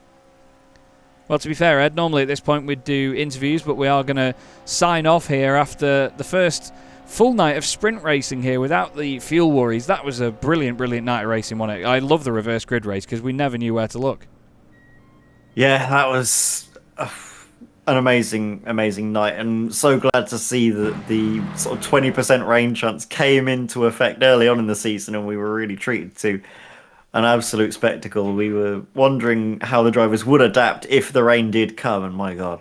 Well, to be fair, Ed, normally at this point we'd do interviews, but we are going to sign off here after the first full night of sprint racing here without the fuel worries. That was a brilliant, brilliant night of racing, wasn't it? I love the reverse grid race because we never knew where to look. Yeah, that was an amazing, amazing night, and so glad to see that the sort of 20% rain chance came into effect early on in the season, and we were really treated to an absolute spectacle. We were wondering how the drivers would adapt if the rain did come, and my God,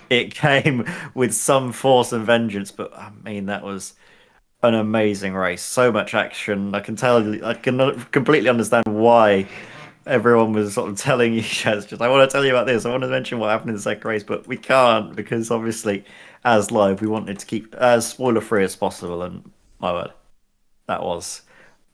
it came with some force and vengeance. But I mean, that was an amazing race. So much action. I can completely understand why everyone was sort of telling you, Chaz, just I want to tell you about this. I want to mention what happened in the second race, but we can't because obviously, as live, we wanted to keep as spoiler-free as possible. And my word, that was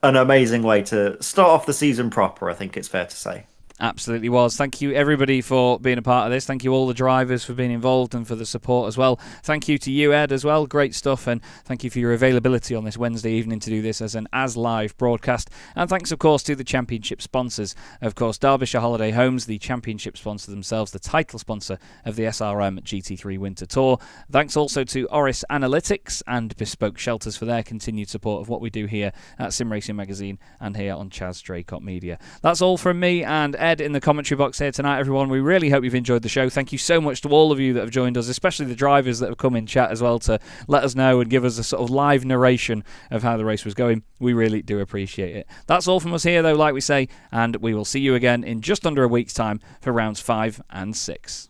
an amazing way to start off the season proper, I think it's fair to say. Absolutely was. Thank you, everybody, for being a part of this. Thank you, all the drivers, for being involved and for the support as well. Thank you to you, Ed, as well. Great stuff. And thank you for your availability on this Wednesday evening to do this as an live broadcast. And thanks, of course, to the championship sponsors. Of course, Derbyshire Holiday Homes, the championship sponsor themselves, the title sponsor of the SRM GT3 Winter Tour. Thanks also to Oris Analytics and Bespoke Shelters for their continued support of what we do here at Sim Racing Magazine and here on Chaz Draycott Media. That's all from me and Ed in the commentary box here tonight, everyone. We really hope you've enjoyed the show. Thank you so much to all of you that have joined us, especially the drivers that have come in chat as well to let us know and give us a sort of live narration of how the race was going. We really do appreciate it. That's all from us here, though, like we say, and we will see you again in just under a week's time for rounds 5 and 6.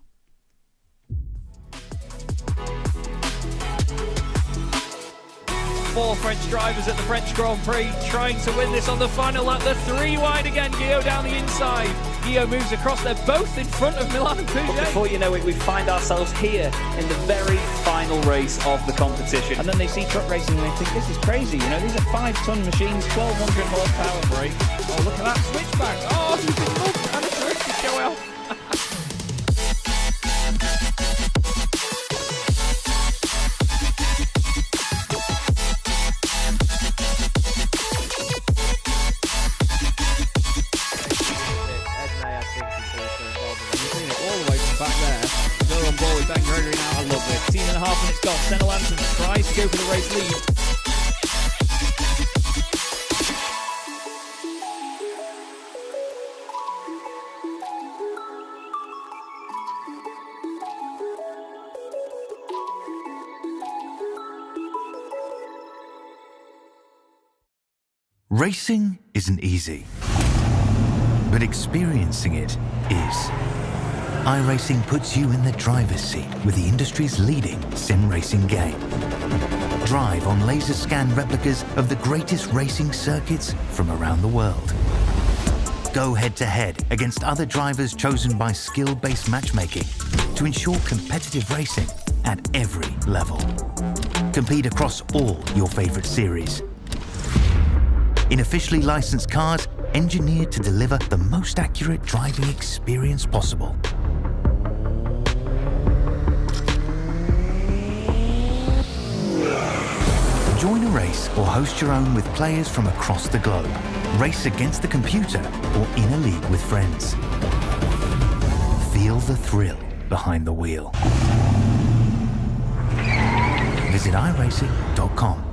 Four French drivers at the French Grand Prix trying to win this on the final lap. The 3 wide again, Guillaume down the inside. Guillaume moves across. They're both in front of Milan and But Pouget. before you know it, we find ourselves here in the very final race of the competition. And then they see truck racing and they think, this is crazy. You know, these are 5-ton machines, 1,200 horsepower brake. Oh, look at that switchback. Oh, he's been moved and a trick to show it off. All the way from back there. They're on board with Ben Gregory now. I love it. 18.5 minutes gone. Senna Lanson tries to go for the race lead. Racing isn't easy, but experiencing it is. iRacing puts you in the driver's seat with the industry's leading sim racing game. Drive on laser scan replicas of the greatest racing circuits from around the world. Go head to head against other drivers chosen by skill-based matchmaking to ensure competitive racing at every level. Compete across all your favorite series. In officially licensed cars, engineered to deliver the most accurate driving experience possible. Join a race or host your own with players from across the globe. Race against the computer or in a league with friends. Feel the thrill behind the wheel. Visit iRacing.com.